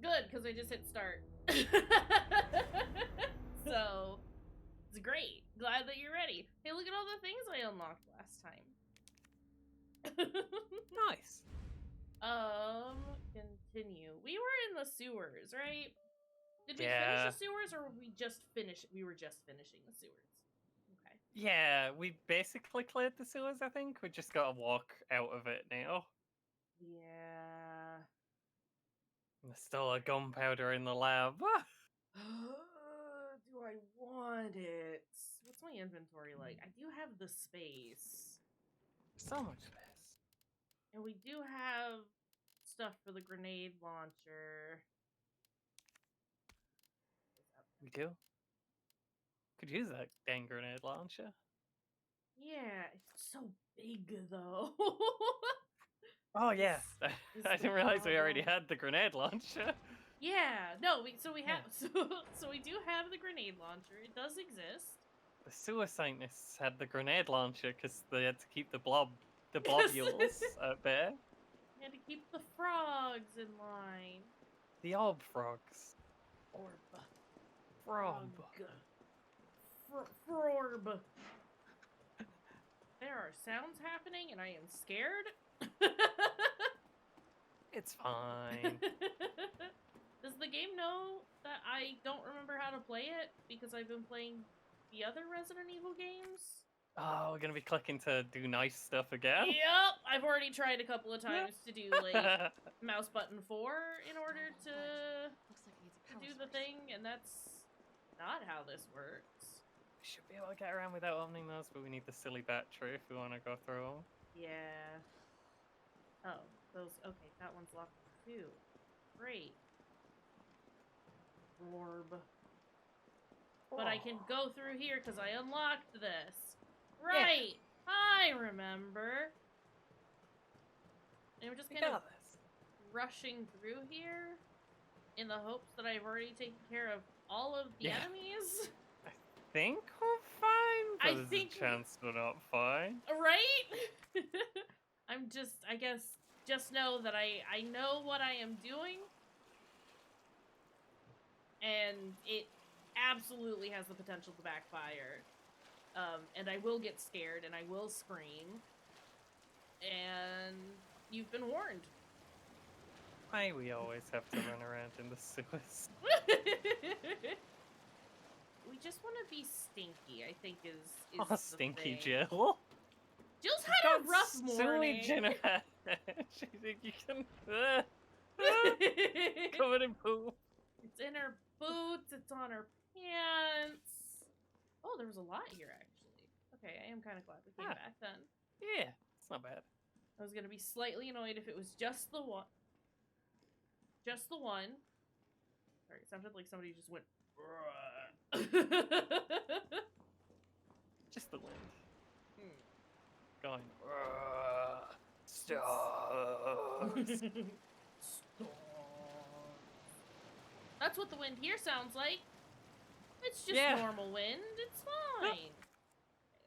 Good, because I just hit start. So, it's great. Glad that you're ready. Hey, look at all the things I unlocked last time. Nice. Continue. We were in the sewers, right? Did we finish Yeah. the sewers, or were we just finished? We were just finishing the sewers. Okay. Yeah, we basically cleared the sewers, I think. We just gotta walk out of it now. Yeah. There's still a gunpowder in the lab. Do I want it? What's my inventory like? I do have the space. So much space. And we do have stuff for the grenade launcher. We do? Could use that dang grenade launcher. Yeah, it's so big though. Oh, yeah. I is didn't the realize we already problem. had the grenade launcher. Yeah, no, we have Yeah. so we do have the grenade launcher. It does exist. The sewer scientists had the grenade launcher because they had to keep the blobules at bay. We had to keep the frogs in line. The orb frogs. Orb. Frog. Frorb. There are sounds happening and I am scared. It's fine. Does the game know that I don't remember how to play it because I've been playing the other Resident Evil games? Oh, we're gonna be clicking to do nice stuff again? Yep! I've already tried a couple of times to do, like, mouse button 4 in order to do the thing, and that's not how this works. We should be able to get around without opening those, but we need the silly battery if we want to go through them. Yeah. Oh, those. Okay, that one's locked too. Great. Orb. But I can go through here because I unlocked this. Right! Yeah. I remember. And we're just kind of rushing through here in the hopes that I've already taken care of all of the enemies. I think we're fine, but there's a chance we're not fine. Right? I guess, just know that I know what I am doing. And it absolutely has the potential to backfire. And I will get scared, and I will scream. And you've been warned. Why we always have to run around in the sewers? We just want to be stinky, I think is oh, stinky thing. Jill. Jill's had a rough morning. She think you can covered in poop. It's in her boots, it's on her pants. Oh, there was a lot here actually. Okay, I am kind of glad we came back then. Yeah, it's not bad. I was gonna be slightly annoyed if it was just the one. Just the one. Sorry, it sounded like somebody just went. Just the wind. Going. Stars. That's what the wind here sounds like. It's just normal wind. It's fine.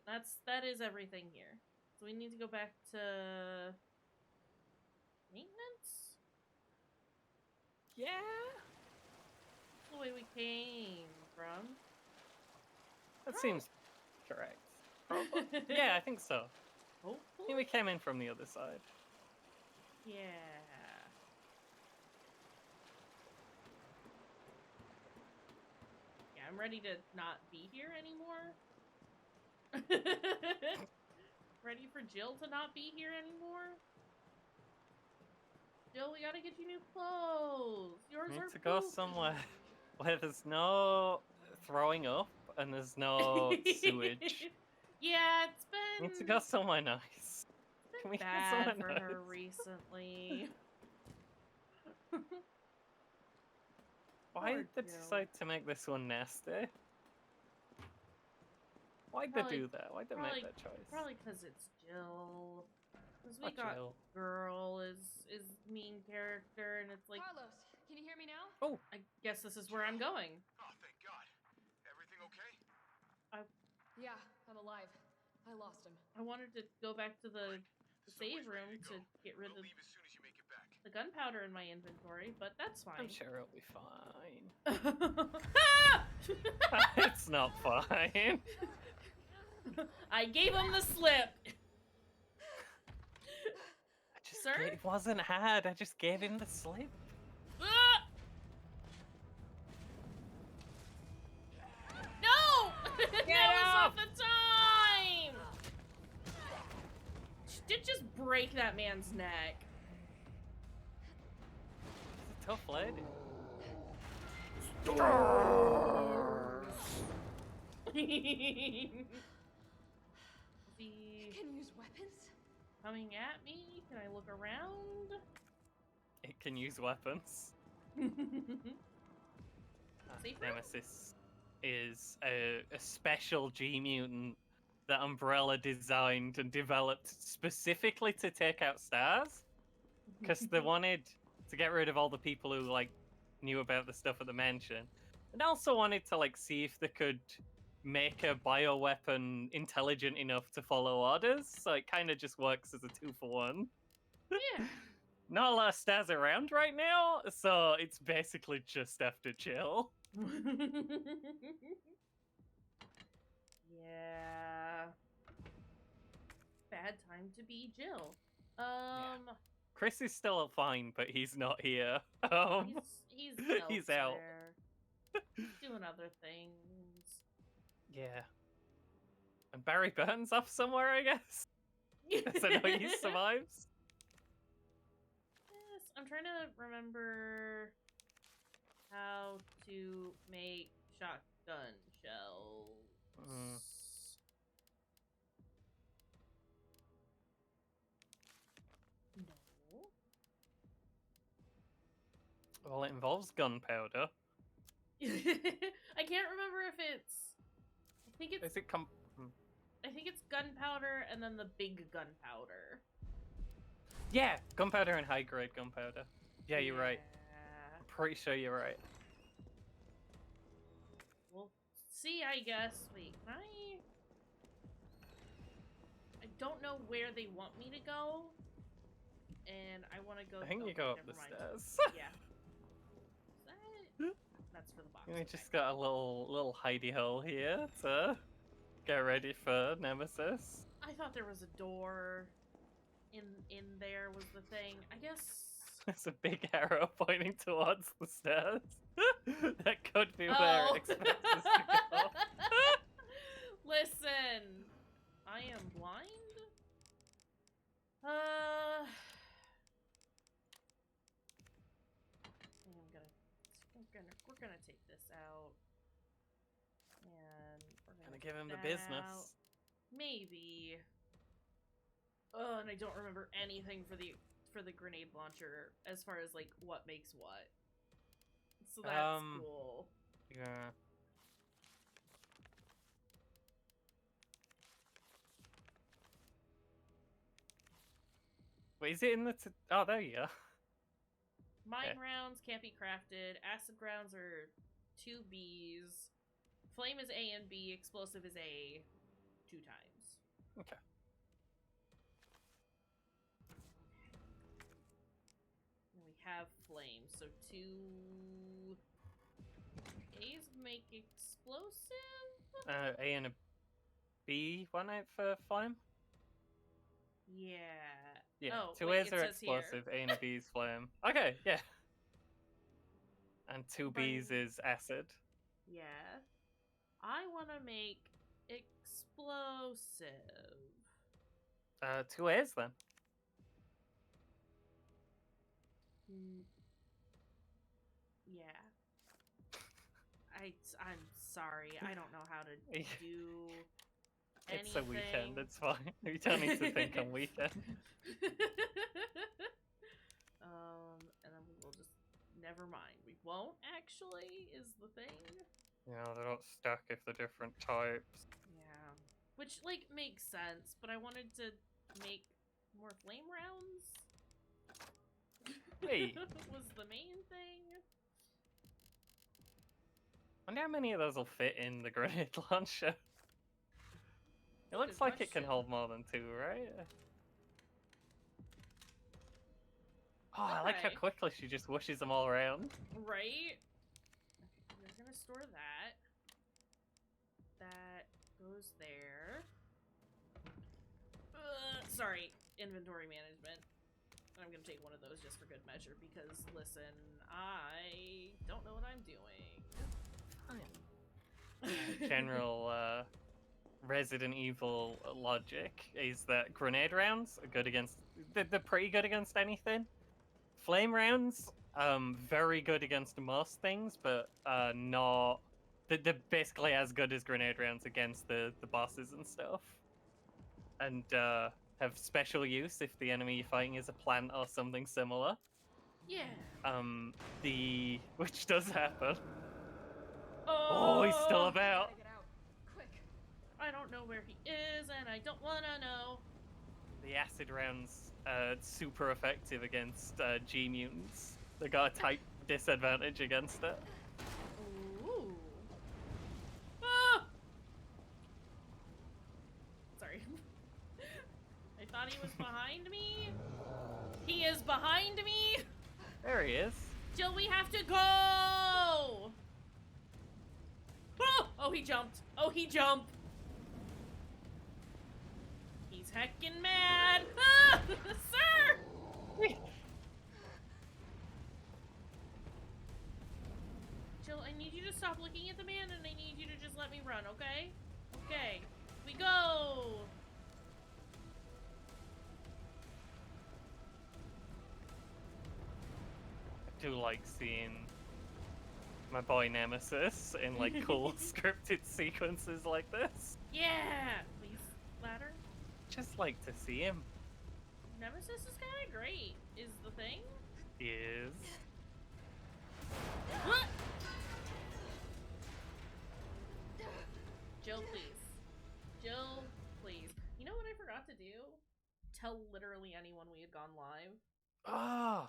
Okay, that is everything here. So we need to go back to maintenance. Yeah. That's the way we came from. That seems correct. Probably. Yeah, I think so. Hopefully. I think we came in from the other side. Yeah. Yeah, I'm ready to not be here anymore. Ready for Jill to not be here anymore? Jill, we gotta get you new clothes. Yours are need to go somewhere where there's no throwing up and there's no sewage. Yeah, it's been... Need to go somewhere nice. Can we bad get for nice? her recently. Why did they decide to make this one nasty? Why'd they do that? Why'd they make that choice? Probably because it's Jill. Because we Not got Jill. Girl is mean character, and it's like... Carlos, can you hear me now? Oh! I guess this is where I'm going. Oh, thank God. Everything okay? Yeah, I'm alive. I lost him. I wanted to go back to the save room to get rid of... We'll leave as soon as you make it back. the gunpowder in my inventory, but that's fine. I'm sure it'll be fine. Ah! It's not fine. I gave him the slip. Sir? It wasn't hard. I just gave him the slip. Ah! No! That was off the time! She did just break that man's neck. It's a tough lady. The Can use weapons? coming at me? Can I look around? It can use weapons. Safe room? Nemesis is a special G mutant that Umbrella designed and developed specifically to take out stars. Because they wanted to get rid of all the people who like knew about the stuff at the mansion, and also wanted to like see if they could make a bioweapon intelligent enough to follow orders. So it kind of just works as a 2-for-1. Yeah. Not a lot of stars around right now, so it's basically just after chill. Yeah. Bad time to be Jill. Chris is still fine, but he's not here. He's He's out. elsewhere, doing other things. Yeah. And Barry Burton's off somewhere, I guess. Because I know he survives. Yes, I'm trying to remember how to make shotgun shells. No. Well, it involves gunpowder. I can't remember if it's. I think it's. Is it I think it's gunpowder and then the big gunpowder. Yeah, gunpowder and high-grade gunpowder. Yeah, you're right. I'm pretty sure you're right. We'll see, I guess. Wait, can I don't know where they want me to go. And I want to go... I think you go up the stairs. Yeah. Is that... That's for the box. We okay. just got a little hidey hole here to get ready for Nemesis. I thought there was a door in there was the thing. I guess... There's a big arrow pointing towards the stairs. That could be where it expects us to go. Listen, I am blind. We're gonna take this out, and we're gonna Give him the that business. out. Maybe. Oh, and I don't remember anything for the grenade launcher as far as like what makes what. So that's cool. Yeah. Wait, is it in the... Oh, there you go. Mine rounds can't be crafted. Acid rounds are 2 Bs. Flame is A and B. Explosive is A 2 times. Okay. And we have flame, so 2 A's make explosive? A and a B, one out for flame? Yeah. Yeah, Oh, 2 wait, A's it are says here. explosive, A and a B is flame. Okay, yeah. And 2 B's is acid. Yeah. I want to make explosive. 2 A's then. Yeah. I'm sorry. I don't know how to do anything. It's a weekend, it's fine. You don't need to think on weekend. And then we'll just... Never mind. We won't actually, is the thing. Yeah, they don't stack if they're different types. Yeah. Which, like, makes sense, but I wanted to make more flame rounds. Wait. Was the main thing. I wonder how many of those will fit in the grenade launcher. It looks Good like it can question. hold more than 2, right? Oh, I like how Okay. quickly she just whooshes them all around. Right? We're gonna store that. That goes there. Sorry, inventory management. I'm gonna take one of those just for good measure because, listen, I don't know what I'm doing. General Resident Evil logic is that grenade rounds are good against. They're pretty good against anything. Flame rounds, very good against most things, but not. They're basically as good as grenade rounds against the bosses and stuff. And have special use if the enemy you're fighting is a plant or something similar. Yeah. Which does happen. Oh, Oh, he's still about. Gotta get out. Quick. I don't know where he is, and I don't wanna know. The acid rounds super effective against G mutants. They got a type disadvantage against it. Ooh. Ah! Sorry. I thought he was behind me. He is behind me. There he is. Jill, we have to go. Oh, he jumped. Oh, he jumped. He's heckin' mad. Ah, sir. Jill, I need you to stop looking at the man, and I need you to just let me run, okay? Okay. We go. I do like seeing my boy Nemesis in like cool scripted sequences like this. Yeah. Please, ladder. Just like to see him. Nemesis is kind of great, is the thing. He is. What? Jill, please. Jill, please. You know what I forgot to do? Tell literally anyone we had gone live. Oh.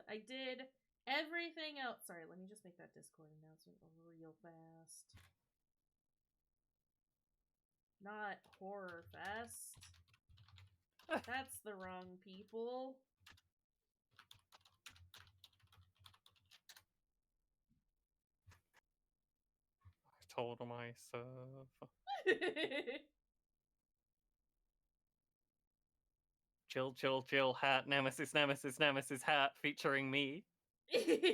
I did everything else. Sorry, let me just make that Discord announcement real fast. Not Horror Fest. That's the wrong people. I told him myself. Chill, chill, chill, hat, Nemesis, Nemesis, Nemesis, hat, featuring me. Listen,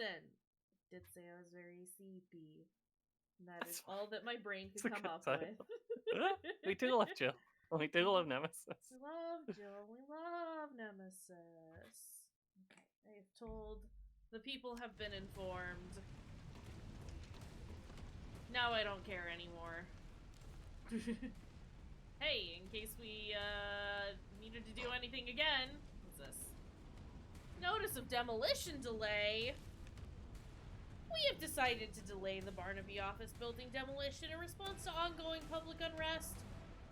I did say I was very CP. And that That's is all that my brain It's could a come good up title. with. We do love Jill. We do love Nemesis. We love Jill. We love Nemesis. Okay, I've told. The people have been informed. Now I don't care anymore. Hey, in case we needed to do anything again. What's this? Notice of demolition delay. We have decided to delay the Barnaby office building demolition in response to ongoing public unrest.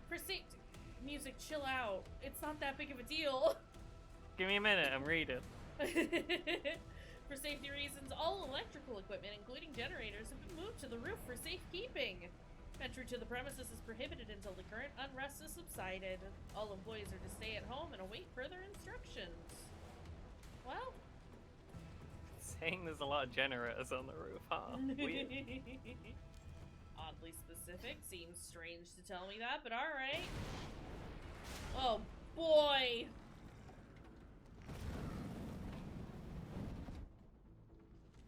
For safety. Music, chill out. It's not that big of a deal. Give me a minute, I'm reading. For safety reasons, all electrical equipment, including generators, have been moved to the roof for safekeeping. Entry to the premises is prohibited until the current unrest is subsided. All employees are to stay at home and await further instructions. Well, Saying there's a lot of generators on the roof, huh? Weird. Oddly specific. Seems strange to tell me that, but alright. Oh, boy!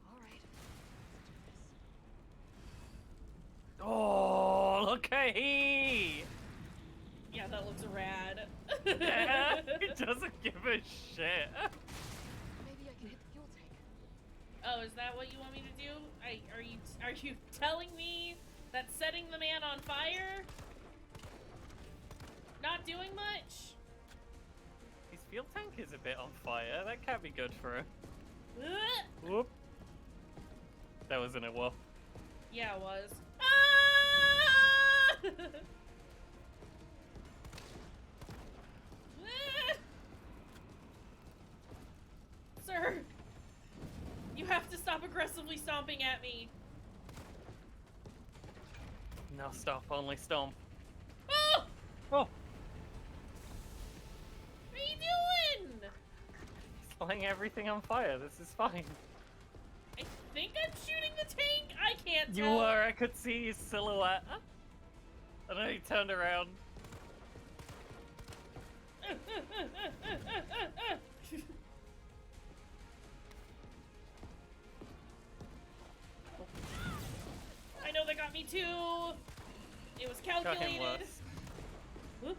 Alright. Oh, look at he! Yeah, that looks rad. Yeah, he doesn't give a shit. Maybe I can hit the fuel tank. Oh, is that what you want me to do? Are you telling me that setting the man on fire? Not doing much? His fuel tank is a bit on fire. That can't be good for him. Ugh. Whoop. That wasn't a whoop. Yeah, it was. Ah! Ah! Sir, you have to stop aggressively stomping at me. No, stop, only stomp. Oh! Oh! lighting everything on fire. This is fine. I think I'm shooting the tank. I can't You tell. were. I could see his silhouette. And then he turned around. I know they got me too. It was Got him calculated. worse. Huh?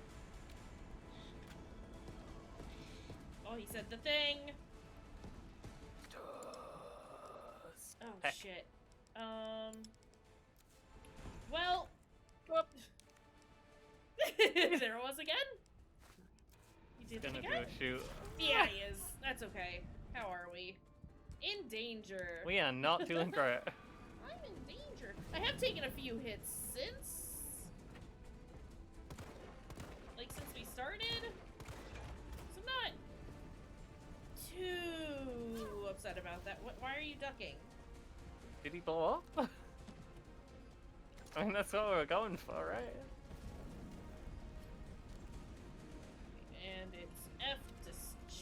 Oh, he said the thing. Oh Heck. shit. Well. Whoop. There it was again. You did Gonna it do again. a shoot. Yeah, he is. That's okay. How are we? In danger. We are not doing great. I'm in danger. I have taken a few hits since we started. So I'm not too upset about that. Why are you ducking? Did he blow up? I mean, that's what we were going for, right? And it's F to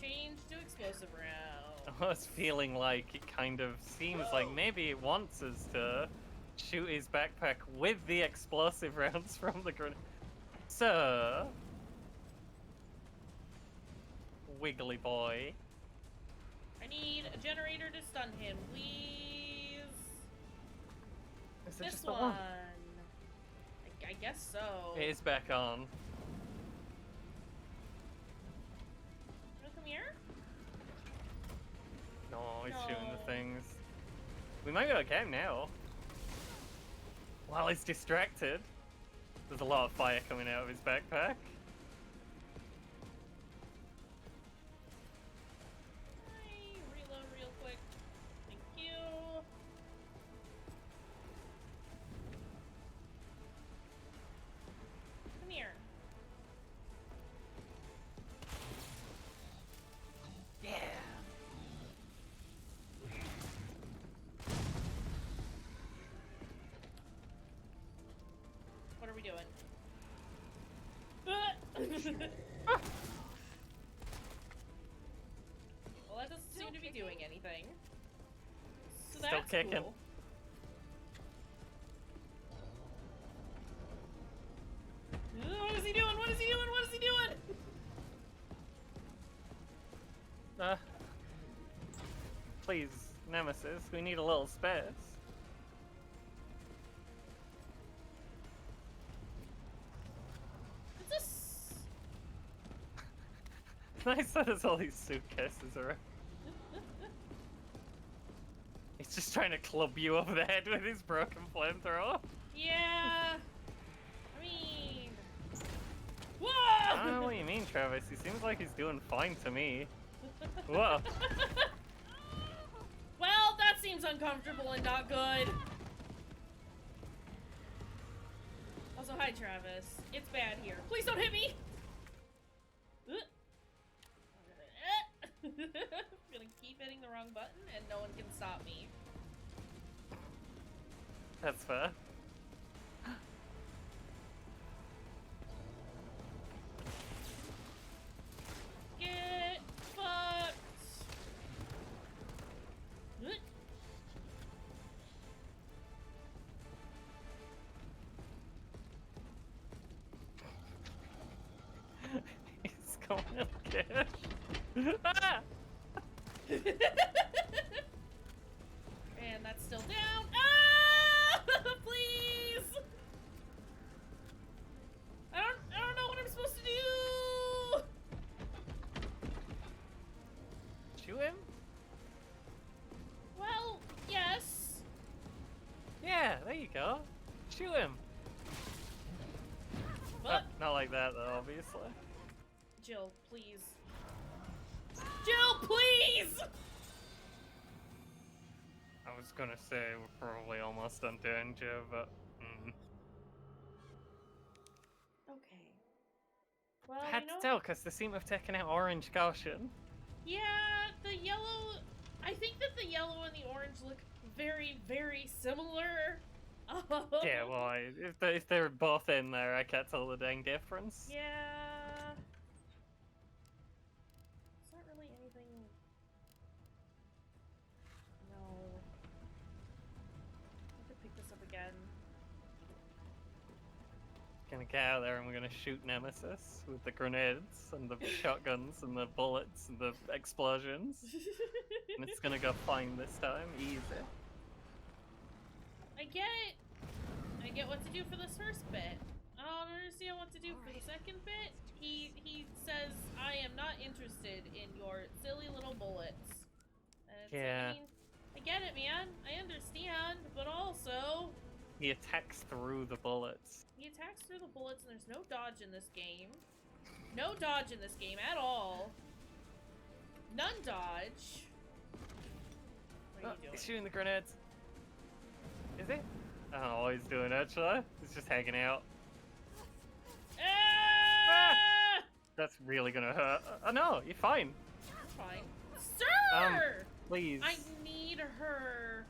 change to explosive round. I was feeling like it kind of seems like maybe it wants us to shoot his backpack with the explosive rounds from the grenade. So, wiggly boy. I need a generator to stun him, please. Is it This just the one. one? I guess so. It is back on. You wanna come here? No, he's shooting No. the things. We might go get him now. While he's distracted. There's a lot of fire coming out of his backpack. Reload real quick. Thank you. Come here. Yeah. What are we doing? Well, that doesn't seem to be doing anything. So Still that's kicking. cool. What is he doing? What is he doing? What is he doing? Please, Nemesis, we need a little space. What's this? Nice that there's all these suitcases around. He's just trying to club you over the head with his broken flamethrower. Yeah. I mean. Whoa! I don't know what you mean, Travis. He seems like he's doing fine to me. Whoa. Well, that seems uncomfortable and not good. Also, hi, Travis. It's bad here. Please don't hit me! I'm gonna keep hitting the wrong button and no one can stop me. That's fair. Get fucked! He's going to get. Ah! And that's still down. Ah! Please! I don't know what I'm supposed to do! Shoot him? Well, yes. Yeah, there you go. Shoot him. But, Not like that, though, obviously. Jill, please. Jill, please! I was gonna say we're probably almost on danger, but. Okay. Well, I had to tell, because they seem to have taken out orange caution. Yeah, the yellow... I think that the yellow and the orange look very, very similar. Yeah, well, if they're both in there, I can't tell the dang difference. Yeah. There's not really anything again. Gonna get out there and we're gonna shoot Nemesis with the grenades and the shotguns and the bullets and the explosions. And it's gonna go fine this time, easy. I get what to do for this first bit. I don't understand what to do for the second bit. He says, I am not interested in your silly little bullets. Yeah. I mean, I get it, man. I understand, but also... He attacks through the bullets. He attacks through the bullets and there's no dodge in this game. No dodge in this game at all. None dodge. What are you doing? He's shooting the grenades. Is he? I don't know what he's doing actually. He's just hanging out. Ah! That's really gonna hurt. Oh no, you're fine. It's fine. Sir! Please. I need her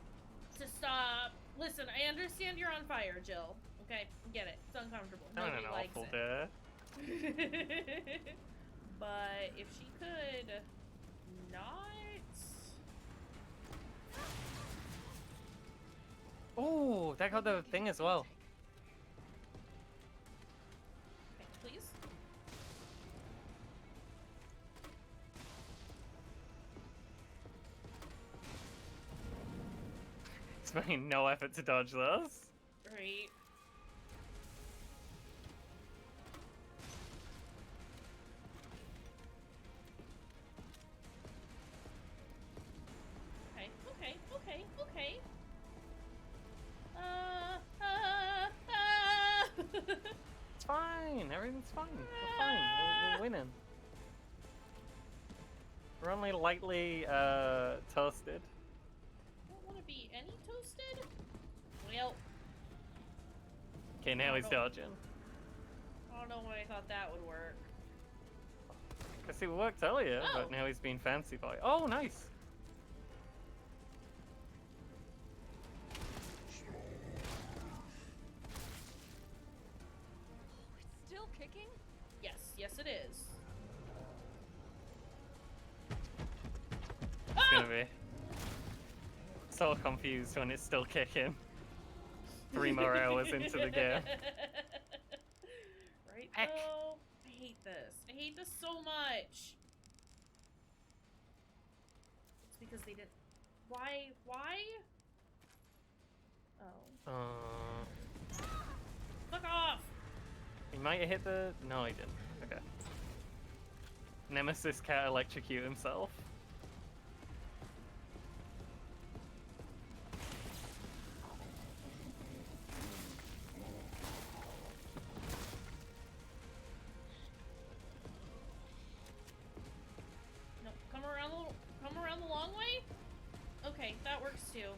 to stop. Listen, I understand you're on fire, Jill. Okay, get it. It's uncomfortable. Nobody an likes awful it. day. But if she could not... Oh, that got the thing as well. Okay, please. It's making no effort to dodge those. Great. Okay. It's fine. Everything's fine. We're fine. We're winning. We're only lightly toasted. I don't want to be any toasted. Well, Okay, now he's dodging. I don't know why I thought that would work. Because it worked earlier, Oh. but now he's being fancy by. Oh, nice. It's still kicking? Yes it is. It's gonna be so confused when it's still kicking. 3 more hours into the game. Right? Heck. Oh, I hate this. I hate this so much. It's because they didn't. Why? Oh. Fuck off! He might have hit the. No, he didn't. Okay. Nemesis can't electrocute himself. No, come around the long way? Okay, that works too.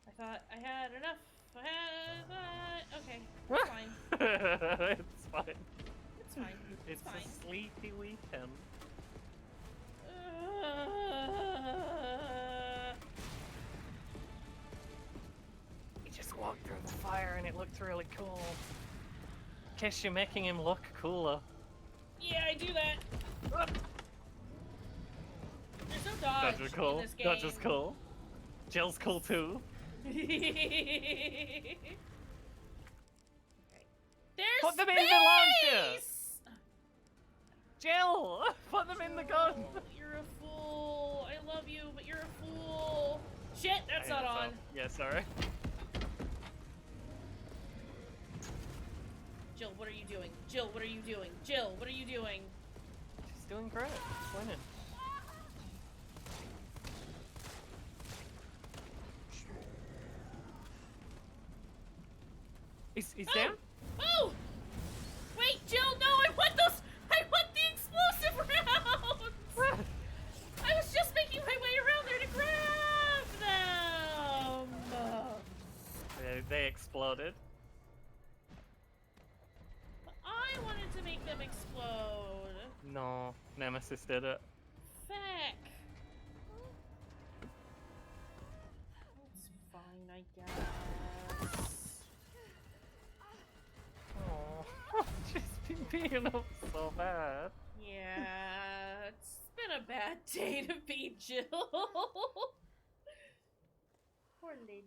I thought I had enough. Okay, it's fine. It's fine. It's fine. It's fine. a sleepy weekend. He just walked through the fire and it looked really cool. Kish, you're making him look cooler. Yeah, I do that. There's no dodge Dodge is cool. in this game. Dodge is cool. Jill's cool too. Okay. There's Put them in space! the launcher! Jill! Put them in the gun! Oh, you're a fool. I love you, but you're a fool. Shit, that's not on. Yeah, sorry. Jill, what are you doing? Jill, what are you doing? Jill, what are you doing? She's doing great. She's winning. He's down? Oh! Wait, Jill, no, I want the explosive rounds! I was just making my way around there to grab them! They exploded. But I wanted to make them explode. No, Nemesis did it. Feck. It's fine, I guess. Oh, she's been beating up so bad. Yeah, it's been a bad day to be Jill. Poor lady.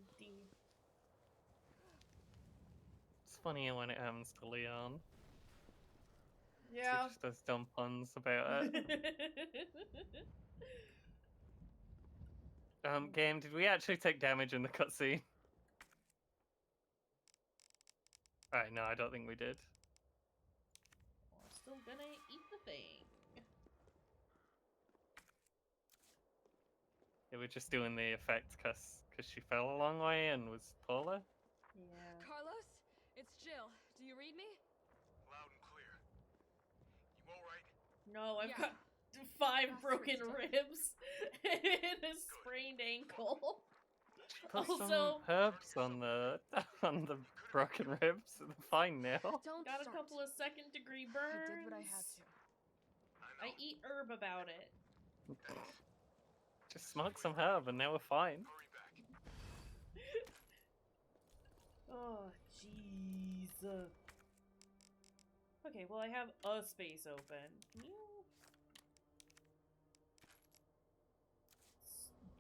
It's funny when it happens to Leon. Yeah. He just does dumb puns about it. Game, did we actually take damage in the cutscene? Alright, no, I don't think we did. We're still gonna eat the thing. Yeah, we're just doing the effect because she fell a long way and was taller. Yeah. Carlos, it's Jill. Do you read me? Loud and clear. You alright? No, I've Yeah. got 5 Bastard's broken dead. ribs and a sprained ankle. Put some Also, herbs on the broken ribs. They're fine now. Don't got a start. couple of 2nd-degree burns. I did what I had to. I eat herb about it. Just smoke some herb and now we're fine. Hurry back. Oh, jeez. Okay, well I have a space open. Can you...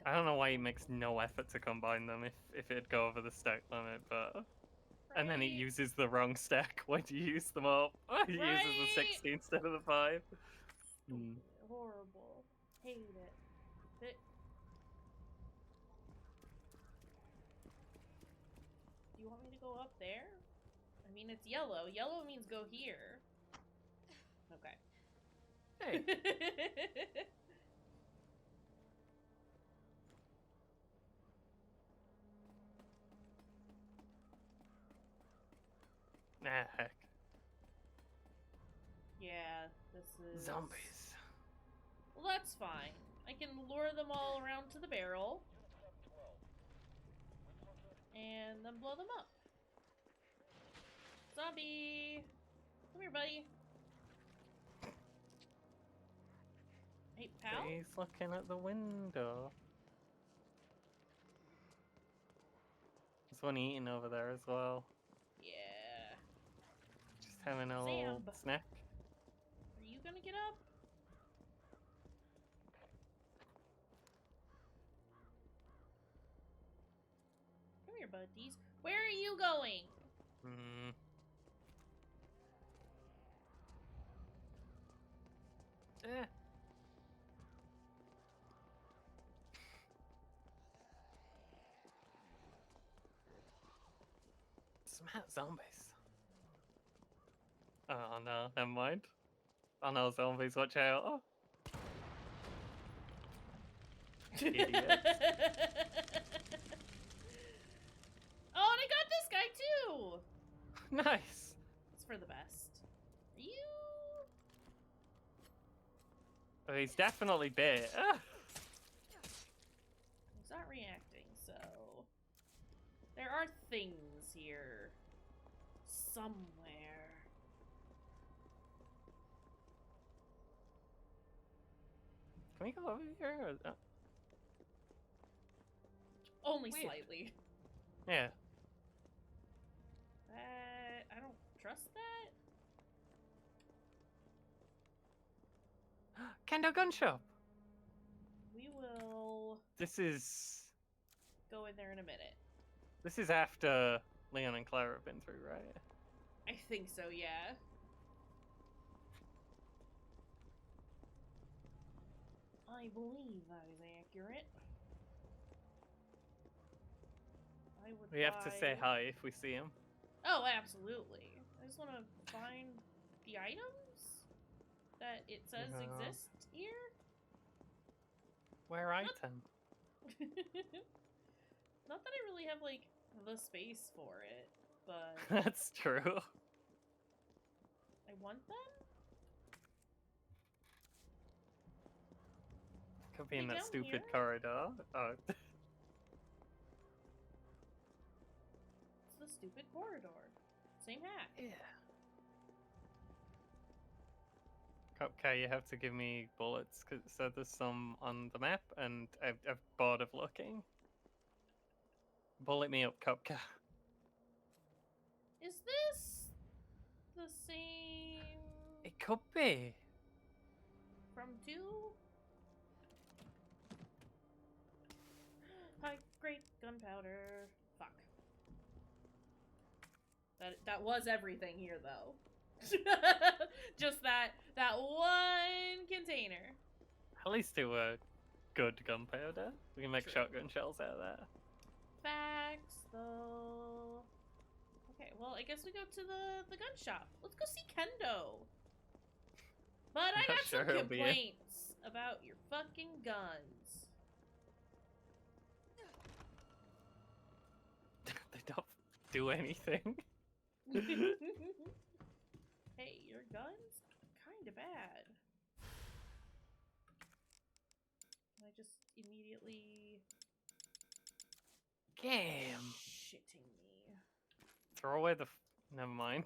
I don't know why he makes no effort to combine them if it'd go over the stack limit, but... And then he Right? uses the wrong stack when you use them up. He uses the Right? 60 instead of the 5. Hmm. Horrible. Hate it. Do you want me to go up there? I mean, it's yellow. Yellow means go here. Okay. Hey, nah, heck. Yeah, this is... Zombies. Well, that's fine. I can lure them all around to the barrel. And then blow them up. Zombie! Come here, buddy. Hey, pal? He's looking at the window. There's one eating over there as well. Yeah. Just having a little Zamb. snack. Are you gonna get up? Come here, buddies. Where are you going? Hmm. Eh. Smart zombies. Oh no, never mind. Oh no, zombies, watch out. Oh. Idiots. Oh, and I got this guy too! Nice. It's for the best. Are you... Oh, he's definitely bit. He's not reacting, so... There are things here. Somewhere. Can we go over here? Or, Only Weird. slightly. yeah. I don't trust that. Kendo Gun Shop. We will This is go in there in a minute. after Leon and Clara have been through, right? I think so, yeah. I believe that is accurate. I would We have to say buy- hi if we see him. Oh, absolutely. I just want to find the items that it says Yeah. exist here. Where item? Not that I really have, like, the space for it, but That's true. I want them? Could be in Hey, that down stupid here? corridor. Oh. It's the stupid corridor. Same hat. Yeah. Cupcake, you have to give me bullets, cause so there's some on the map, and I'm bored of looking. Bullet me up, Cupcake. Is this the same It could be. from 2? Hi, great gun gunpowder. Fuck. That was everything here, though. Just that one container. At least it were good gunpowder. We can make True. shotgun shells out of that. Facts, though. Okay, well, I guess we go to the gun shop. Let's go see Kendo. But I I'm got not sure some he'll be in. complaints about your fucking guns. They don't do anything. Hey, your gun's kinda bad. And I just immediately Damn. shitting me. Throw away the. Never mind.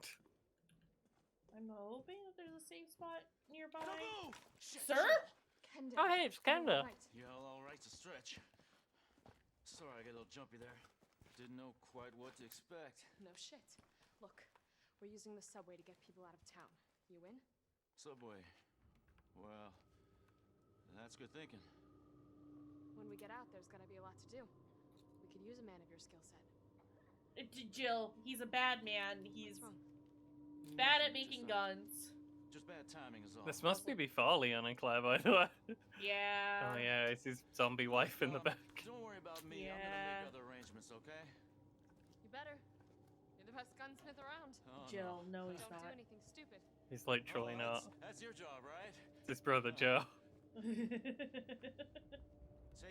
I'm hoping that there's a safe spot nearby. Kaboom! Shit, Sir? shit. Kendo. Oh, hey, it's Kenda. Right. Yeah, all right to stretch. Sorry, I got a little jumpy there. Didn't know quite what to expect. No shit. Look, we're using the subway to get people out of town. You in? Subway. Well, that's good thinking. When we get out, there's gonna be a lot to do. We could use a man of your skill set. Jill, he's a bad man. He's What's wrong? bad at Nothing, making just, guns. Just bad timing is all. This must be before Leon and Claire, by the way. Yeah. Oh yeah, it's his zombie wife in the back. Don't worry about me. I'm Yeah. gonna make other arrangements, okay? You better. You're the best gunsmith around. Oh, Jill, no, he's Don't do not. anything stupid. He's literally not. That's your job, right? It's his brother Joe. Take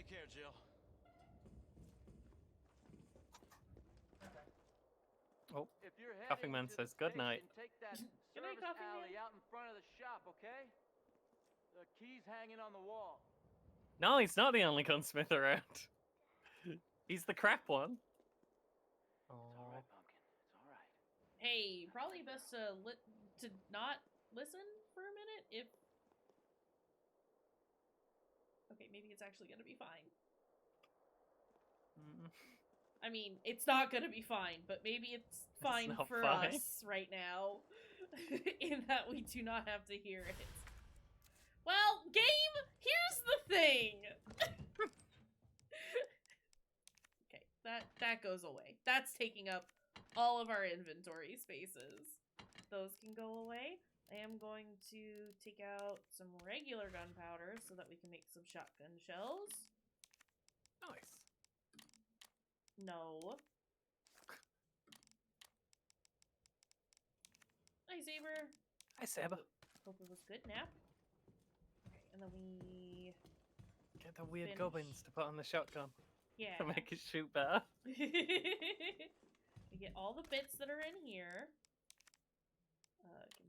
care, Jill. Oh, If you're Coughing Man heading to says the good night. station, Take that Good night, service Coughing alley Man. out in front of the shop, okay? The key's hanging on the wall. No, he's not the only gunsmith around. He's the crap one. It's all right, Pumpkin. It's all right. Hey, probably best to not listen for a minute if. Okay, maybe it's actually gonna be fine. Mm. I mean, it's not gonna be fine, but maybe it's fine not for fine. us right now, in that we do not have to hear it. Well, game, here's the thing. Okay, that goes away. That's taking up all of our inventory spaces. Those can go away. I am going to take out some regular gunpowder so that we can make some shotgun shells. Nice. No. Hi, Saber. Hi, Seba. Hope it was good nap. Okay, and then we... Get the weird Finish. gubbins to put on the shotgun Yeah. to make it shoot better. We get all the bits that are in here.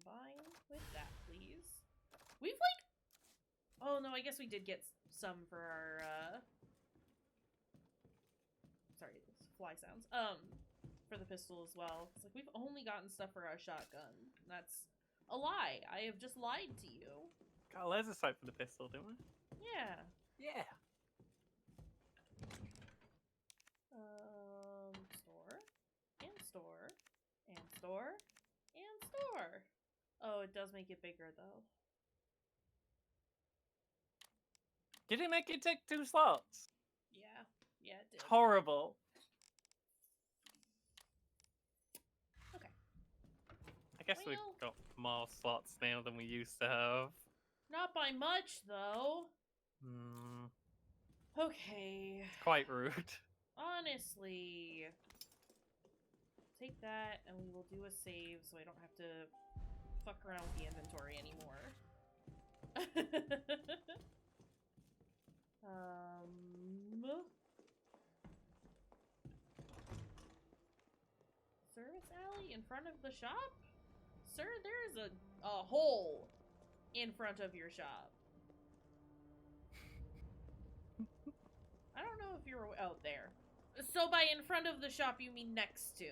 Combine with that, please. We've, like... Oh, no, I guess we did get some for our, Sorry, those fly sounds. For the pistol as well. It's like, we've only gotten stuff for our shotgun. That's a lie. I have just lied to you. Got a laser sight for the pistol, didn't we? Yeah. Yeah. Store. And store. And store. And store. Oh, it does make it bigger, though. Did it make it take 2 slots? Yeah. Yeah, it did. Horrible. Okay. I guess Well- we've got more slots now than we used to have. Not by much, though. Hmm. Okay. Quite rude. Honestly. Take that, and we will do a save so I don't have to fuck around with the inventory anymore. Service alley in front of the shop? Sir, there is a hole in front of your shop. I don't know if you're out there. So by in front of the shop, you mean next to.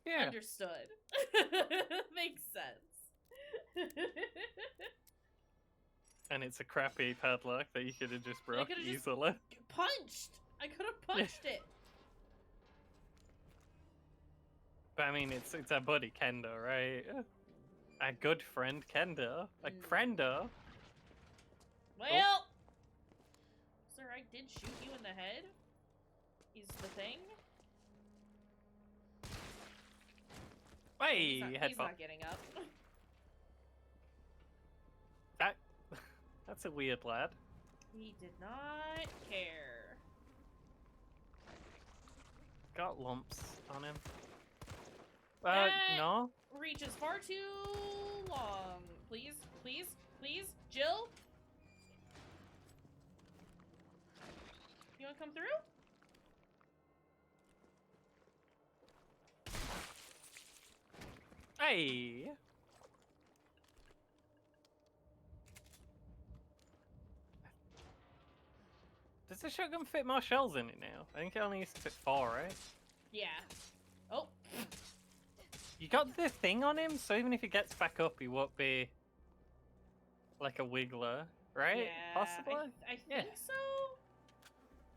Yeah. Understood. Makes sense. And it's a crappy padlock that you could have just broke could've just- easily. Punched! I could have punched it. But I mean, it's our buddy Kendo, right? A good friend Kendo. A friendo. Well, sir, I did shoot you in the head. is the thing. Hey, he's not getting up. That's a weird lad. He did not care. Got lumps on him. That No. reaches far too long. Please, please, please, Jill. You wanna come through? Hey. Does the shotgun fit more shells in it now? I think it only used to fit 4, right? Yeah. Oh. You got the thing on him, so even if he gets back up, he won't be like a wiggler, right? Yeah, Possibly? I think so.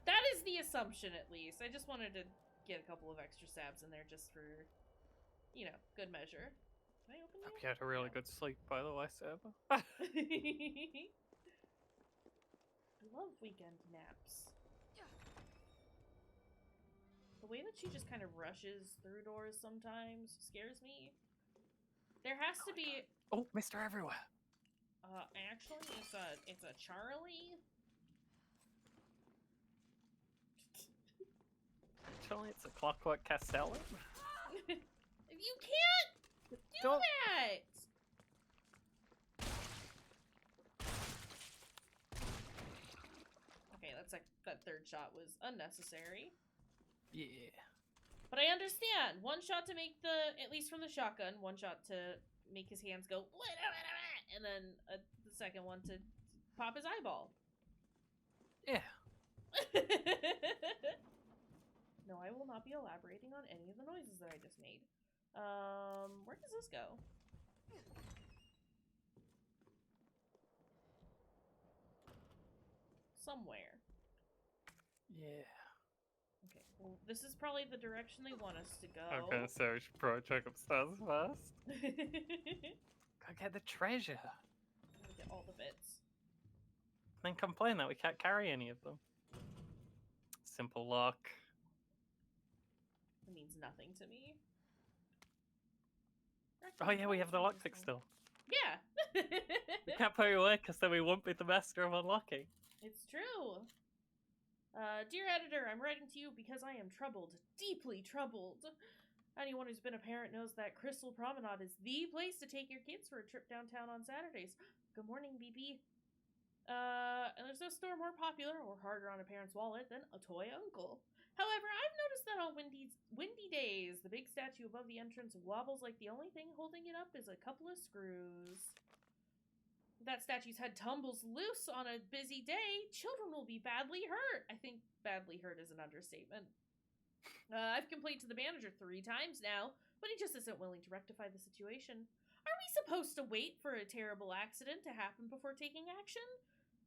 That is the assumption, at least. I just wanted to get a couple of extra stabs in there just for, you know, good measure. Can I open Hope you? you had a really good sleep, by the way, Server. I love weekend naps. The way that she just kind of rushes through doors sometimes scares me. There has to be. Oh, Mr. Everywhere. Actually, it's a Charlie. Actually, it's a Clockwork Castellan. You can't do that. Okay, that's like that third shot was unnecessary. Yeah. But I understand. One shot to make at least from the shotgun, one shot to make his hands go, and then the second one to pop his eyeball. Yeah. No, I will not be elaborating on any of the noises that I just made. Where does this go? Somewhere. Yeah. Okay, well, this is probably the direction they want us to go. I'm gonna say we should probably check upstairs first. Go get the treasure. Get all the bits. Then complain that we can't carry any of them. Simple lock. It means nothing to me. Oh yeah, we have the lockpick still. Yeah. We can't put it away because then we won't be the master of unlocking. It's true. Dear editor, I'm writing to you because I am troubled. Deeply troubled. Anyone who's been a parent knows that Crystal Promenade is the place to take your kids for a trip downtown on Saturdays. Good morning, BP. And there's no store more popular or harder on a parent's wallet than a toy uncle. However, I've noticed that on windy days, the big statue above the entrance wobbles like the only thing holding it up is a couple of screws. If that statue's head tumbles loose on a busy day, children will be badly hurt. I think badly hurt is an understatement. I've complained to the manager 3 times now, but he just isn't willing to rectify the situation. Are we supposed to wait for a terrible accident to happen before taking action?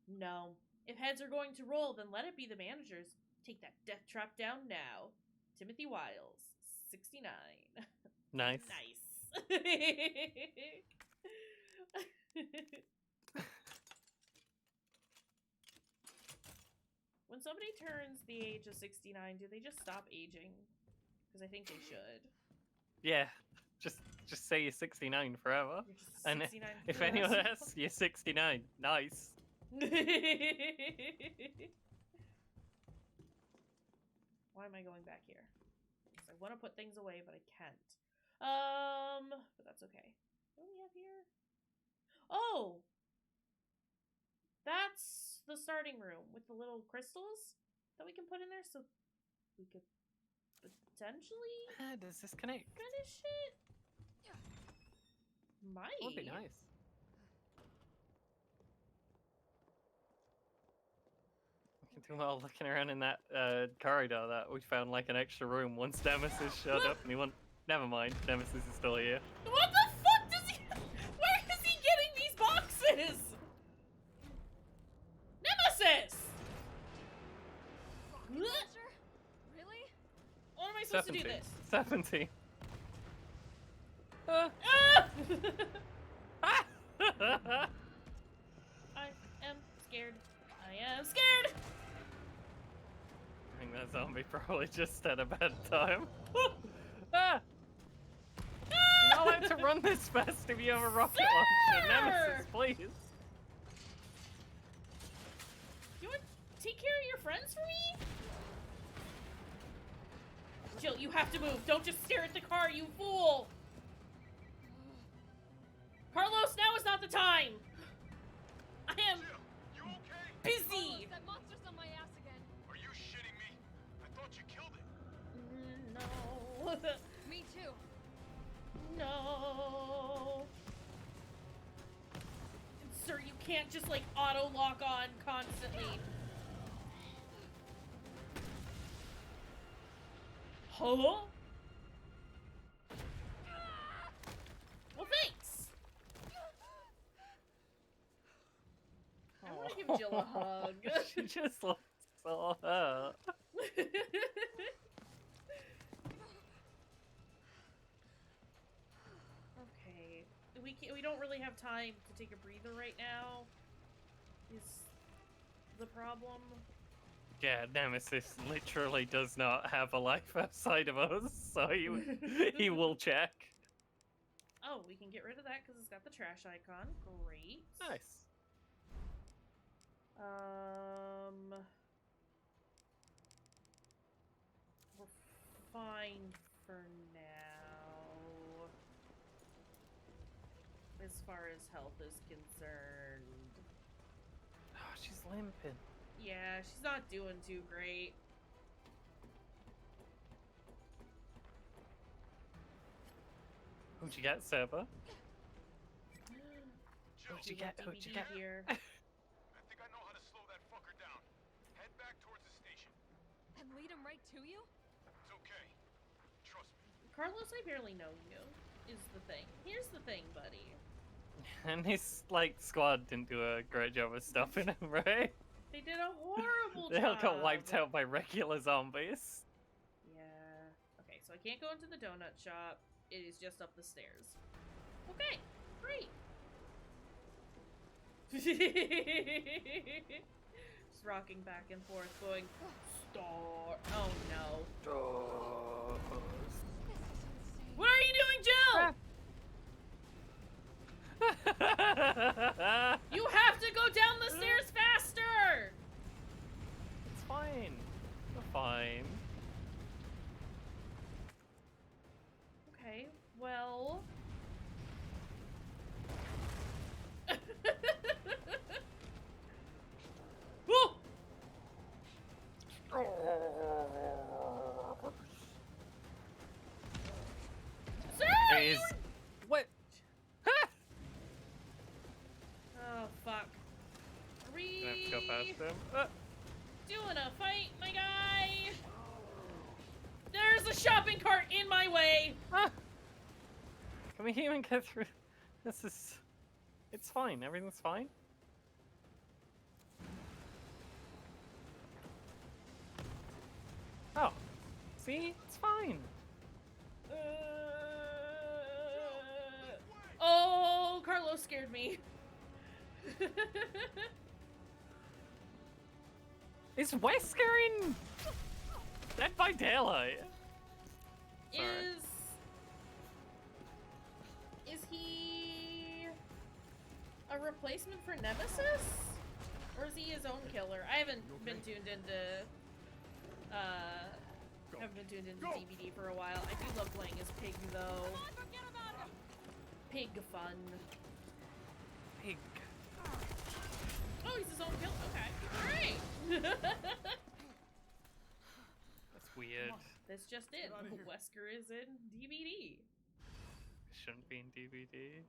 No. If heads are going to roll, then let it be the managers. Take that death trap down now. Timothy Wiles, 69. Nice. Nice. When somebody turns the age of 69, do they just stop aging? Because I think they should. Yeah. Just say you're 69 forever. You're just And 69 if for the anyone rest of asks, you're 69. Nice. Why am I going back here? Because I want to put things away, but I can't. But that's okay. What do we have here? Oh! That's the starting room with the little crystals that we can put in there, so we could potentially Does this connect? finish it? Might. That would be nice. We can do well looking around in that corridor that we found like an extra room once Nemesis showed up and he went. Never mind, Nemesis is still here. What the fuck does he? Where is he getting these boxes? Nemesis! Roger? Really? Or am I supposed to do this? 17. Ah! I am scared. I am scared! I think That zombie probably just had a bad time. Ah! You're not allowed to run this fast if you have a rocket launcher. Nemesis, please. You want to take care of your friends for me? Jill, you have to move. Don't just stare at the car, you fool! Carlos, now is not the time! I am Jill, you okay? busy! Carlos, that monster's on my ass again. Are you shitting me? I thought you killed it. No. Me too. No. And sir, you can't just like auto lock on constantly. Huh? Well, thanks. I want to give Jill a hug. She just looks so hurt. Okay, we don't really have time to take a breather right now. Is the problem? Yeah, Nemesis literally does not have a life outside of us, so he will check. Oh, we can get rid of that because it's got the trash icon. Great. Nice. We're fine for now. As far as health is concerned. Oh, she's limping. Yeah, she's not doing too great. Who'd you get, Server? Jill, Who'd you get? Who'd you get? Here. I think I know how to slow that fucker down. Head back towards the station. And lead him right to you? It's okay. Trust me. Carlos, I barely know you, is the thing. Here's the thing, buddy. And his like squad didn't do a great job of stopping him, right? They did a horrible They all job. got wiped out by regular zombies. Yeah. Okay, so I can't go into the donut shop. It is just up the stairs. Okay, great. Just rocking back and forth, going, star. Oh no. What are you doing, Jill? You have to go down the stairs faster! It's fine. We're fine. Okay, well... Woo! Sir, Is what? Oh, fuck. Are we I have to go past them. doing a fight, my guy? There's a shopping cart in my way! Can we even get through? This is. It's fine. Everything's fine. Oh, see, it's fine. Oh, Carlos scared me. Is Wesker in Dead by Daylight? Sorry. Is he a replacement for Nemesis? Or is he his own killer? I haven't been tuned into DVD for a while. I do love playing as Pig though. Pig fun. Pig. Oh, he's his own killer. Okay. Alright. That's weird. That's just it. Wesker is in DVD. Shouldn't be in DVD.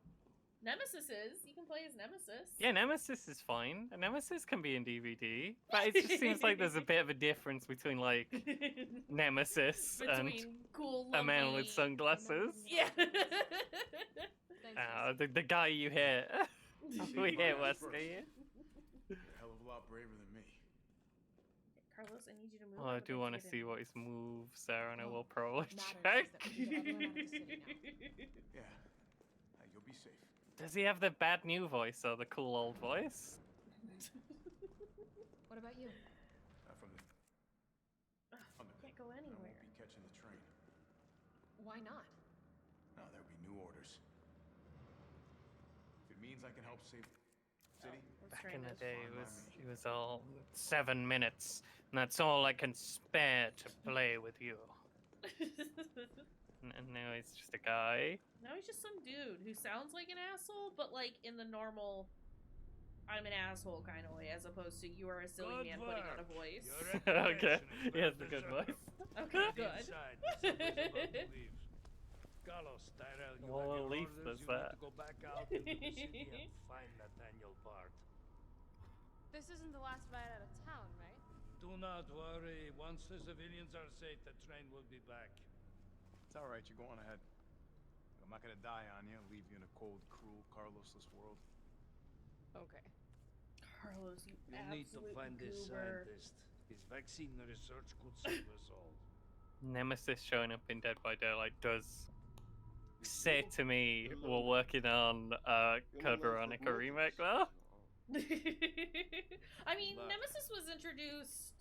Nemesis is. You can play as Nemesis. Yeah, Nemesis is fine. A Nemesis can be in DVD, but it just seems like there's a bit of a difference between like Nemesis and Between cool, a man with lovely- sunglasses. Yeah. Thanks, The guy you hit. We hit Wesker. Yeah. You're a hell of a lot braver than me. Carlos, I need you to move. Well, I would do like want to get see in. what his moves are, and I will probably matters check. is that we get everyone out of the city Yeah. You'll be safe. Does he have the bad new voice or the cool old voice? What about you? Can't go I won't anywhere. be catching the train. Why not? No, there'll be new orders. If it means I can help save city, Let's Back try in the this. day, Fine by it was all 7 minutes, and that's all I can spare to play with you. And now he's just a guy. Now he's just some dude who sounds like an asshole, but like in the normal I'm an asshole kind of way, as opposed to you are a silly man putting on a voice. Okay, he has the good voice. Okay, good. Inside, the subway's about to leave. Carlos, Tyrell, you Well, have at your least orders. there's You that. need to go back out into the city and find Nathaniel Bard. This isn't the last ride out of town, right? Do not worry. Once the civilians are safe, the train will be back. it's all right. You're going ahead. I'm not gonna die on you, leave you in a cold, cruel, Carlosless world. Okay. Carlos, you You'll need to absolute find this goober. scientist. His vaccine research could save us all. Nemesis showing up in Dead by Daylight does say to me, we're working on Code Veronica remake though. I mean, Look. Nemesis was introduced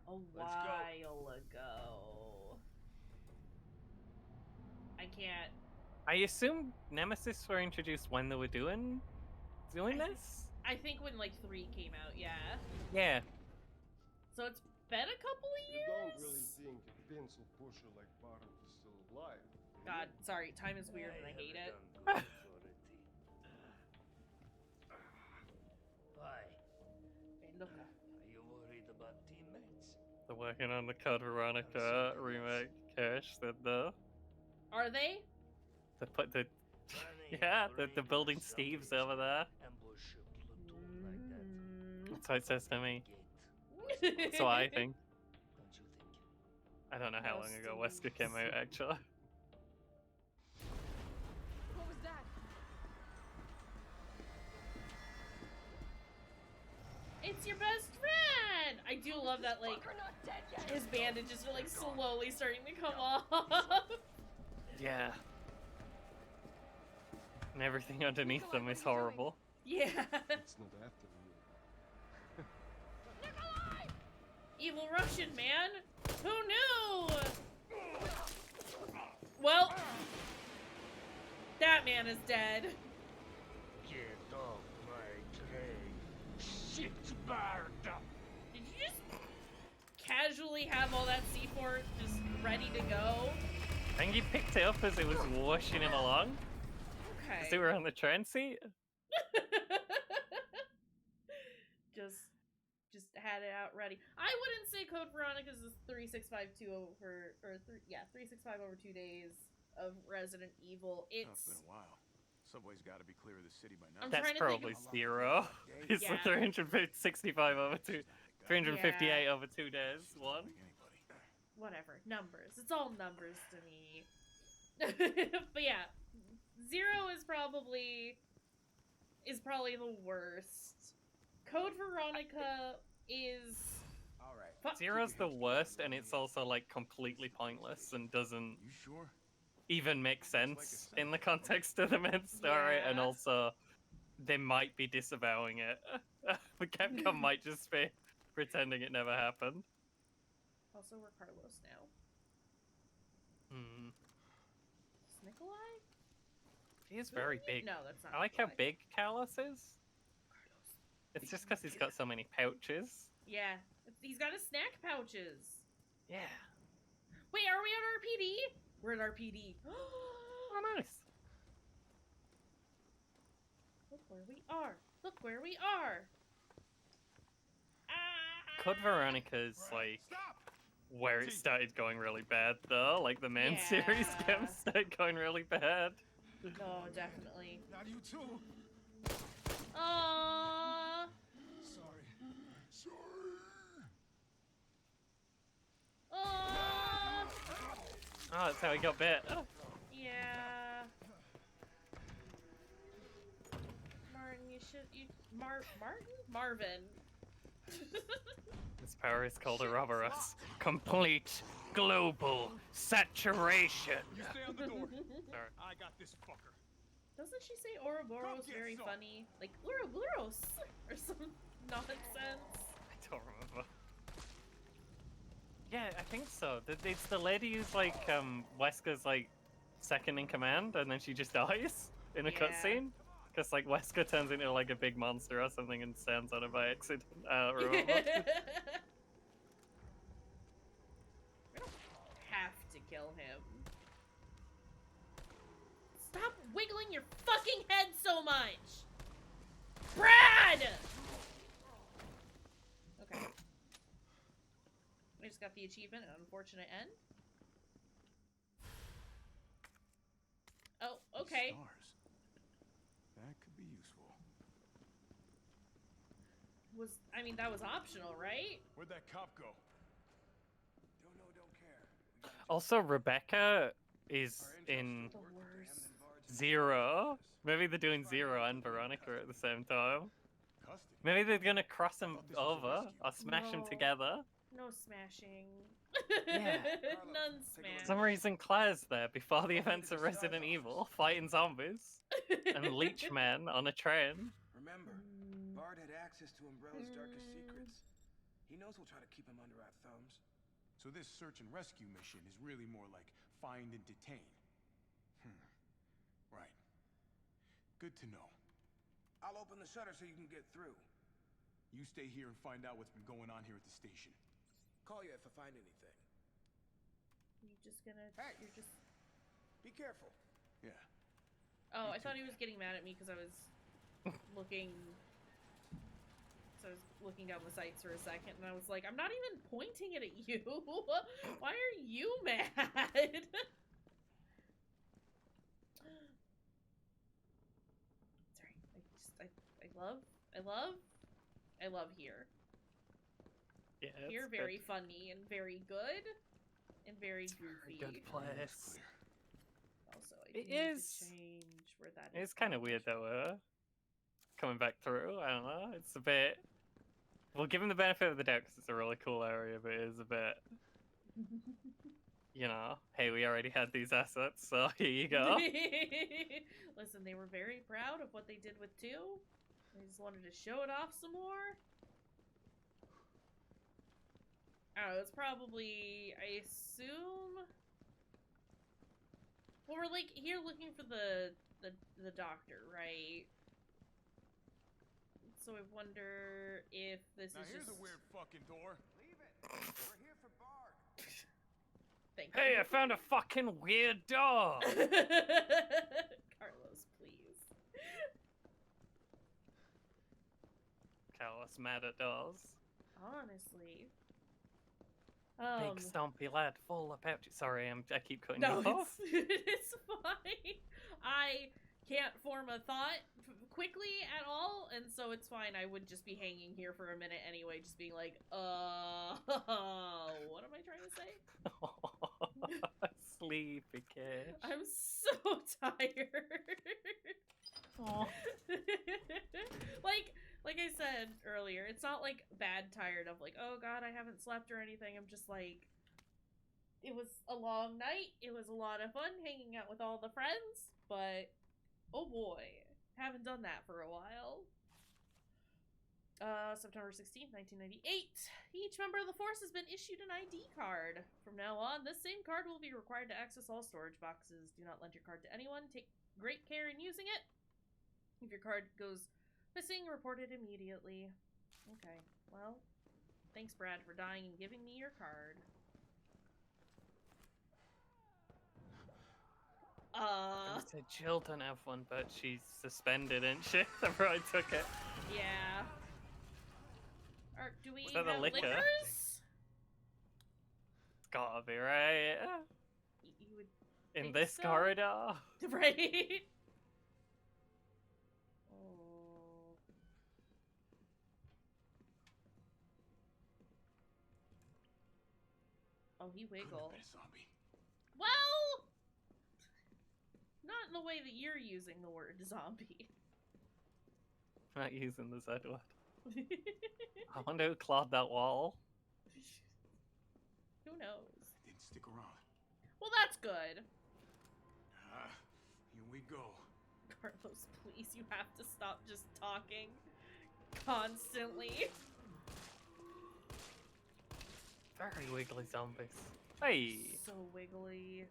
a go. while ago. I can't. I assume Nemesis were introduced when they were doing this? I think when like 3 came out, yeah. Yeah. So it's been a couple of You don't really years. think a pencil pusher like Barrett is still alive? do God, you? sorry, time is weird and I hate it. Why? Hey, look. Are you worried about teammates? They're working on the Code Veronica remake. Cash said the Are they? put the Funny, yeah, the brain building is Steve's something. over there. Ambush a platoon like that. That's what it says to me. Gate. That's what I think. Don't you think? I don't know how long ago Wesker came out actually. What was that? It's your best friend! I do love that, like, his bandages are, like, slowly starting to come off. Yeah. And everything underneath them is horrible. Yeah. It's not after you. Evil Russian, man! Who knew? Well, that man is dead. Get off my train. Shit, bird. Did you just casually have all that C4 just ready to go? I think he picked it up as it was washing him along. Okay. As they were on the train seat. just had it out ready. I wouldn't say Code Veronica's is 3652 over, or 365 over 2 days of Resident Evil. Oh, it's It's been a while. Subway's got to be clear of the city by now. I'm That's trying to think probably of- 0. It's Yeah. 365 over 2. 358 over 2 days. One. Like anybody. whatever numbers. It's all numbers to me. But yeah, 0 is probably the worst. Code Veronica is All right. 0's the worst, and it's also like completely pointless and doesn't You sure? even make sense in the context of the main story, and Yeah. also they might be disavowing it. But Capcom might just be pretending it never happened. Also, we're Carlos now. Hmm. Is Nikolai? He is very big. No, that's not. I like how Nikolai. big Carlos is. It's just because he's got so many pouches. Yeah, he's got his snack pouches. Yeah. Wait, are we at RPD? We're at RPD. Oh, nice. Look where we are. Look where we are. Ah! Code Veronica's like where it started going really bad, though. Like the main series Yeah. games started going really bad. No, definitely. Not you too. Aww. Sorry. Sorry. Aww. Oh, that's how he got bit. Yeah. Martin, Marvin. His power is called Ouroboros. Complete global saturation. You stay on the door. Sorry. I got this fucker. Doesn't she say Ouroboros get very some. funny? Like Ouroboros or some nonsense. I don't remember. Yeah, think so. It's the lady who's like Wesker's like second in command, and then she just dies in a Yeah. cutscene. Because like Wesker turns into like a big monster or something and stands on it by accident. Remember? I don't have to kill him. Stop wiggling your fucking head so much! Brad! Okay. I just got the achievement, an unfortunate end. Oh, okay. Stars. That could be useful. I mean, that was optional, right? Where'd that cop go? Don't know, don't care. Also, Rebecca is in The worst. Zero. Maybe they're doing Zero and Veronica at the same time. Custody. Maybe they're gonna cross them thought this was a over rescue. or smash them No. together. No smashing. Yeah. None For smash. some reason, Claire's there before the events of Resident Evil, fighting zombies and leech men on a train. Remember, Bard had access to Umbrella's darkest secrets. He knows we'll try to keep him under our thumbs. So this search and rescue mission is really more like find and detain. Right. Good to know. I'll open the shutter so you can get through. You stay here and find out what's been going on here at the station. Call you if I find anything. You just gonna... Hey. You're just... Be careful. Yeah. Oh, Me I thought too. he was getting mad at me because I was looking... So I was looking down the sights for a second, and I was like, I'm not even pointing it at you. Why are you mad? Sorry, I love here. Yeah, Here, it's very good. funny and very good, and very goofy. Good place. Also, I It do need is- to change where that It's kind of weird though, coming back through. I don't know. It's a bit. We'll give him the benefit of the doubt because it's a really cool area, but it is a bit. You know, hey, we already had these assets, so here you go. Listen, they were very proud of what they did with 2. They just wanted to show it off some more. I don't know, it's probably, I assume... Well, we're like here looking for the doctor, right? So I wonder if this Now is here's just... a weird fucking door. Leave it. We're here for Bard. Thank Hey, you. I found a fucking weird door. Carlos, please. Carlos mad at doors. Honestly. Big stompy lad, full of pouches. Sorry, I keep cutting No, you off. it's fine. I can't form a thought quickly at all, and so it's fine. I would just be hanging here for a minute anyway, just being like, what am I trying to say? Sleepy kid. I'm so tired. Aw. like I said earlier, it's not like bad tired of like, oh god, I haven't slept or anything. I'm just like, it was a long night. It was a lot of fun hanging out with all the friends, but oh boy, haven't done that for a while. September 16th, 1998. Each member of the force has been issued an ID card. From now on, this same card will be required to access all storage boxes. Do not lend your card to anyone. Take great care in using it. If your card goes missing, report it immediately. Okay, well, thanks, Brad, for dying and giving me your card. I said Jill don't have one, but she's suspended, isn't she? That's right, took it. Yeah. Or do we Was that the have liquor? liquors? It's gotta be right. You would In think this so? corridor. Right? Oh. Oh, he Could've wiggled. been a zombie. Well, not in the way that you're using the word zombie. Not using the Z word. I wonder who clawed that wall. Who knows? Didn't stick around. Well, that's good. Here we go. Carlos, please, you have to stop just talking constantly. Very wiggly zombies. Hey! So wiggly.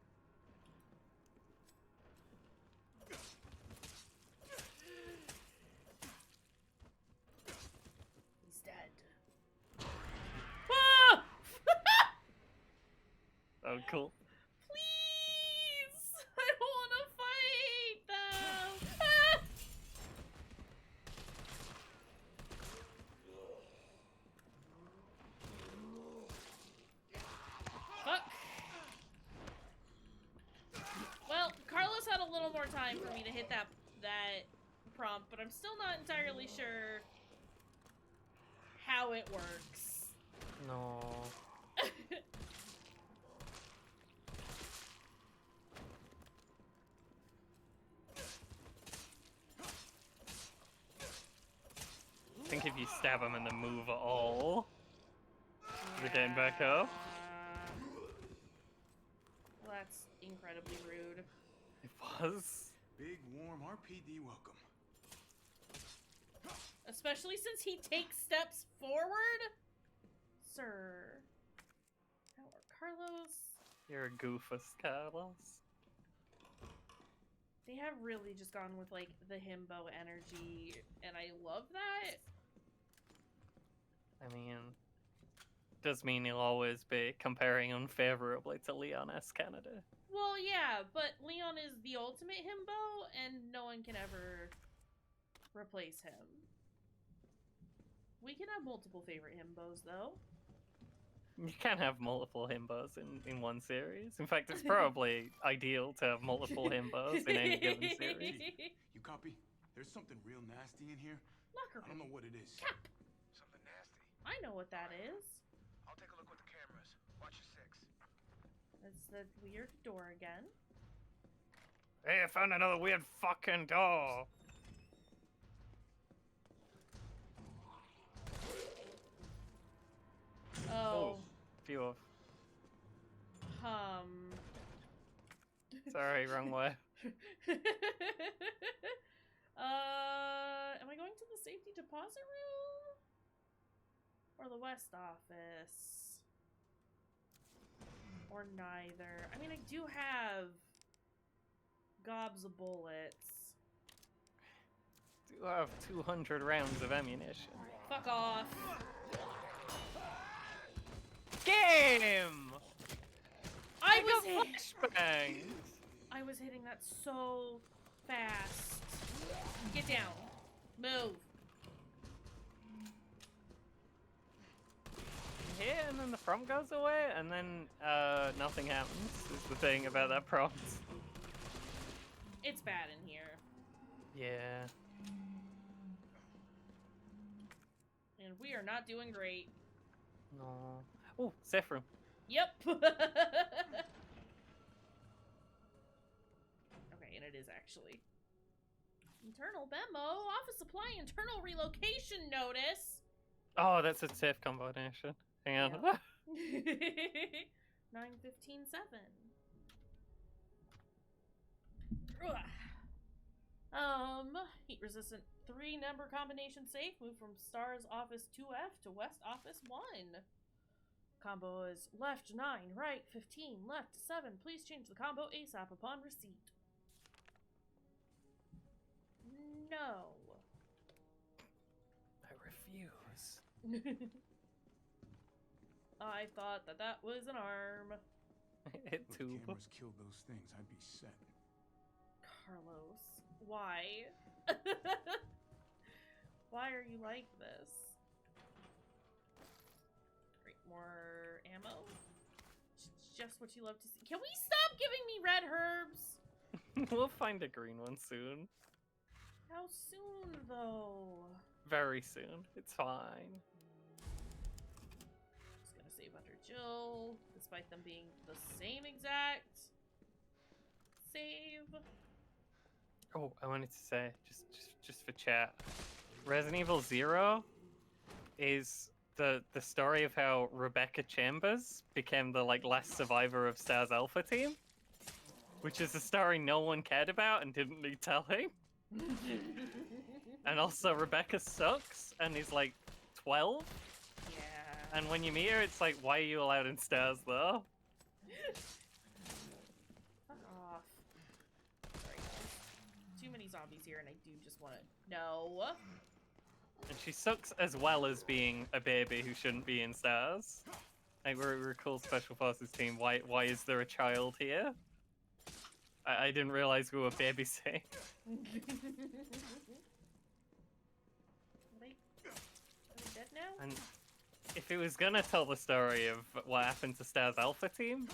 He's dead. Ah! Oh, cool. Please! I don't want to fight them! Ah! Fuck. Well, Carlos had a little more time for me to hit that prompt, but I'm still not entirely sure how it works. No. I think if you stab him and then move at all, they're getting back up. Well, that's incredibly rude. It was. Big, warm RPD welcome. Especially since he takes steps forward? Sir. How are Carlos? You're a goofus, Carlos. They have really just gone with, like, the himbo energy, and I love that. I mean, does mean he'll always be comparing unfavorably to Leon S. Canada. Well, yeah, but Leon is the ultimate himbo, and no one can ever replace him. We can have multiple favorite himbos, though. You can't have multiple himbos in one series. In fact, it's probably ideal to have multiple himbos in any given series. You copy? There's something real nasty in here. Locker I don't know room. what it is. Cap. Something nasty. I know what that is. I'll take a look with the cameras. Watch your six. That's the weird door again. Hey, I found another weird fucking door. Oh. Few of. Sorry, wrong way. Am I going to the safety deposit room? Or the West office? Or neither? I mean, I do have gobs of bullets. Do have 200 rounds of ammunition. Fuck off. Game! I was hitting that so fast. Get down. Move. Hit and then the prompt goes away and then nothing happens is the thing about that prompt. It's bad in here. Yeah. And we are not doing great. No. Oh, safe room. Yep. Okay, and it is actually. Internal memo. Office supply internal relocation notice. Oh, that's a safe combination. Hang on. Yep. 9:15:7. Heat resistant 3-number combination safe. Move from Stars Office 2F to West Office 1. Combo is left 9, right 15, left 7. Please change the combo ASAP upon receipt. No. I refuse. I thought that was an arm. Hit If tube. cameras killed those things, I'd be set. Carlos, why? Why are you like this? Great, more ammo. Just what you love to see. Can we stop giving me red herbs? We'll find a green one soon. How soon, though? Very soon. It's fine. Just gonna save under Jill, despite them being the same exact save. Oh, I wanted to say, just for chat, Resident Evil 0 is the story of how Rebecca Chambers became the last survivor of STAR's Alpha team, which is a story no one cared about and didn't need telling. And also Rebecca sucks and is 12. Yeah. And when you meet her, it's like, why are you allowed in stairs though? Fuck off. Sorry, guys. Too many zombies here, and I do just want to. No. And she sucks as well as being a baby who shouldn't be in stairs. Like, we're a cool special forces team. Why is there a child here? I didn't realize we were babysitting. Are they dead now? And if it was gonna tell the story of what happened to Star's Alpha team,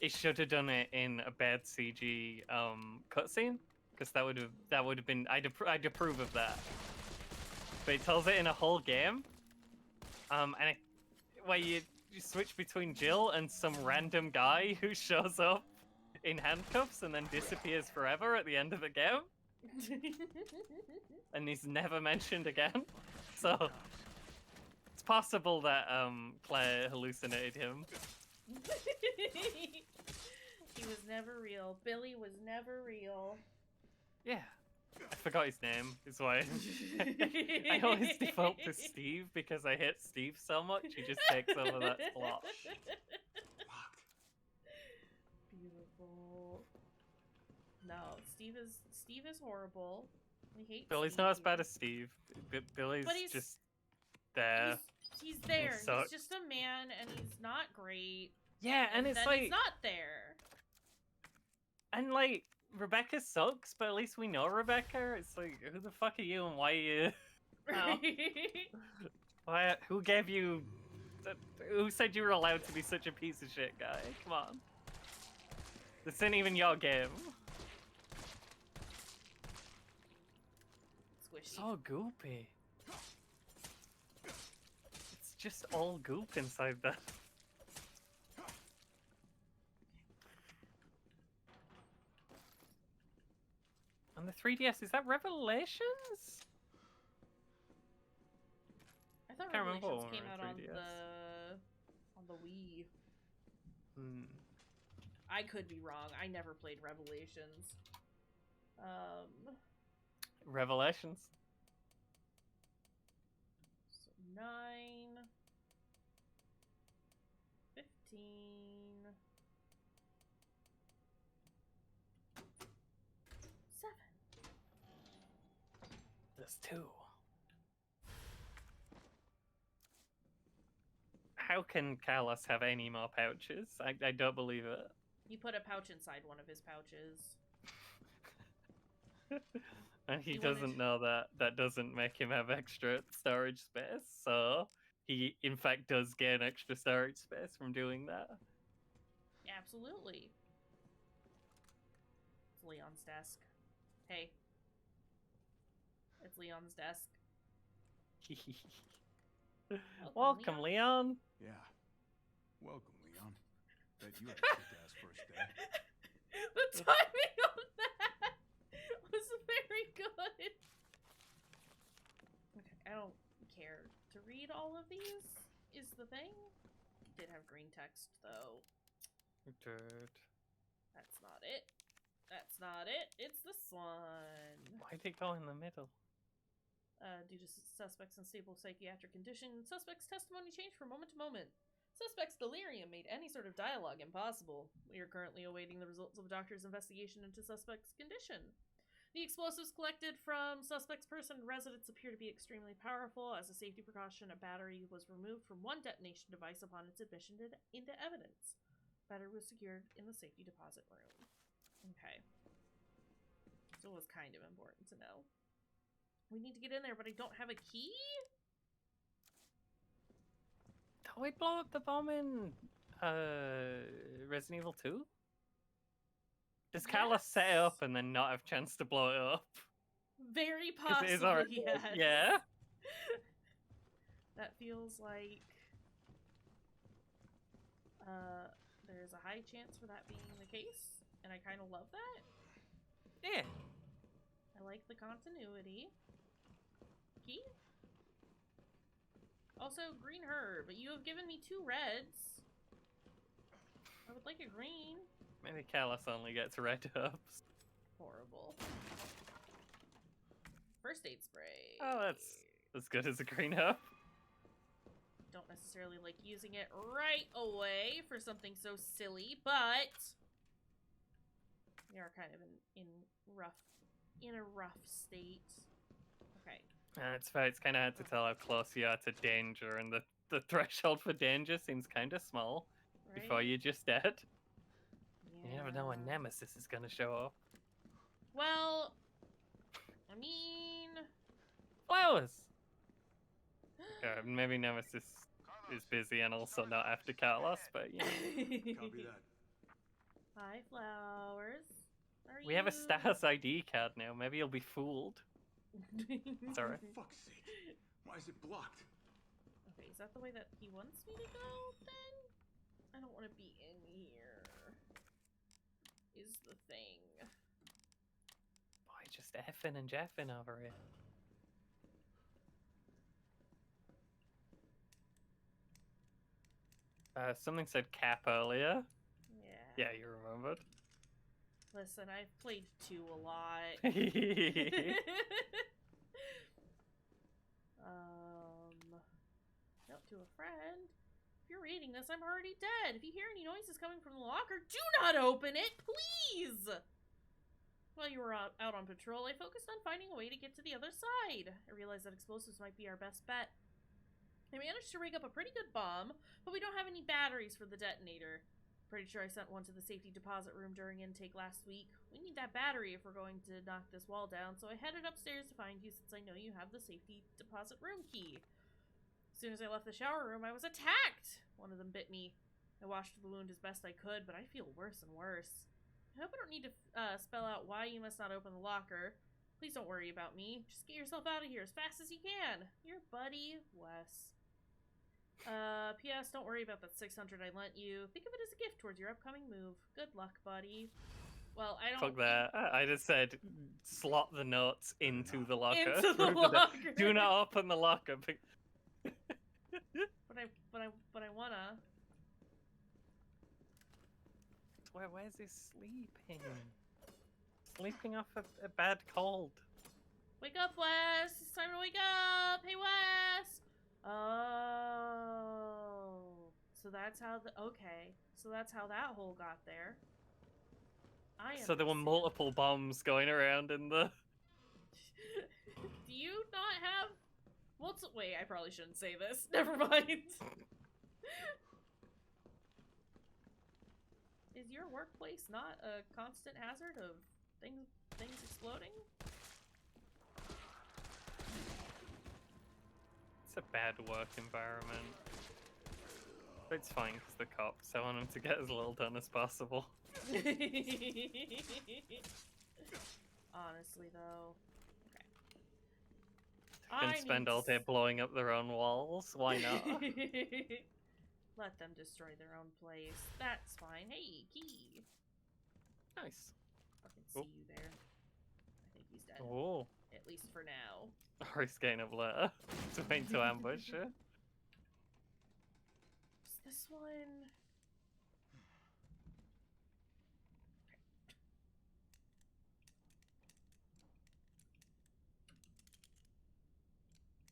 it should have done it in a bad CG cutscene, because that would have been I'd approve of that. But it tells it in a whole game, where you switch between Jill and some random guy who shows up in handcuffs and then disappears forever at the end of the game, and he's never mentioned again. So it's possible that Claire hallucinated him. He was never real. Billy was never real. Yeah. I forgot his name, is why I always default to Steve because I hate Steve so much, he just takes over that slot. Beautiful. No, Steve is horrible. We hate Billy's Steve. not as bad as Steve. Billy's just there. He's there. He's sucks. just a man, and he's not great. Yeah, and it's then like he's not there. And like Rebecca sucks, but at least we know Rebecca. It's like, who the fuck are you and why are you? Why? Who gave you? Who said you were allowed to be such a piece of shit guy? Come on. This isn't even your game. Squishy. So goopy. It's just all goop inside that. On the 3DS, is that Revelations? I thought Can't remember Revelations what came one out on on 3DS. the Wii. Hmm. I could be wrong. I never played Revelations. Revelations. So 9, 15. There's 2. How can Carlos have any more pouches? I don't believe it. He put a pouch inside one of his pouches. And he He doesn't wanted- know that doesn't make him have extra storage space, so he in fact does gain extra storage space from doing that. Absolutely. It's Leon's desk. Hey. It's Leon's desk. Welcome, Leon. Yeah. Welcome, Leon. Bet you had a kick-ass first day. The timing on that was very good. Okay, I don't care to read all of these, is the thing. Did have green text, though. Dude. That's not it. That's not it. It's this one. Why'd it go in the middle? Due to suspect's unstable psychiatric condition, suspect's testimony changed from moment to moment. Suspect's delirium made any sort of dialogue impossible. We are currently awaiting the results of a doctor's investigation into suspect's condition. The explosives collected from suspect's person and residence appear to be extremely powerful. As a safety precaution, a battery was removed from one detonation device upon its admission into evidence. Battery was secured in the safety deposit room. Okay. So it was kind of important to know. We need to get in there, but I don't have a key? Don't we blow up the bomb in Resident Evil 2? Does Carlos set it up and then not have a chance to blow it up? Very 'Cause it is possibly, already- yes. Yeah? That feels like... there's a high chance for that being the case, and I kind of love that. Yeah. I like the continuity. Key? Also, green herb, but you have given me 2 reds. I would like a green. Maybe Carlos only gets red herbs. Horrible. First aid spray. Oh, that's as good as a green herb. don't necessarily like using it right away for something so silly, but we are kind of in a rough state. Okay. It's fair. It's kind of hard to tell how close you are to danger, and the threshold for danger seems kind of small before Right? you're just dead. Yeah. You never know when Nemesis is gonna show up. Well, I mean, Flowers! Maybe Nemesis is busy and also not after Carlos, but you know. Copy that. hi, flowers. We have a Stars ID card now. Maybe you'll be fooled. It's alright. For fuck's sake. Why is it blocked? Okay, is that the way that he wants me to go, then? I don't want to be in here. Is the thing. Boy, just effing and jeffing over here. Something said cap earlier. Yeah. Yeah, you remembered. Listen, I've played 2 a lot. Note to a friend. If you're reading this, I'm already dead. If you hear any noises coming from the locker, do not open it, please! While you were out on patrol, I focused on finding a way to get to the other side. I realized that explosives might be our best bet. I managed to rig up a pretty good bomb, but we don't have any batteries for the detonator. Pretty sure I sent one to the safety deposit room during intake last week. We need that battery if we're going to knock this wall down, so I headed upstairs to find you since I know you have the safety deposit room key. As soon as I left the shower room, I was attacked! One of them bit me. I washed the wound as best I could, but I feel worse and worse. I hope I don't need to spell out why you must not open the locker. Please don't worry about me. Just get yourself out of here as fast as you can. Your buddy, Wes. P.S. Don't worry about that 600 I lent you. Think of it as a gift towards your upcoming move. Good luck, buddy. Well, I don't. Fuck that. I just said slot the notes into the locker. Into the locker. Do not open the locker. But I wanna. Where's he sleeping? Sleeping off a bad cold. Wake up, Wes! It's time to wake up! Hey, Wes! Oh. So that's how So that's how that hole got there. So there were multiple bombs going around in the... Do you not have... Wait, I probably shouldn't say this. Never mind. Is your workplace not a constant hazard of things exploding? It's a bad work environment. But it's fine because the cops. I want them to get as little done as possible. Honestly, though. They can spend all day blowing up their own walls. Why not? Let them destroy their own place. That's fine. Hey, Key. Nice. Fucking see you there. I think he's dead. Oh. At least for now. Or he's getting up later. It's waiting to ambush you. Is this one?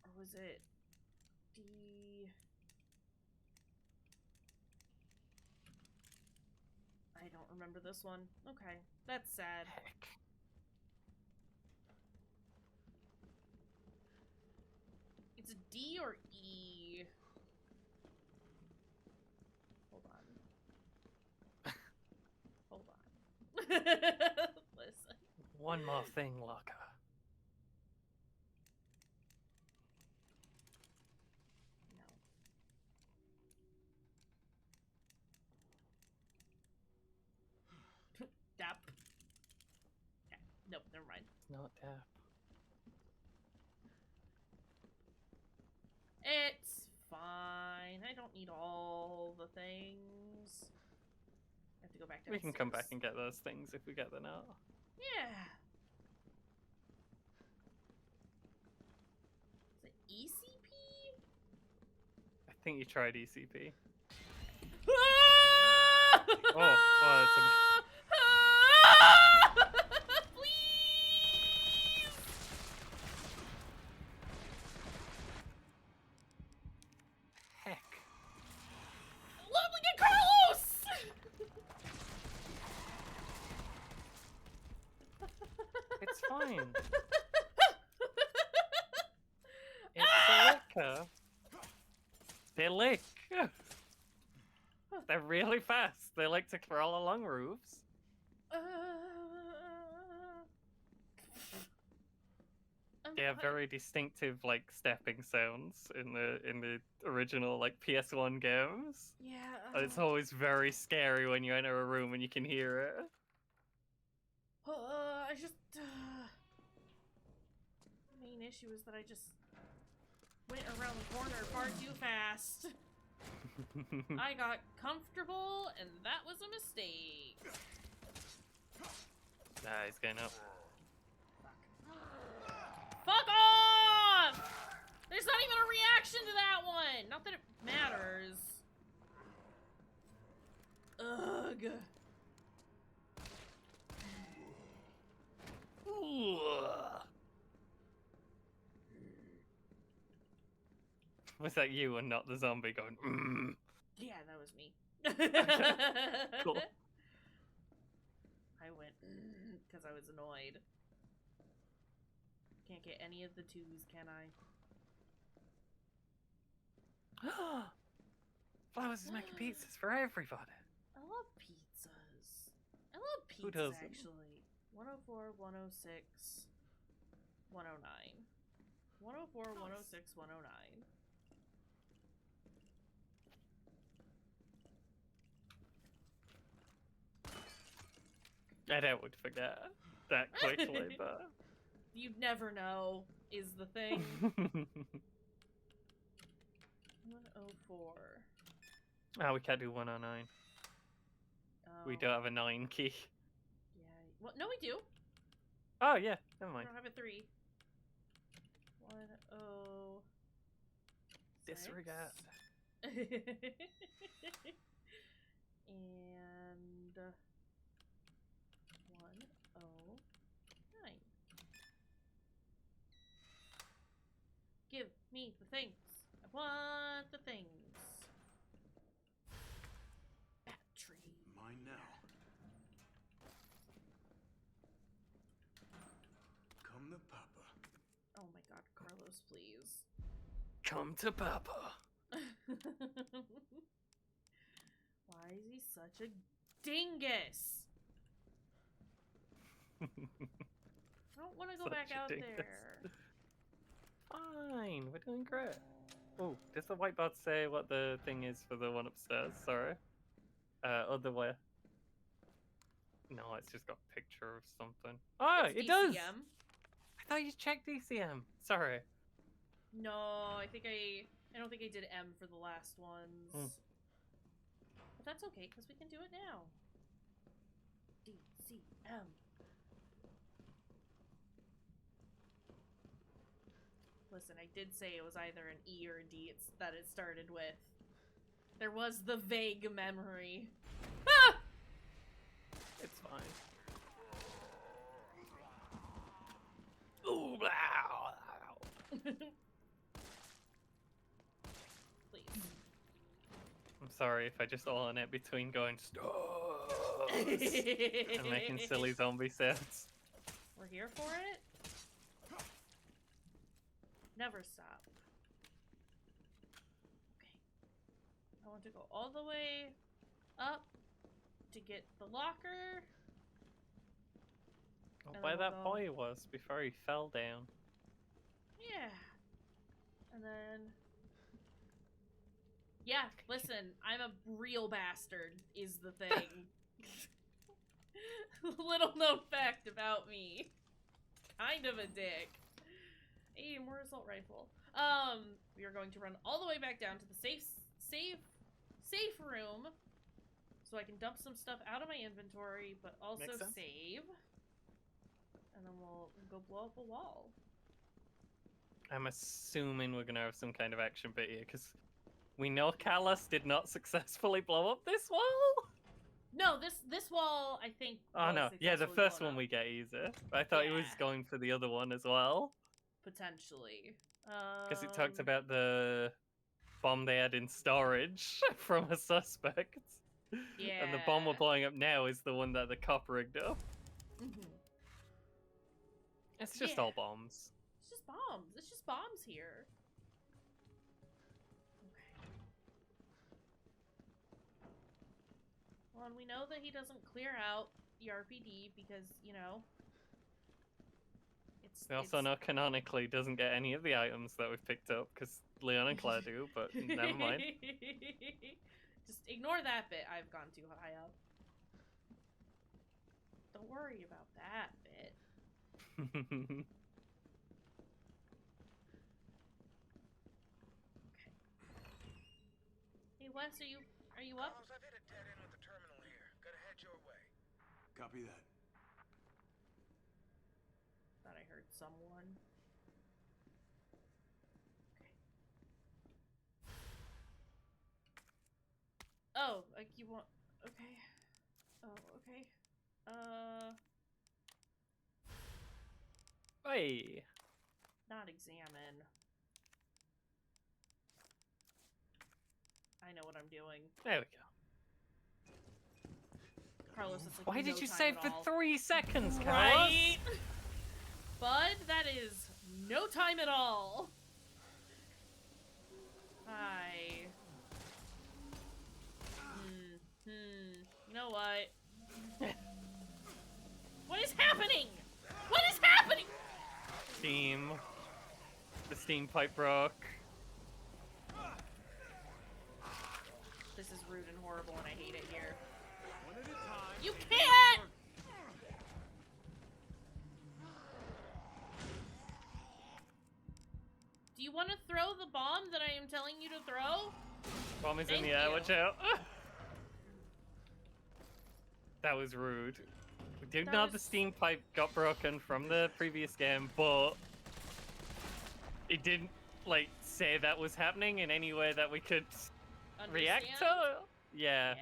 Or was it D? I don't remember this one. Okay, that's sad. Heck. It's D or E? Hold on. Hold on. Listen. One more thing, Locker. No. Dap. Okay. Nope, never mind. Not tap. It's fine. I don't need all the things. I have to go back downstairs. We can come back and get those things if we get the note. Yeah. Is it ECP? I think you tried ECP. Ah! Oh, that's a... Please! Heck. look at Carlos! It's fine. It's a licker. They lick. They're really fast. They like to crawl along roofs. They have very distinctive like stepping sounds in the original like PS1 games. Yeah. It's always very scary when you enter a room and you can hear it. I just. The main issue is that I just went around the corner far too fast. I got comfortable, and that was a mistake. Nah, he's going up. Fuck off! There's not even a reaction to that one! Not that it matters. Ugh. Was that you and not the zombie going, mm? Yeah, that was me. Cool. I went, because I was annoyed. Can't get any of the twos, can I? Flowers is making pizzas for everybody. I love pizzas. I love pizzas, Who doesn't? actually. 104, 106, 109. 104, 106, 109. I would forget that quickly, but... You'd never know, is the thing. 104. Oh, we can't do 109. We don't have a 9 key. Yeah. Well, no, we do. Oh, yeah. Never We mind. don't have a 3. 106. Disregard. And 109. Give me the things. I want the things. Battery. Mine now. Come to Papa. Oh my god, Carlos, please. Come to Papa. Why is he such a dingus? I don't want to go Such back a out dingus. there. Fine, we're doing great. Oh, does the whiteboard say what the thing is for the one upstairs? Sorry. Other way. No, it's just got a picture of something. Oh, It's it does! DCM. I thought you checked DCM. Sorry. No, I don't think I did M for the last ones. But that's okay, because we can do it now. DCM. Listen, I did say it was either an E or a D that it started with. There was the vague memory. Ah! It's fine. Ooh, blah. Please. I'm sorry if I just alternate between going stars and making silly zombie sounds. We're here for it. Never stop. Okay. I want to go all the way up to get the locker. Oh, And where then we'll that go- boy was before he fell down. Yeah. And then... Yeah, listen, I'm a real bastard, is the thing. Little known fact about me. Kind of a dick. Hey, more assault rifle. We are going to run all the way back down to the safe room, so I can dump some stuff out of my inventory, but also Makes sense. save. And then we'll go blow up a wall. I'm assuming we're gonna have some kind of action bit here, because we know Callus did not successfully blow up this wall. No, this wall, I think. Oh was no, yeah, the successfully first blown one up. we get easy. I thought he was Yeah. going for the other one as well, Potentially. because it talked about the bomb they had in storage from a suspect. Yeah. And the bomb we're blowing up now is the one that the cop rigged up. It's just all bombs. It's just bombs. It's just bombs here. Okay. Well, and we know that he doesn't clear out the RPD because, you know, We also know canonically doesn't get any of the items that we've picked up because Leon and Claire do, but never mind. Just ignore that bit. I've gone too high up. Don't worry about that bit. Okay. Hey Wes, are you up? Carlos, I've hit a dead end with the terminal here. Gotta head your way. Copy that. Thought I heard someone. Okay. Oh, like you want... Okay. Oh, okay. Hey. Not examine. I know what I'm doing. There we go. Carlos, it's like Why no did you time save at for all. 3 seconds, Carlos? Right? Bud, that is no time at all. Hi. You know what? What is happening? What is happening? Steam. The steam pipe broke. This is rude and horrible and I hate it here. You can't! Do you want to throw the bomb that I am telling you to throw? Bomb is in Thank the air, you. watch out. That was rude. We do That know was- the steam pipe got broken from the previous game, but it didn't, like, say that was happening in any way that we could react Understand? to. Yeah.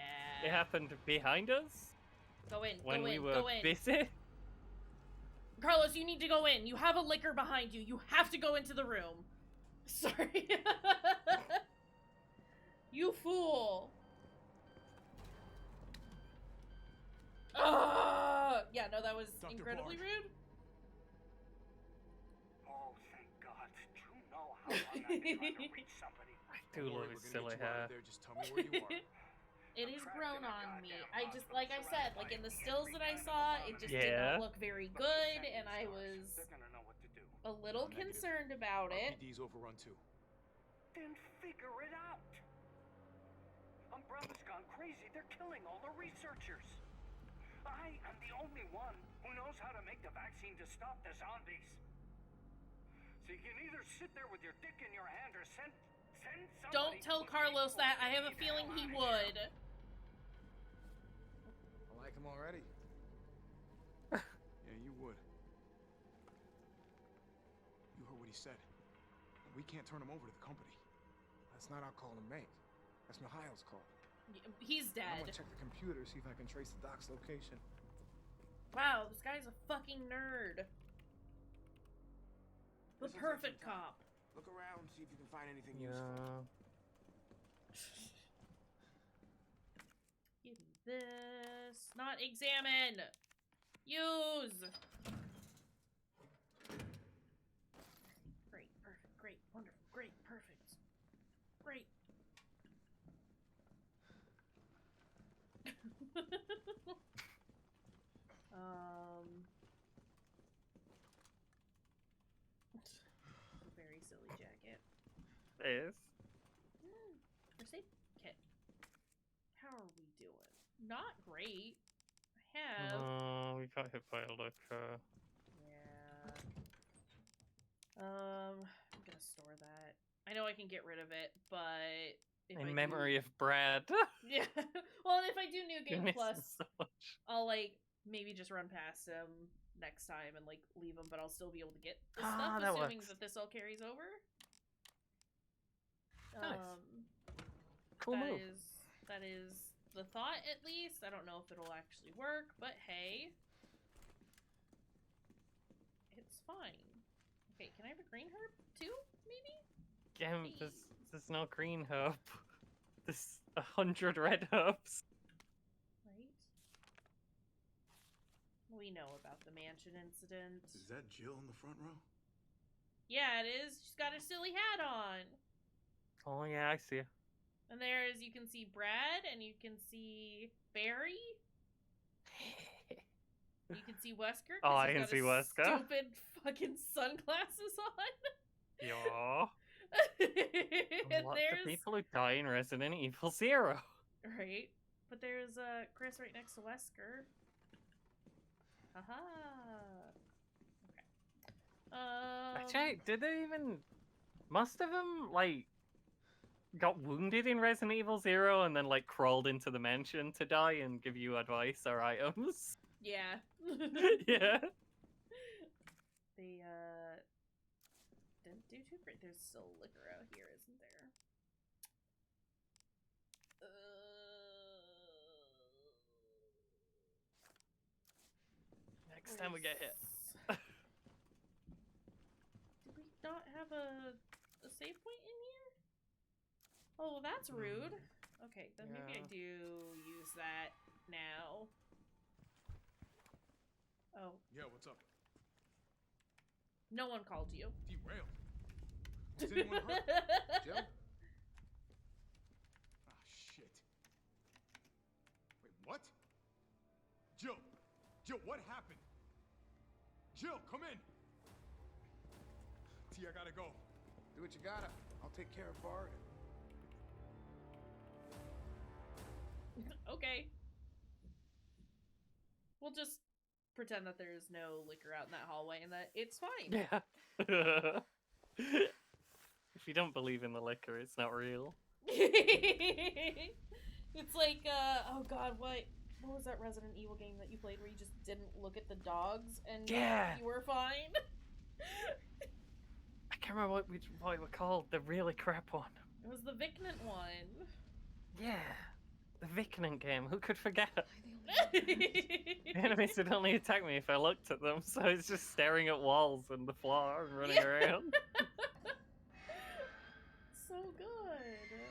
It happened behind us Go in, when go we in, were go in. busy. Carlos, you need to go in. You have a liquor behind you. You have to go into the room. Sorry. You fool. Yeah, no, that was Dr. incredibly Bard. rude. Oh, thank God. Do you know how long I've been trying to reach somebody? I do love his silly hair. There. Just tell me where you are. It has grown on me. I just, like I said, like in the stills that I saw, it just did not look very good, and I was They're gonna know what to do. a little Negative. concerned about it. RPD's overrun too. Then figure it out. Umbrella's gone crazy. They're killing all the researchers. I am the only one who knows how to make the vaccine to stop the zombies. So you can either sit there with your dick in your hand or send somebody. Don't tell Carlos that. I have a feeling he would. I like him already. Yeah, you would. You heard what he said. We can't turn him over to the company. That's not our call to make. That's Mikhail's call. He's I'm dead. gonna check the computer, see if I can trace the doc's location. Wow, this guy's a fucking nerd. The This'll take perfect some time. cop. Look around, see if you can find anything useful. Give me this. Not examine. Use. Great, perfect, great, wonderful, great, perfect. Great. Very silly jacket. It is. First aid kit. How are we doing? Not great. I have. Oh, we got hit by a liquor. Yeah. I'm gonna store that. I know I can get rid of it, but if In I memory do... of Brad. Yeah. Well, if I do New You Game miss Plus, him so much. I'll like maybe just run past him next time and like leave him, but I'll still be able to get the Ah, stuff, that assuming works. that this all carries over. Nice. Cool move. That is the thought, at least. I don't know if it'll actually work, but hey. It's fine. Okay, can I have a green herb too, maybe? There's There's no green hub. There's 100 red hubs. Right? We know about the mansion incident. Is that Jill in the front row? Yeah, it is. She's got her silly hat on. Oh yeah, I see. And there's, you can see Brad, and you can see Barry. You can see Wesker. Oh, I he's can got see his Wesker. Stupid fucking sunglasses on. Yeah. And What there's the people who die in Resident Evil 0? right, but there's Chris right next to Wesker. Haha. Okay. Actually, did they even? Most of them like got wounded in Resident Evil 0 and then like crawled into the mansion to die and give you advice or items. Yeah. Yeah. They didn't do too great. There's still liquor out here, isn't there? Next time we get hit. Did we not have a save point in here? Oh, that's rude. Okay, then maybe I Yeah. do use that now. Oh, Yeah, what's up? no one called you. Derailed. Is anyone hurt? Jill? Ah, shit. Wait, what? Jill! Jill, what happened? Jill, come in! T, I gotta go. Do what you gotta. I'll take care of Bard. Okay. We'll just pretend that there's no liquor out in that hallway and that it's fine. Yeah. If you don't believe in the liquor, it's not real. It's like, oh god, what was that Resident Evil game that you played where you just didn't look at the dogs and Yeah. you were fine? I can't remember what it were called. The really crap one. It was the Vicnant one. Yeah. The Vicnant game. Who could forget? The Enemies would only attack me if I looked at them, so it's just staring at walls and the floor and running around. So good.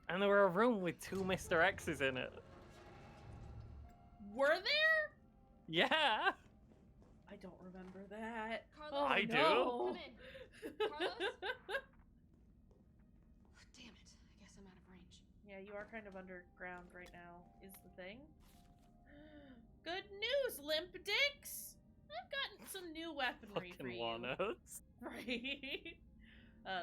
And there were a room with 2 Mr. X's in it. Were there? Yeah. I don't remember that. Carlos, Oh, I do. no. come in. Carlos? Damn it. I guess I'm out of range. Yeah, you are kind of underground right now, is the thing. Good news, Limp Dicks! I've gotten some new weaponry for Fucking you. walnuts. Right?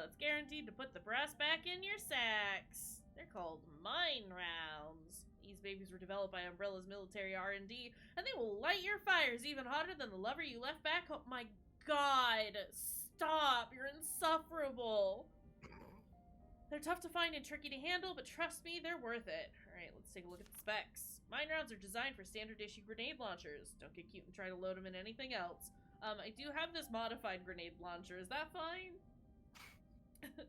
It's guaranteed to put the brass back in your sacks. They're called mine rounds. These babies were developed by Umbrella's military R&D, and they will light your fires even hotter than the lover you left back home. My god, stop! You're insufferable! They're tough to find and tricky to handle, but trust me, they're worth it. Alright, let's take a look at the specs. Mine rounds are designed for standard issue grenade launchers. Don't get cute and try to load them in anything else. I do have this modified grenade launcher. Is that fine?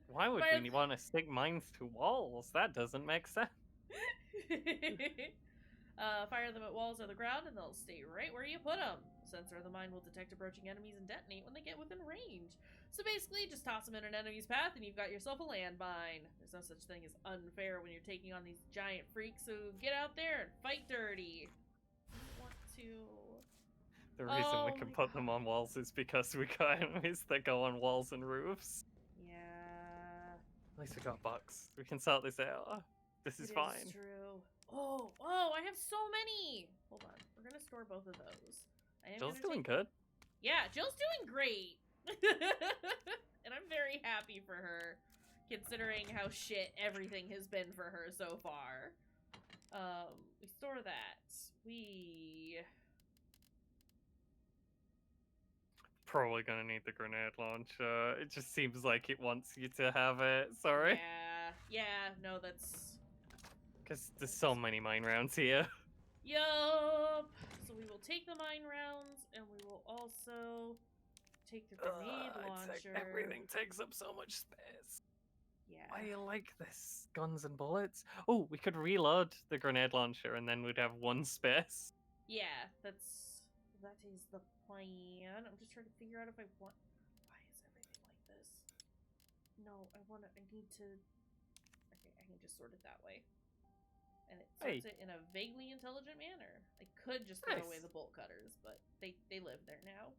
Why would Fire we want to stick mines to walls? That doesn't make sense. Fire them at walls or the ground, and they'll stay right where you put them. The sensor of the mine will detect approaching enemies and detonate when they get within range. So basically, just toss them in an enemy's path, and you've got yourself a landmine. There's no such thing as unfair when you're taking on these giant freaks, so get out there and fight dirty. I want to... The reason we Oh can my put them on walls is because we got enemies that go on walls and roofs. Yeah. At least we got bucks. We can sort this out. This is fine. It's true. Oh, I have so many! Hold on. We're gonna store both of those. Jill's doing good. Yeah, Jill's doing great. And I'm very happy for her, considering how shit everything has been for her so far. We store that. We... Probably gonna need the grenade launcher. It just seems like it wants you to have it. Sorry. Yeah, no, that's... Because there's so many mine rounds here. Yup! So we will take the mine rounds, and we will also take the grenade launcher. Everything takes up so much space. Yeah. Why do you like this? Guns and bullets? Oh, we could reload the grenade launcher and then we'd have 1 space. Yeah, that is the plan. I'm just trying to figure out if I want... Why is everything like this? No, I need to... Okay, I can just sort it that way. And it sorts it in a vaguely intelligent manner. I could just throw away the bolt cutters, but they live there now.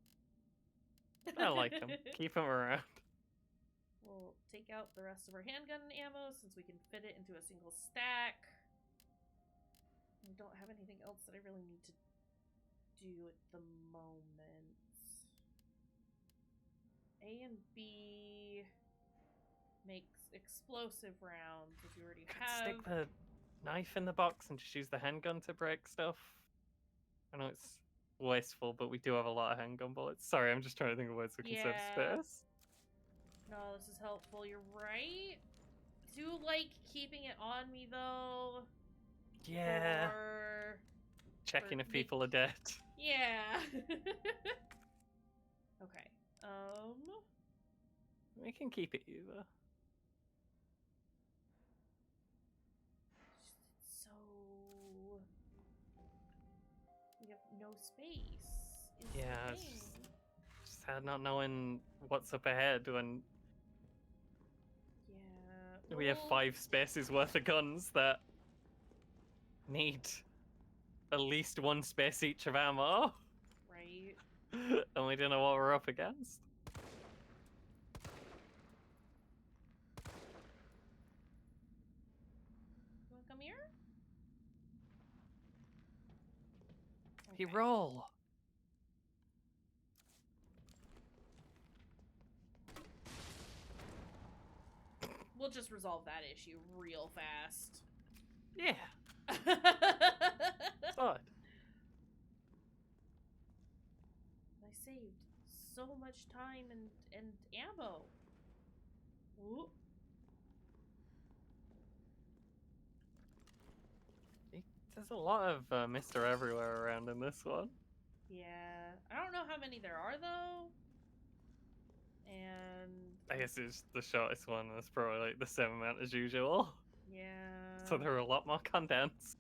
I like them. Keep them around. We'll take out the rest of our handgun ammo since we can fit it into a single stack. I don't have anything else that I really need to do at the moment. A and B makes explosive rounds, which you already have. Stick the knife in the box and just use the handgun to break stuff. I know it's wasteful, but we do have a lot of handgun bullets. Sorry, I'm just trying to think of ways we can save space. No, this is helpful. You're right. I do like keeping it on me, though. Yeah. Checking if people are dead. Yeah. Okay. We can keep it either. So we have no space. Yeah, it's just had not knowing what's up ahead when we have 5 spaces worth of guns that need at least 1 space each of ammo. Right. And we don't know what we're up against. You wanna come here? He roll. We'll just resolve that issue real fast. Yeah. Good. I saved so much time and ammo. Ooh. There's a lot of Mr. Everywhere around in this one. Yeah. I don't know how many there are, though. And I guess it's the shortest one, and it's probably like the same amount as usual. yeah. So they're a lot more condensed.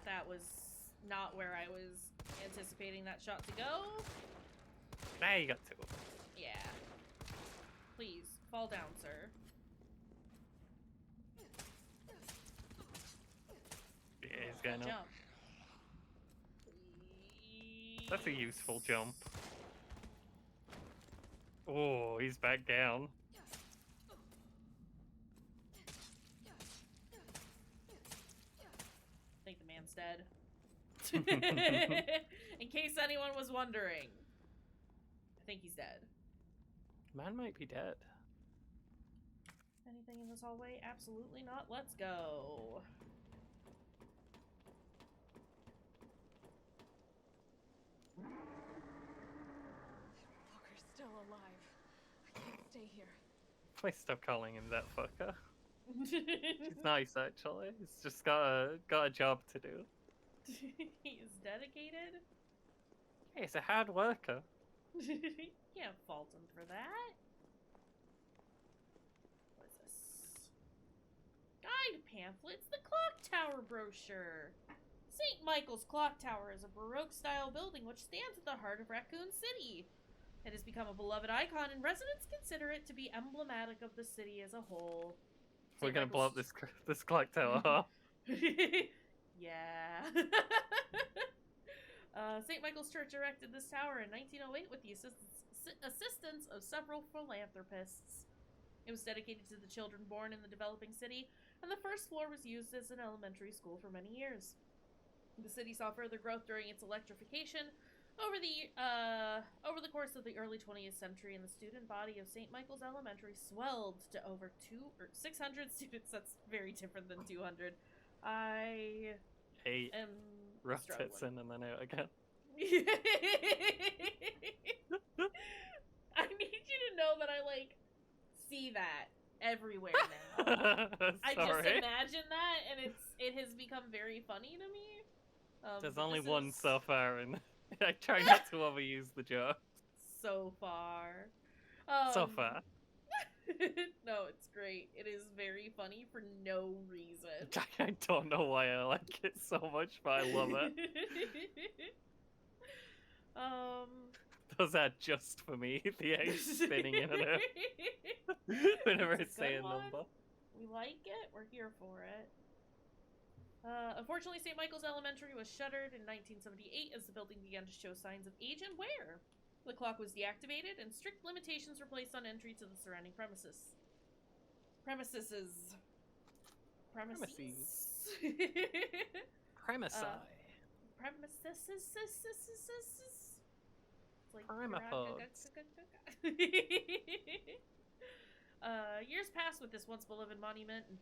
That was not where I was anticipating that shot to go. Now you got 2. Yeah. Please, fall down, sir. Yeah, he's going up. Jump. That's a useful jump. Oh, he's back down. I think the man's dead. In case anyone was wondering. I think he's dead. Man might be dead. Anything in this hallway? Absolutely not. Let's go. Fucker's still alive. I can't stay here. Please stop calling him that fucker. He's nice, actually. He's just got a job to do. He is dedicated. Yeah, he's a hard worker. Can't fault him for that. What is this? Guide pamphlets, the clock tower brochure. St. Michael's Clock Tower is a Baroque-style building which stands at the heart of Raccoon City. It has become a beloved icon, and residents consider it to be emblematic of the city as a whole. We're gonna blow up this clock tower, huh? Yeah. St. Michael's Church erected this tower in 1908 with the assistance of several philanthropists. It was dedicated to the children born in the developing city, and the first floor was used as an elementary school for many years. The city saw further growth during its electrification over the course of the early 20th century, and the student body of St. Michael's Elementary swelled to over 600 students. That's very different than 200. I am rotates in and then out again. I need you to know that I see that everywhere now. I just imagine that, and it has become very funny to me. There's only one so far, and I try not to overuse the joke. So far. So far. No, it's great. It is very funny for no reason. I don't know why I like it so much, but I love it. those are just for me. The eggs spinning in and out whenever It's I a say a good one. number. We like it. We're here for it. Unfortunately, St. Michael's Elementary was shuttered in 1978 as the building began to show signs of age and wear. The clock was deactivated, and strict limitations were placed on entry to the surrounding premises. Premises. Premisi. Premises. It's like Primapods. Years passed with this once beloved monument and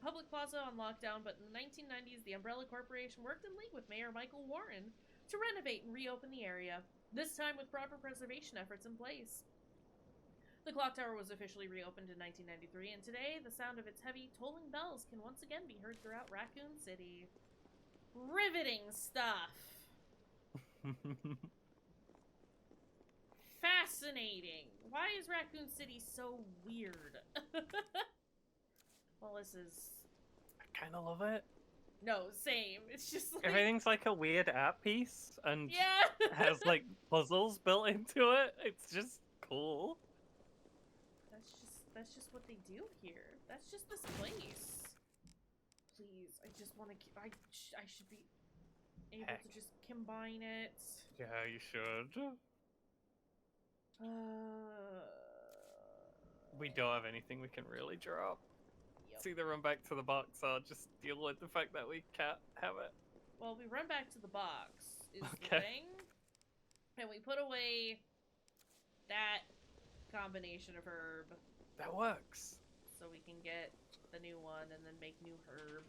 public plaza on lockdown, but in the 1990s, the Umbrella Corporation worked in league with Mayor Michael Warren to renovate and reopen the area, this time with proper preservation efforts in place. The clock tower was officially reopened in 1993, and today, the sound of its heavy, tolling bells can once again be heard throughout Raccoon City. Riveting stuff! Fascinating! Why is Raccoon City so weird? Well, this is... I kind of love it. No, same. It's just like... Everything's like a weird art piece and yeah! has like puzzles built into it. It's just cool. That's just what they do here. That's just this place. Please, I just want to... I should be able to just combine it. Yeah, you should. We don't have anything we can really drop. Yep. It's either run back to the box or just deal with the fact that we can't have it. Well, we run back to the box, is the Okay. thing. And we put away that combination of herb. That works. So we can get the new one and then make new herb.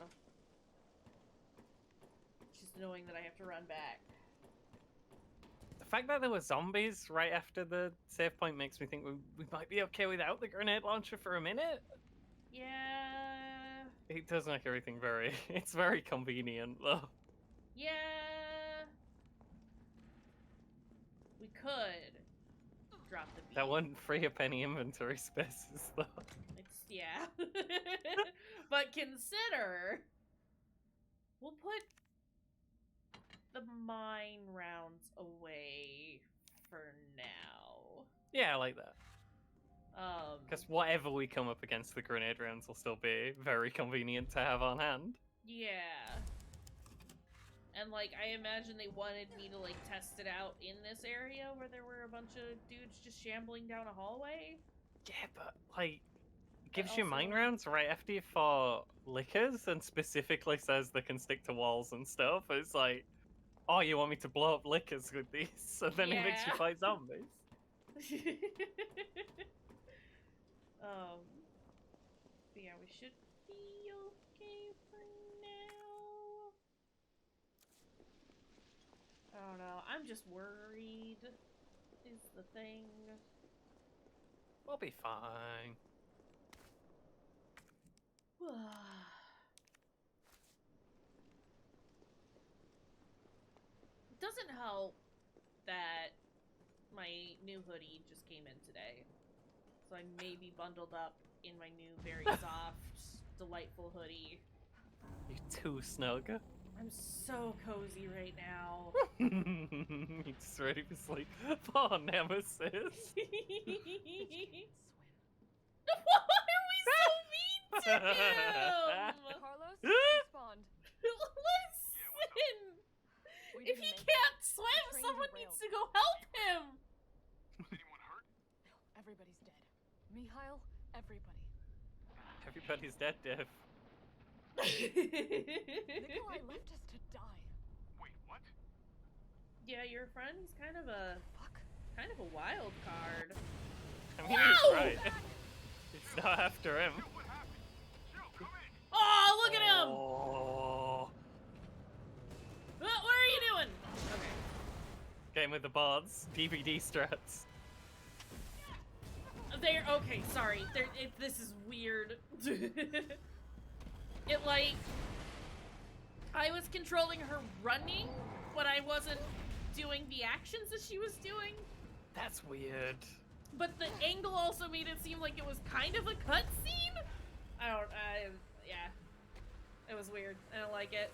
Just knowing that I have to run back. The fact that there were zombies right after the save point makes me think we might be okay without the grenade launcher for a minute. Yeah. It does make everything very... It's very convenient, though. Yeah. We could drop the beat. That wouldn't free up any inventory spaces, though. It's, yeah. But consider... We'll put the mine rounds away for now. Yeah, I like that. Because Um, whatever we come up against, the grenade rounds will still be very convenient to have on hand. yeah. And, like, I imagine they wanted me to, like, test it out in this area where there were a bunch of dudes just shambling down a hallway. Yeah, but, like, it gives you also- mine rounds right after you fought lickers and specifically says they can stick to walls and stuff. It's like, oh, you want me to blow up lickers with these? And then it makes you Yeah. fight zombies. But yeah, we should be okay for now. I don't know. I'm just worried. Is the thing. We'll be fine. It doesn't help that my new hoodie just came in today. So I may be bundled up in my new, very soft, delightful hoodie. You're too snug. I'm so cozy right now. You're just ready for sleep. Poor Nemesis. Why are we so mean to him? Carlos, respawned. Listen! We If didn't he make it. can't swim, Train someone derailed. needs to go help him! No, everybody's dead. Mikhail, everybody. Everybody's dead, Dev. Nikolai left us to die. Yeah, your friend, he's kind of a wild card. I mean, Wow! he's right. It's not after him. Oh, look at him! Oh. What are you doing? Okay. Game with the bards. DVD strats. They're okay. Sorry. This is weird. It like I was controlling her running, but I wasn't doing the actions that she was doing. That's weird. But the angle also made it seem like it was kind of a cutscene. Yeah. It was weird. I don't like it.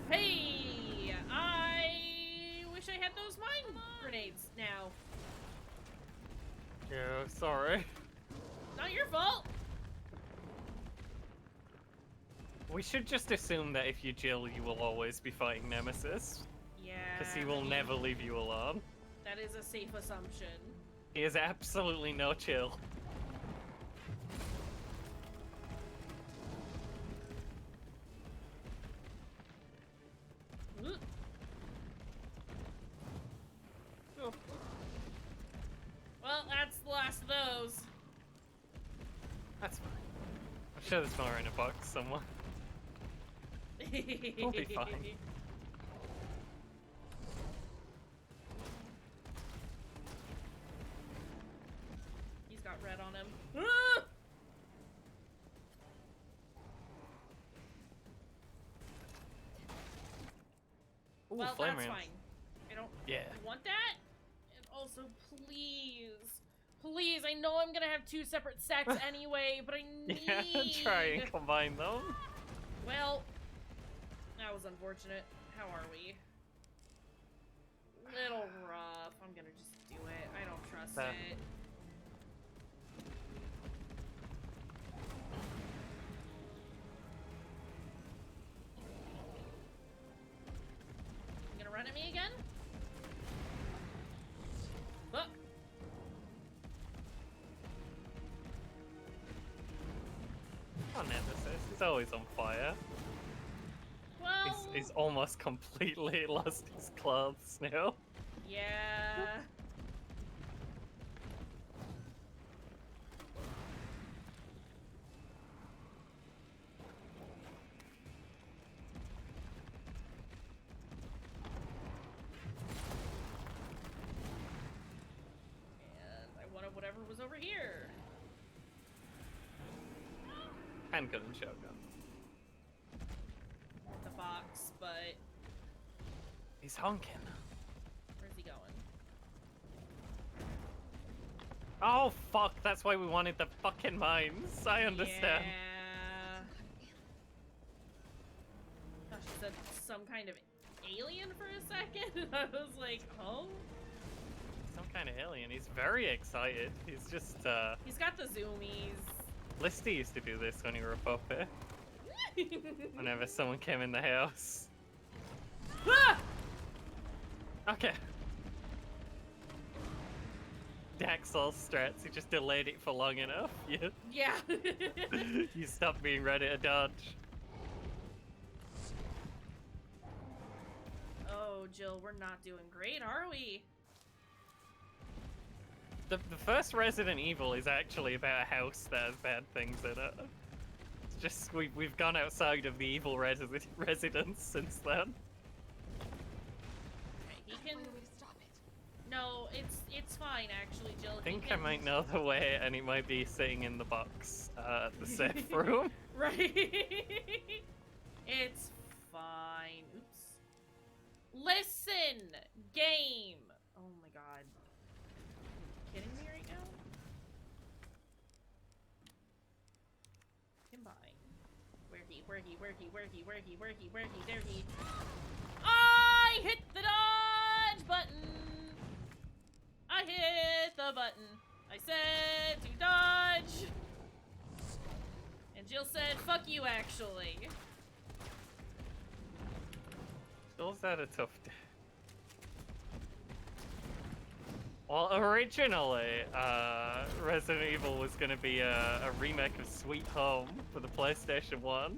Hey, I wish wish I had those mine grenades now. Yeah, sorry. Not your fault. We should just assume that if you Jill, you will always be fighting Nemesis. Yeah. Because he will never leave you alone. That is a safe assumption. He is absolutely no chill. Well, that's the last of those. That's fine. I'm sure there's more in a box somewhere. We'll be fine. He's got red on him. Ah! Ooh, Well, flame that's rounds. fine. I don't Yeah. want that. And also, please, I know I'm gonna have 2 separate sets anyway, but I need... Yeah, try and combine them. Well, that was unfortunate. How are we? Little rough. I'm gonna just do it. I don't trust it. You gonna run at me again? Look. Oh, Nemesis. He's always on fire. Well... He's almost completely lost his clothes now. Yeah... And I wanted whatever was over here. Handgun and shotgun. The box, but He's honking. where's he going? Oh, fuck. That's why we wanted the fucking mines. I understand. Yeah. Gosh, you said some kind of alien for a second? I was like, oh? Some kind of alien. He's very excited. He's just, He's got the zoomies. Listy used to do this when you were a puppy. Whenever someone came in the house. Ah! Okay. Dax all strats. He just delayed it for long enough. You, Yeah. you stopped being ready to dodge. Oh, Jill, we're not doing great, are we? The first Resident Evil is actually about a house that has bad things in it. It's just we've gone outside of the evil residence since then. Okay, he can. Find a way to stop it. No, it's fine actually, Jill. I think he I can... might know the way, and it might be sitting in the box at the safe room. Right. It's fine. Oops. Listen, game. Oh my god. Are you kidding me right now? Combine. Where he? There he. I hit the dodge button. I hit the button. I said to dodge. And Jill said, fuck you, actually. Jill's had a tough day. Well, originally, Resident Evil was going to be a remake of Sweet Home for the PlayStation 1.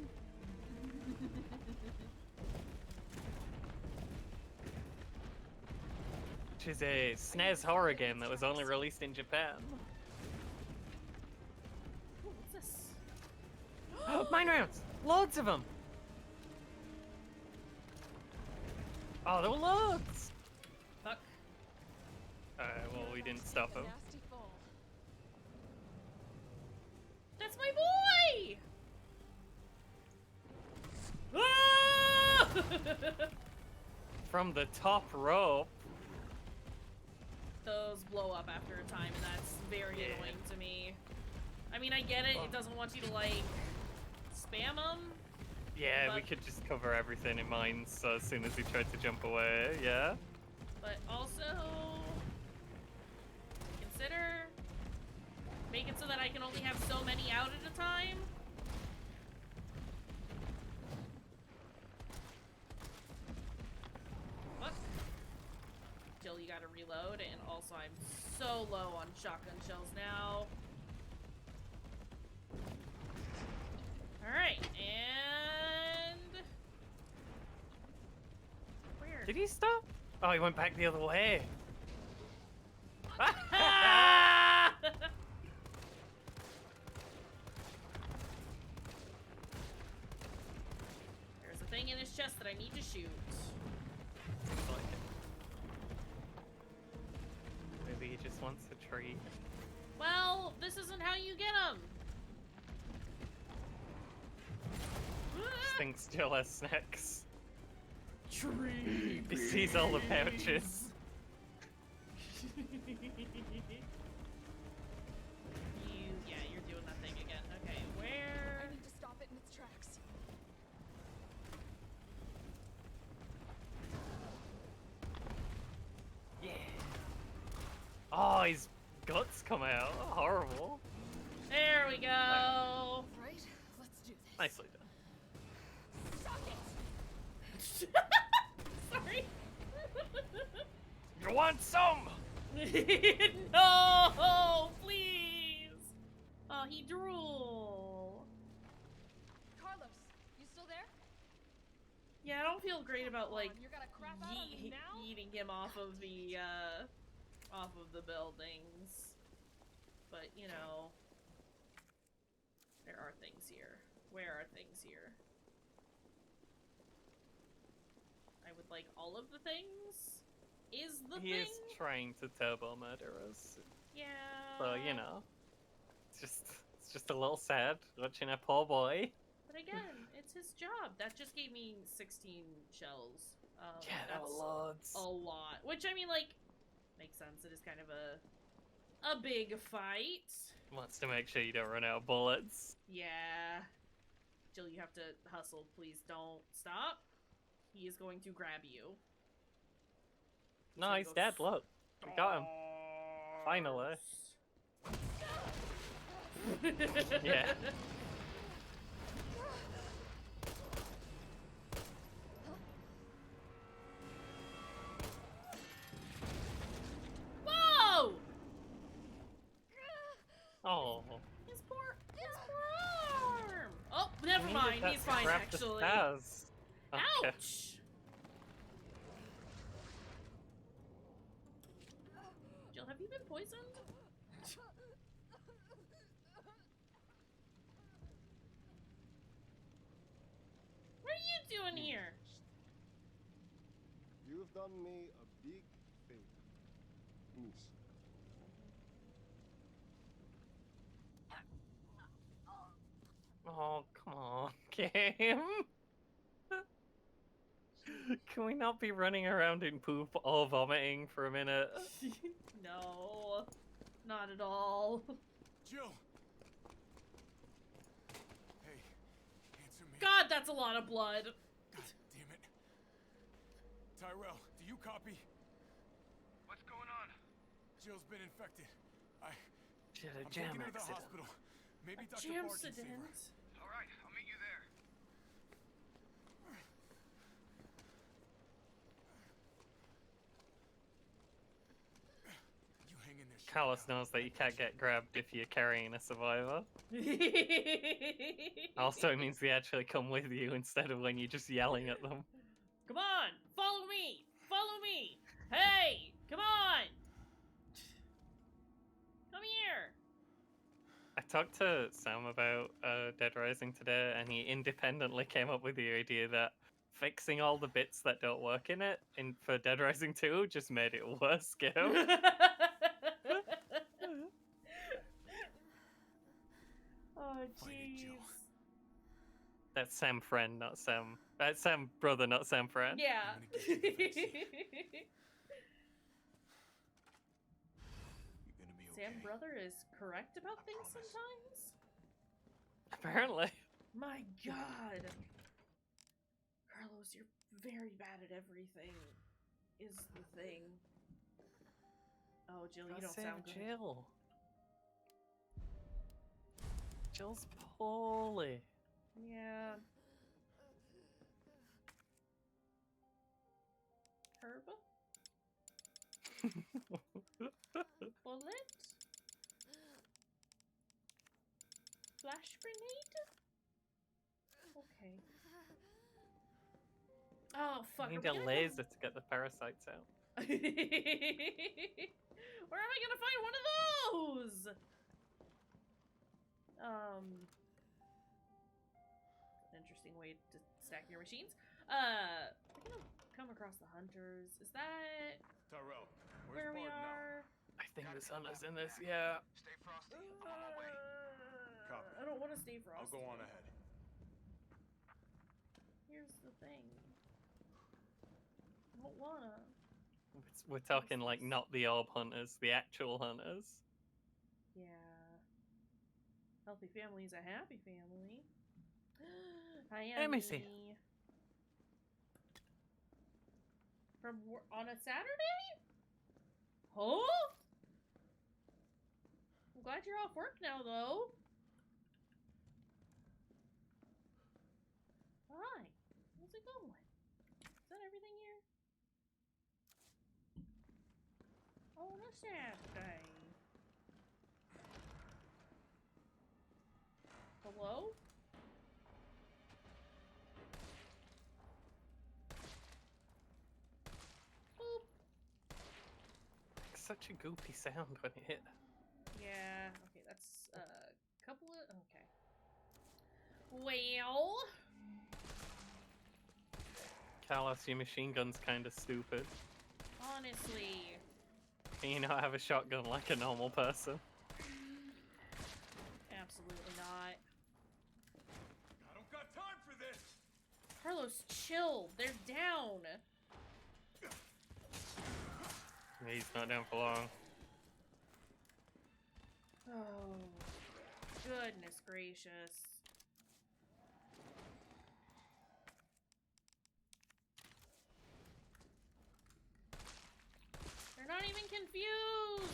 Which is a SNES horror game that was only released in Japan. Ooh, what's this? Mine rounds! Loads of them! Oh, there were loads! Fuck. Alright, well, we didn't stop him. Nasty fall. That's my boy! Ah! From the top rope. Those blow up after a time, and that's very annoying to me. I mean, I get it. It doesn't want you to, like, spam them. Yeah, But- we could just cover everything in mines so as soon as he tried to jump away, yeah? But also, consider make it so that I can only have so many out at a time. What? Jill, you gotta reload, and also I'm so low on shotgun shells now. Alright, and... Where? Did he stop? Oh, he went back the other way. There's a thing in his chest that I need to shoot. Seems like it. Maybe he just wants a treat. Well, this isn't how you get them. Just thinks Jill has snacks. Tree. He sees all the pouches. Yeah, you're doing that thing again. Okay, where? I need to stop it in its tracks. Yeah. Oh, his guts come out. Horrible. There we go. Right? Let's do this. Nicely done. Sorry. You want some? No, please. Oh, he drool. Carlos, you still there? Yeah, I don't feel great about like You're gonna crap out on me now? yeeting him off of the buildings. But you know, there are things here. Where are things here? I would like all of the things. Is the He thing? is trying to turbo murder us. Yeah. So, you know. It's just a little sad watching a poor boy. But again, it's his job. That just gave me 16 shells. Yeah, that that's was loads. a lot. Which, I mean, like, makes sense. It is kind of a big fight. Wants to make sure you don't run out of bullets. Yeah. Jill, you have to hustle. Please don't stop. He is going to grab you. No, he's dead, look. We got him. Finally. Yeah. Whoa! Oh. His poor arm! Oh, never We mind. needed that He's to fine, grab the actually. stairs. Okay. Ouch! Jill, have you been poisoned? What are you doing here? You've done me a big favor, niece. Oh, come on, game. Can we not be running around in poop or vomiting for a minute? No, not at all. Jill! Hey, answer me. God, that's a lot of blood. God damn it. Tyrell, do you copy? What's going on? Jill's been infected. I'm Shit, a taking jam her to the accident. hospital. Maybe A Dr. jam Bard can save her. accident. All right, I'll meet you there. You hang in there. Carlos knows that you can't get grabbed if you're carrying a survivor. Also, it means they actually come with you instead of when you're just yelling at them. Come on, follow me! Follow me! Hey, come on! Come here! I talked to Sam about Dead Rising today, and he independently came up with the idea that fixing all the bits that don't work in it for Dead Rising 2 just made it worse game. Oh, Fight it, Jill. jeez. That's Sam friend, not Sam. That's Sam brother, not Sam friend. Yeah. I'm gonna get you the vaccine. You're gonna be okay. Sam brother is correct about I things promise. sometimes? Apparently. My god. Carlos, you're very bad at everything. is the thing. Oh, Jill, you Gotta don't save sound good. Jill. Jill's poorly. Yeah. Herb? Bullet? Flash grenade? Okay. Oh, fuck. I need are a we gonna laser to get the parasites out. Where am I gonna find one of those? An interesting way to stack your machines. We're gonna come across the hunters. Is that Tyrell, where we Bard now? are? I think there's hunters in this, yeah. Stay frosty. I'm on my way. Copy. I don't want to stay frosty. I'll go on ahead. Here's the thing. I don't wanna. We're talking like not the orb hunters, the actual hunters. Yeah. Healthy family is a happy family. Hi, Let me see. Emmy. On a Saturday? Huh? I'm glad you're off work now, though. Hi. How's it going? Is that everything here? On a Saturday. Hello? Boop. Such a goopy sound when it hit. Yeah, okay, that's a couple of... Okay. Well... Carlos, your machine gun's kind of stupid. Honestly... Can you not have a shotgun like a normal person? Absolutely not. I don't got time for this. Carlos, chill. They're down. He's not down for long. Oh, goodness gracious. They're not even confused.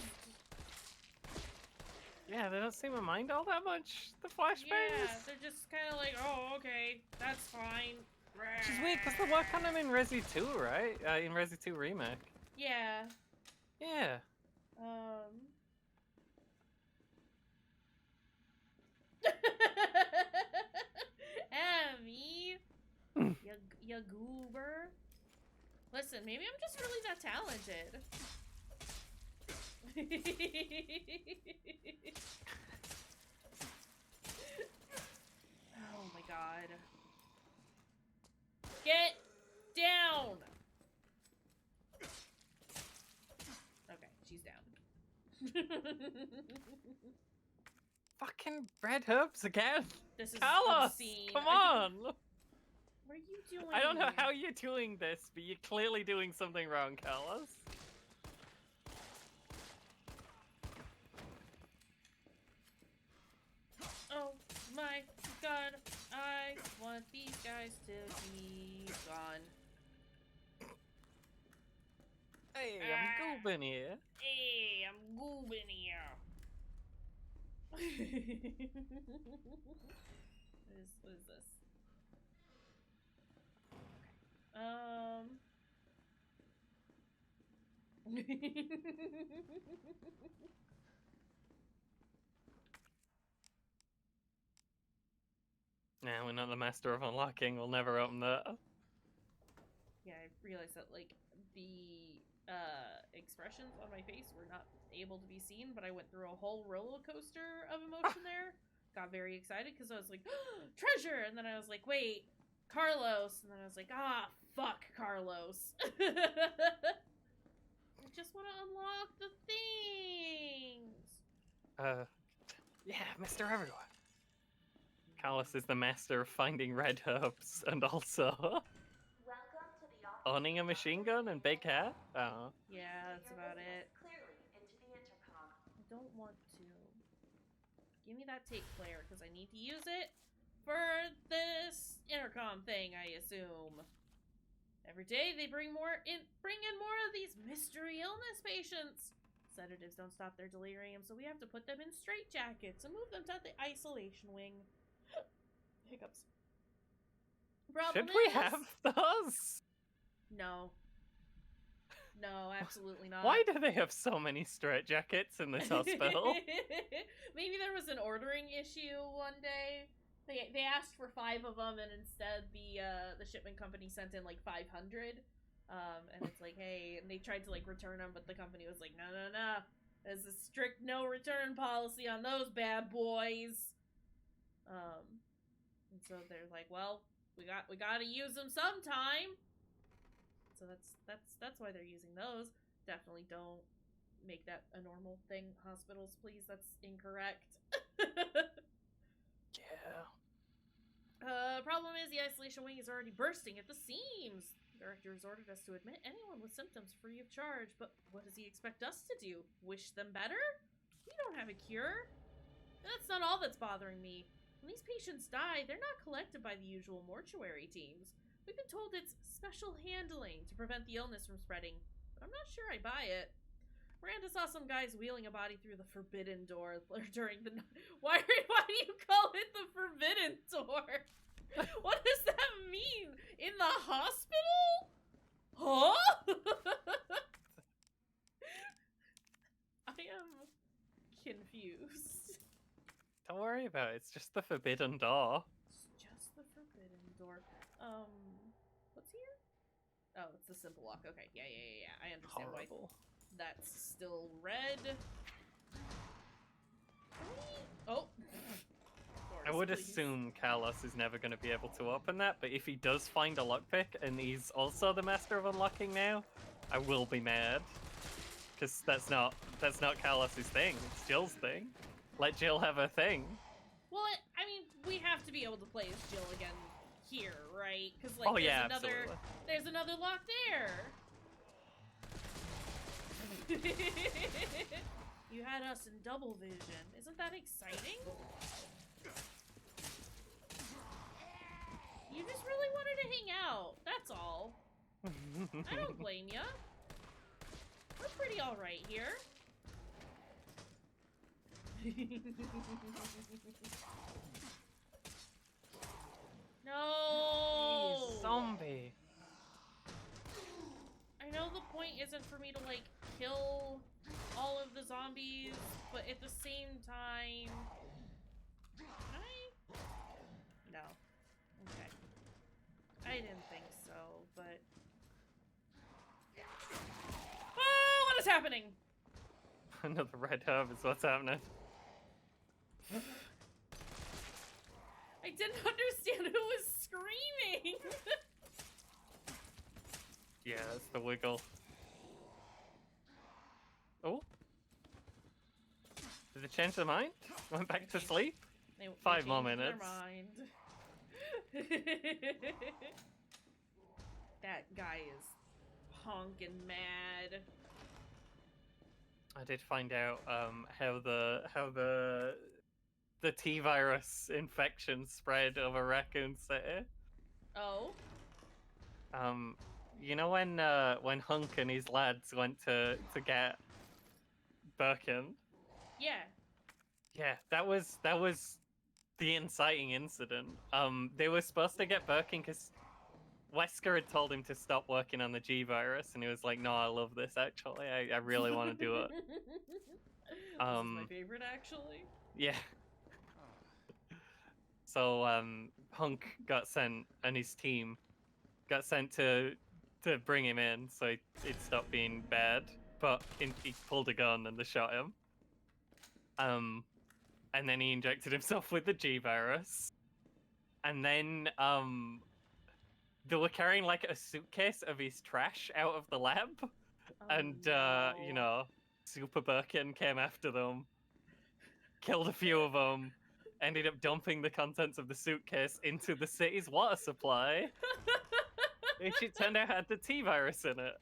Yeah, they don't seem to mind all that much, the flashbangs. Yeah, they're just kind of like, oh, okay, that's fine. Which is weird, because they work on them in Resi 2, right? In Resi 2 Remake. Yeah. Yeah. Emmy, you goober. Listen, maybe I'm just really that talented. Oh my god. Get down! Okay, she's down. Fucking red herbs again. This is Carlos, obscene. come on. What are you doing? I don't know how you're doing this, but you're clearly doing something wrong, Carlos. Oh my god, I want these guys to be gone. Hey, I'm goobing here. Hey, I'm goobing here. What is this? Nah, we're not the master of unlocking. We'll never open that. Yeah, I realized that, like, the expressions on my face were not able to be seen, but I went through a whole roller coaster of emotion there. Got very excited because I was like, treasure! And then I was like, wait, Carlos! And then I was like, ah, fuck Carlos. I just want to unlock the things! Yeah, Mr. Everyone. Carlos is the master of finding red herbs and also owning a machine gun and big hair. Oh. Yeah, that's about it. I don't want to. Give me that tape player, because I need to use it for this intercom thing, I assume. Every day they bring in more of these mystery illness patients. Sedatives don't stop their delirium, so we have to put them in straitjackets and move them to the isolation wing. Hiccups. Problem Should we is... have those? No. No, absolutely not. Why do they have so many straitjackets in this hospital? Maybe there was an ordering issue one day. They asked for 5 of them, and instead the shipment company sent in like 500. And it's like, hey, and they tried to like return them, but the company was like, no. There's a strict no return policy on those bad boys. And so they're like, well, we gotta use them sometime. So that's why they're using those. Definitely don't make that a normal thing, hospitals, please. That's incorrect. Yeah. Problem is the isolation wing is already bursting at the seams. The director has ordered us to admit anyone with symptoms free of charge, but what does he expect us to do? Wish them better? We don't have a cure. That's not all that's bothering me. When these patients die, they're not collected by the usual mortuary teams. We've been told it's special handling to prevent the illness from spreading, but I'm not sure I buy it. Miranda saw some guys wheeling a body through the forbidden door during the... Why do you call it the forbidden door? What does that mean? In the hospital? Huh? I am confused. Don't worry about it. It's just the forbidden door. It's just the forbidden door. What's here? Oh, it's the simple lock. Okay, yeah. I understand Horrible. why that's still red. Oh. I would Please. assume Carlos is never going to be able to open that, but if he does find a lockpick and he's also the master of unlocking now, I will be mad. Because that's not Carlos's thing, it's Jill's thing. Let Jill have her thing. Well, I mean, we have to be able to play as Jill again here, right? Because like, Oh, yeah, absolutely. There's another lock there. You had us in double vision. Isn't that exciting? You just really wanted to hang out. That's all. I don't blame ya. We're pretty alright here. No! Zombie. I know the point isn't for me to, like, kill all of the zombies, but at the same time... Can I? No. Okay. I didn't think so, but... Oh, what is happening? Another red herb is what's happening. I didn't understand who was screaming! Yeah, it's the wiggle. Oh? Did it change their mind? Went back to sleep? They 5 more changed minutes. Their mind. That guy is honking mad. I did find out how the T-virus infection spread over Raccoon City. Oh? You know when Hunk and his lads went to get Birkin? Yeah. Yeah, that was the inciting incident. They were supposed to get Birkin because Wesker had told him to stop working on the G-virus, and he was like, no, I love this, actually. I really want to do it. This is my favorite, actually. Yeah. So, Hunk got sent, and his team got sent to bring him in, so he'd stop being bad. But he pulled a gun, and they shot him. And then he injected himself with the G-virus. And then, they were carrying, like, a suitcase of his trash out of the lab. Oh, And, no. you know, Super Birkin came after them, killed a few of them, ended up dumping the contents of the suitcase into the city's water supply, which it turned out had the T-virus in it.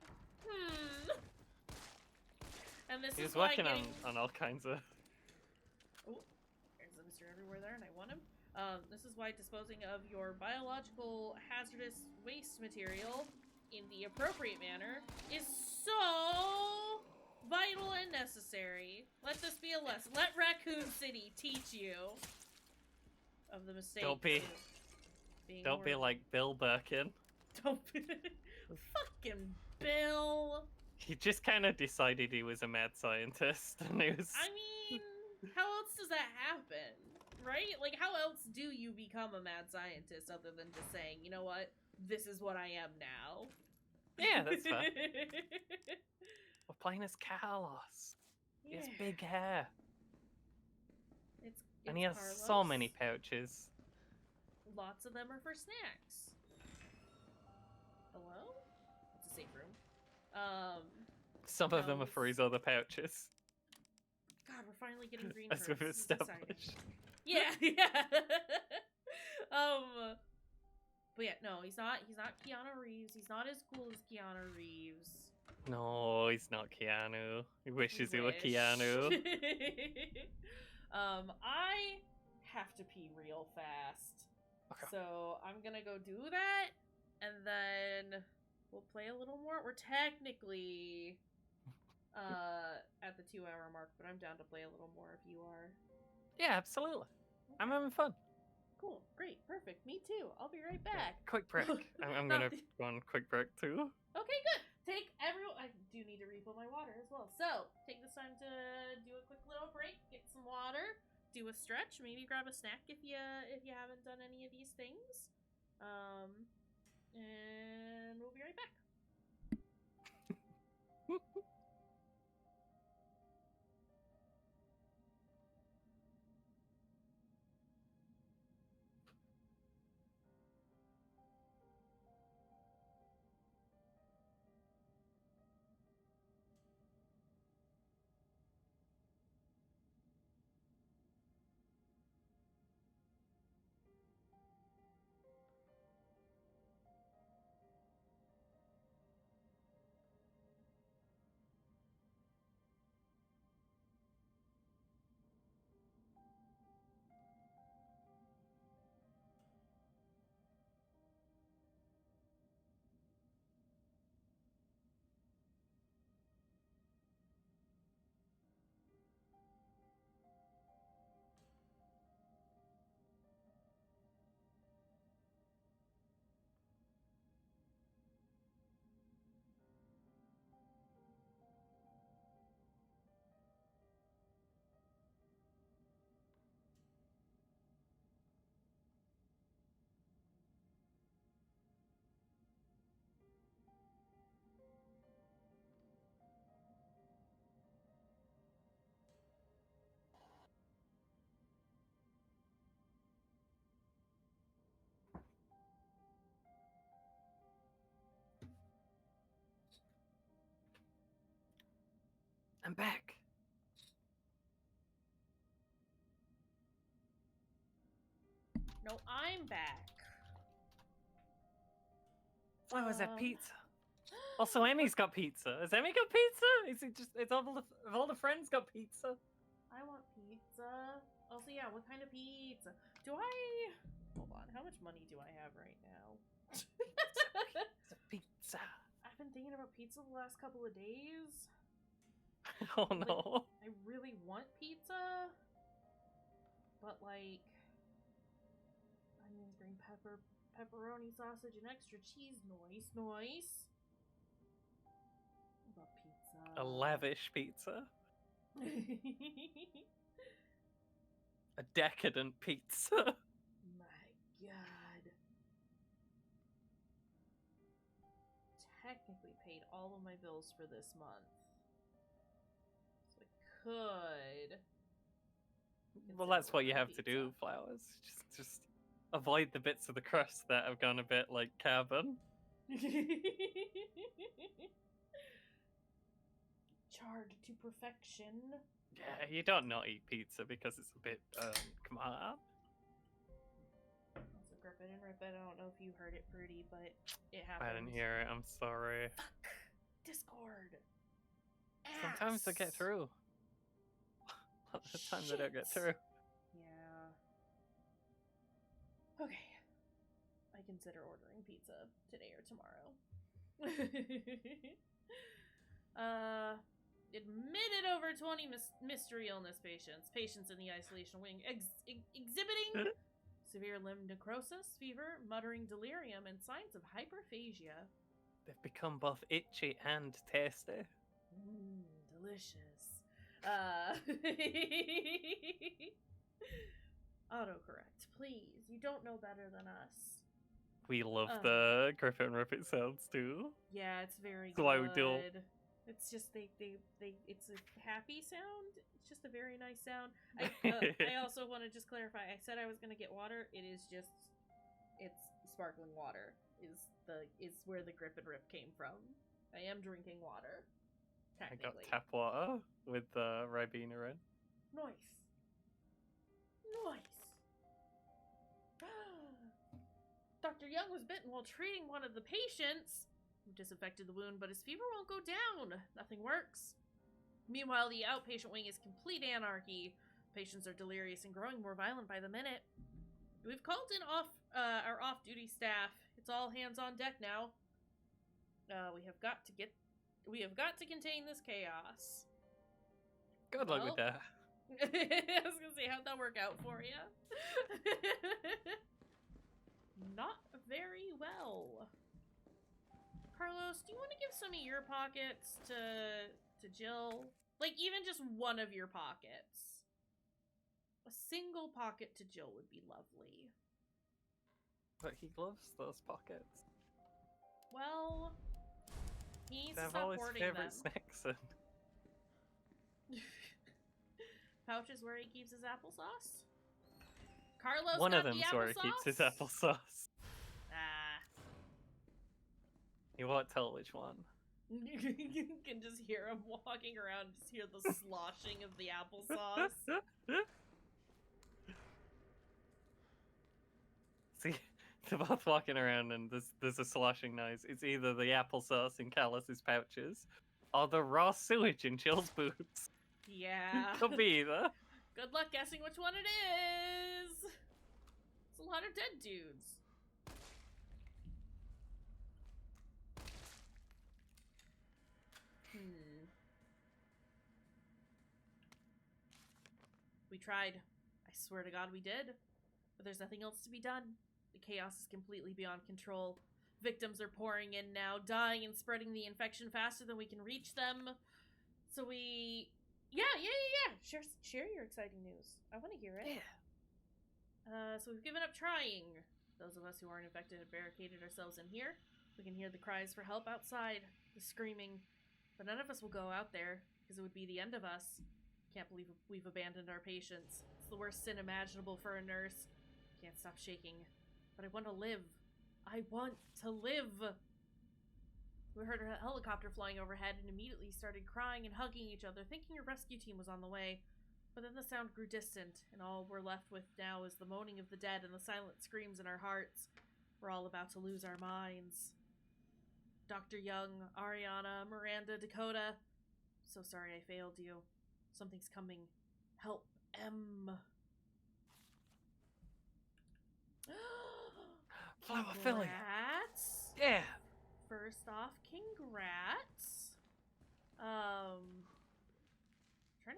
And this He is was why working getting... on all kinds of... Oh, there's a Mr. Everywhere there, and I want him. This is why disposing of your biological hazardous waste material in the appropriate manner is so vital and necessary. Let this be a lesson. Let Raccoon City teach you of the mistakes. Don't be like Bill Birkin. Don't be fucking Bill. He just kind of decided he was a mad scientist, and he was. I mean, how else does that happen, right? Like, how else do you become a mad scientist other than just saying, you know what, this is what I am now? Yeah, that's fair. We're playing as Carlos. He has big hair. And he has Carlos. so many pouches. Lots of them are for snacks. Hello? It's a safe room. Some of them are for his other pouches. God, we're finally getting green As we've cards. This is exciting. established. Yeah, yeah. But yeah, no, he's not Keanu Reeves. He's not as cool as Keanu Reeves. No, he's not Keanu. He wishes he were Keanu. I have to pee real fast. Okay. So I'm gonna go do that, and then we'll play a little more. We're technically at the 2-hour mark, but I'm down to play a little more if you are. Yeah, absolutely. I'm having fun. Cool, great, perfect. Me too. I'll be right back. Quick break. I'm gonna go on quick break too. Okay, good. I do need to refill my water as well. So take this time to do a quick little break, get some water, do a stretch, maybe grab a snack if you haven't done any of these things. And we'll be right back. I'm back. No, I'm back. Flowers have pizza. Also, Emmy's got pizza. Has Emmy got pizza? Is it just? It's all the friends got pizza. I want pizza. Also, yeah, what kind of pizza? Do I... Hold on, how much money do I have right now? Pizza. I've been thinking about pizza the last couple of days. Oh no. I really want pizza. But, like... onions, green pepper, pepperoni, sausage, and extra cheese. Nice. What about pizza? A lavish pizza. A decadent pizza. My god. Technically paid all of my bills for this month. So I could. Well, that's what you have to do, Flowers. Just avoid the bits of the crust that have gone a bit like carbon. Charred to perfection. Yeah, you don't not eat pizza because it's a bit, come on. Also, grip it and rip it. I don't know if you heard it, Fruity, but it happened. I didn't hear it, I'm sorry. Fuck! Discord! Sometimes they get through. A lot of the time they don't get through. Yeah. Okay. I consider ordering pizza today or tomorrow. Admitted over 20 mystery illness patients. Patients in the isolation wing exhibiting severe limb necrosis, fever, muttering delirium, and signs of hyperphagia. They've become both itchy and tasty. Delicious. Autocorrect, please. You don't know better than us. We love the Griffin Rippet sounds too. Yeah, it's very That's good. why we do. It's just it's a happy sound. It's just a very nice sound. I also want to just clarify. I said I was gonna get water. It's sparkling water is where the Grip and Rip came from. I am drinking water. I got tap water with Ribena in. Nice. Dr. Young was bitten while treating one of the patients. Who disinfected the wound, but his fever won't go down. Nothing works. Meanwhile, the outpatient wing is complete anarchy. Patients are delirious and growing more violent by the minute. We've called in our off-duty staff. It's all hands on deck now. We have got to contain this chaos. Good luck with that. I was gonna say, how'd that work out for you? Not very well. Carlos, do you want to give some of your pockets to Jill? Like, even just one of your pockets. A single pocket to Jill would be lovely. But he loves those pockets. Well, he needs to Have stop all his hoarding favorite them. snacks in. Pouches where he keeps his applesauce? Carlos One got of them's the where he keeps his applesauce. You won't tell which one. You can just hear him walking around, just hear the sloshing of the applesauce. See, they're both walking around and there's a sloshing noise. It's either the applesauce in Callus's pouches or the raw sewage in Jill's boots. Yeah. Could be either. Good luck guessing which one it is. It's a lot of dead dudes. We tried. I swear to God we did. But there's nothing else to be done. The chaos is completely beyond control. Victims are pouring in now, dying and spreading the infection faster than we can reach them. So we... Yeah. Share your exciting news. I want to hear it. Yeah. So we've given up trying. Those of us who aren't infected have barricaded ourselves in here. We can hear the cries for help outside, the screaming. But none of us will go out there, because it would be the end of us. Can't believe we've abandoned our patients. It's the worst sin imaginable for a nurse. Can't stop shaking. But I want to live. I want to live! We heard a helicopter flying overhead and immediately started crying and hugging each other, thinking a rescue team was on the way. But then the sound grew distant, and all we're left with now is the moaning of the dead and the silent screams in our hearts. We're all about to lose our minds. Dr. Young, Ariana, Miranda, Dakota. So sorry I failed you. Something's coming. Help M. Flower Philly. Congrats. Yeah. First off, congrats. Trying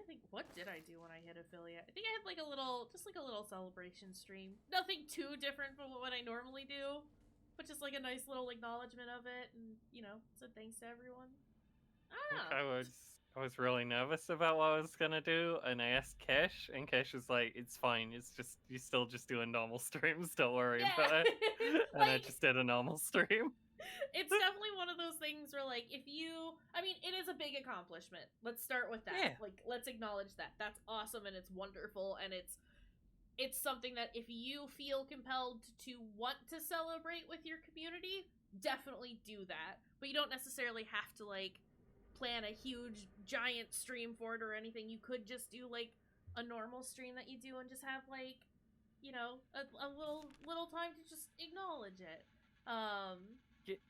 to think, what did I do when I hit affiliate? I think I had like a little celebration stream. Nothing too different from what I normally do, but just like a nice little acknowledgement of it, and said thanks to everyone. I was really nervous about what I was gonna do, and I asked Kesh, and Kesh was like, "It's fine. It's just you're still just doing normal streams. Don't worry about it." And I just did a normal stream. It's definitely one of those things where, like, it is a big accomplishment. Let's start with that. Yeah. Like, let's acknowledge that. That's awesome, and it's wonderful, and it's something that if you feel compelled to want to celebrate with your community, definitely do that. But you don't necessarily have to, like, plan a huge, giant stream for it or anything. You could just do, like, a normal stream that you do and just have, like, a little time to just acknowledge it.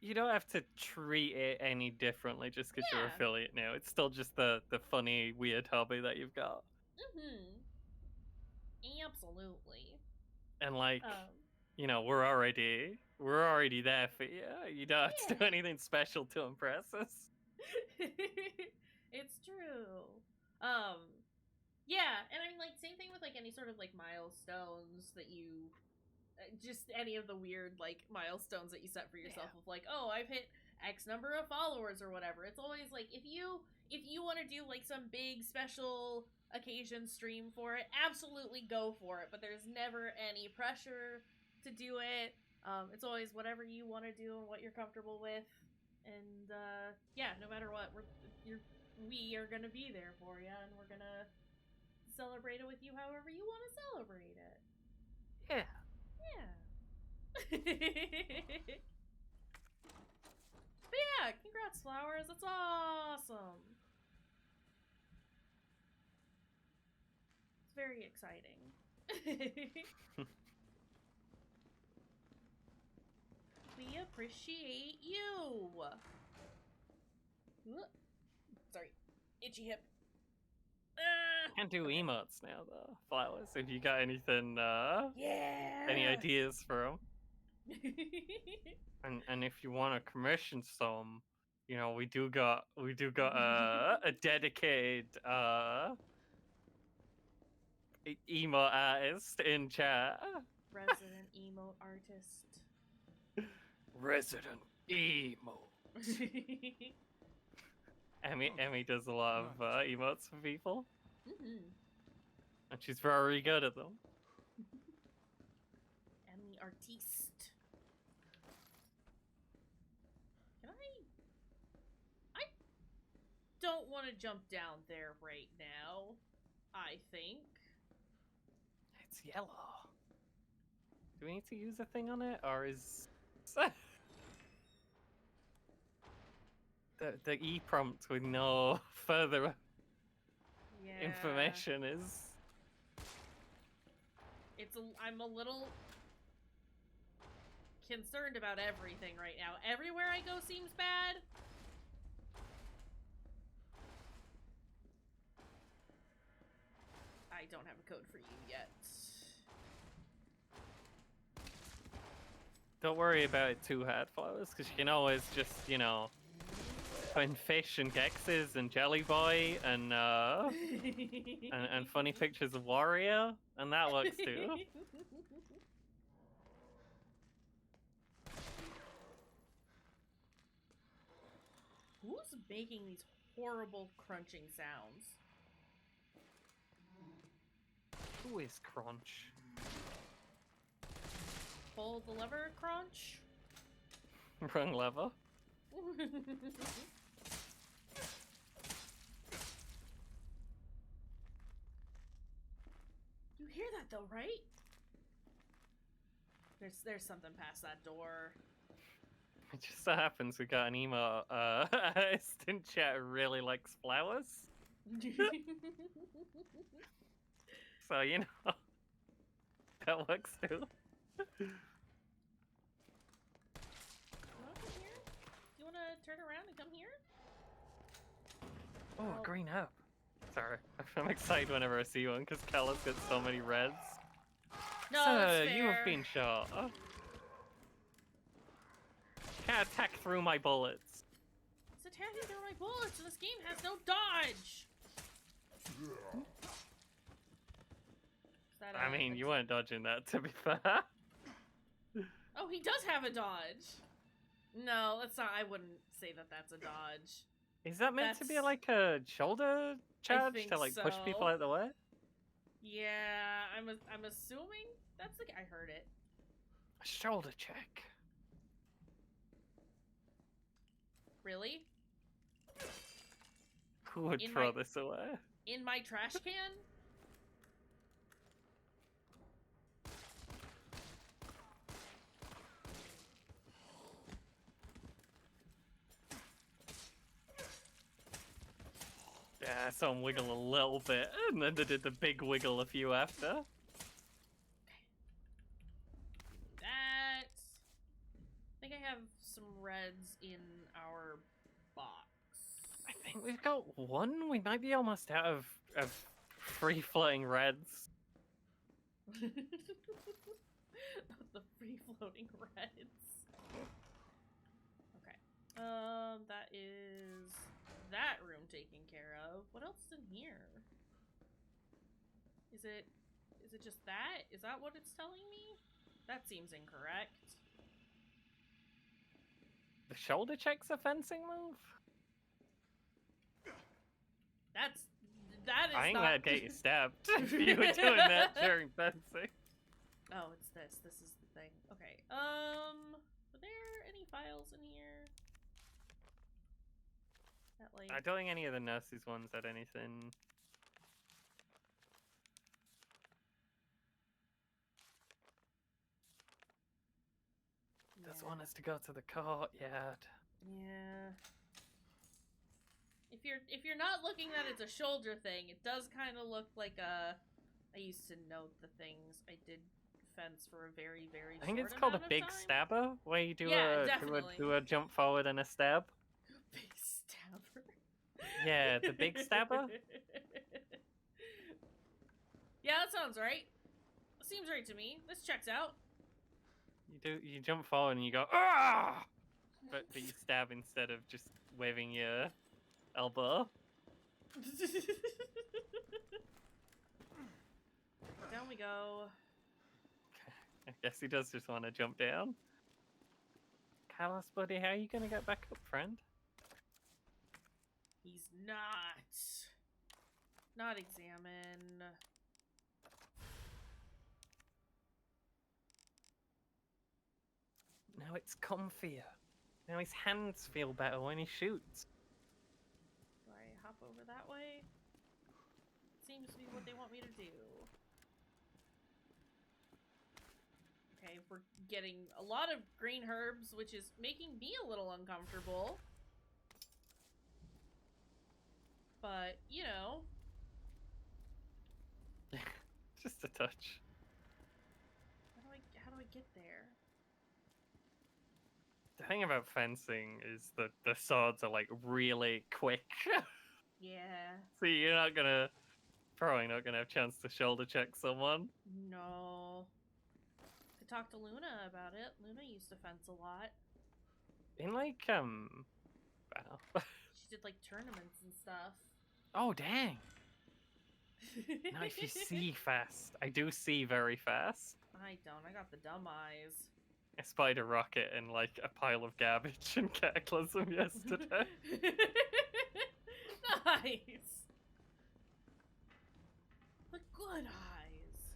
You don't have to treat it any differently just because you're affiliate now. It's still just the funny, weird hobby that you've got. Absolutely. And like, we're already we're already there for you. You don't have to do anything special to impress us. It's true. Yeah, and I mean, like, same thing with, like, any sort of, like, milestones that you... just any of the weird, like, milestones that you set for yourself of, like, oh, I've hit X number of followers or whatever. It's always, like, if you want to do, like, some big special occasion stream for it, absolutely go for it, but there's never any pressure to do it. It's always whatever you want to do and what you're comfortable with. And, yeah, no matter what, we are gonna be there for you, and we're gonna celebrate it with you however you want to celebrate it. Yeah. Yeah. But yeah, congrats, Flowers. That's awesome. It's very exciting. We appreciate you. Sorry, itchy hip. Can't do emotes now though. Flowers. If you got anything, Yeah. any ideas for them, and if you want to commission some, you know, we do got a dedicated emote artist in chat. Resident emote artist. Resident emote. Emmy does a lot of emotes for people. And she's very good at them. Emmy artiste. Can I don't want to jump down there right now, I think. It's yellow. Do we need to use a thing on it, or is the E prompt with no further information is? I'm a little concerned about everything right now. Everywhere I go seems bad. I don't have a code for you yet. Don't worry about it too hard, Flowers, because you can always just, you know, put in fish and Gexes and Jelly Boy and and funny pictures of Wario, and that works too. Who's making these horrible crunching sounds? Who is Crunch? Pull the lever, Crunch? Wrong lever. You hear that though, right? There's something past that door. It just so happens we got an emo instant chat who really likes flowers. So, you know, that works too. You wanna turn around and come here? Oh, a green herb. Sorry, I'm excited whenever I see one because Kella's got so many reds. No, so, that's fair. you have been shot. Can't attack through my bullets. It's attacking through my bullets, so this game has no dodge. I mean, you weren't dodging that, to be fair. Oh, he does have a dodge. No, that's not. I wouldn't say that that's a dodge. Is that meant to be like a shoulder charge to like push people out the way? Yeah, I'm assuming that's the. I heard it. A shoulder check. Really? Who would throw this away? In my trash can? Yeah, I saw him wiggle a little bit, and then they did the big wiggle a few after. That... I think I have some reds in our box. I think we've got one. We might be almost out of free-floating reds. The free-floating reds. That is that room taken care of. What else is in here? Is it just that? Is that what it's telling me? That seems incorrect. The shoulder check's a fencing move? That is I think not... that'd get you stabbed if you were doing that during fencing. Oh, it's this. This is the thing. Okay. Were there any files in here? That, like... I don't think any of the nurses ones had anything. Does want us to go to the courtyard. Yeah. If you're not looking that it's a shoulder thing, it does kind of look like a... I used to know the things. I did fence for a very, very short I think it's called a amount of big time. stabber, where you do definitely. do a jump forward and a stab. Big stabber. Yeah, the big stabber. Yeah, that sounds right. Seems right to me. This checks out. You jump forward and you go ah, but you stab instead of just waving your elbow. Down we go. I guess he does just want to jump down. Carlos, buddy, how are you gonna get back up, friend? He's not examine. Now it's comfier. Now his hands feel better when he shoots. Do I hop over that way? Seems to be what they want me to do. Okay, we're getting a lot of green herbs, which is making me a little uncomfortable. But, you know. Just a touch. How do I get there? The thing about fencing is that the swords are like really quick. Yeah. So you're probably not gonna have a chance to shoulder check someone. No. Could talk to Luna about it. Luna used to fence a lot. In like wow. She did like tournaments and stuff. Oh dang. Now if you see fast, I do see very fast. I don't. I got the dumb eyes. I spied a rocket in like a pile of garbage in Cataclysm yesterday. Nice. The good eyes.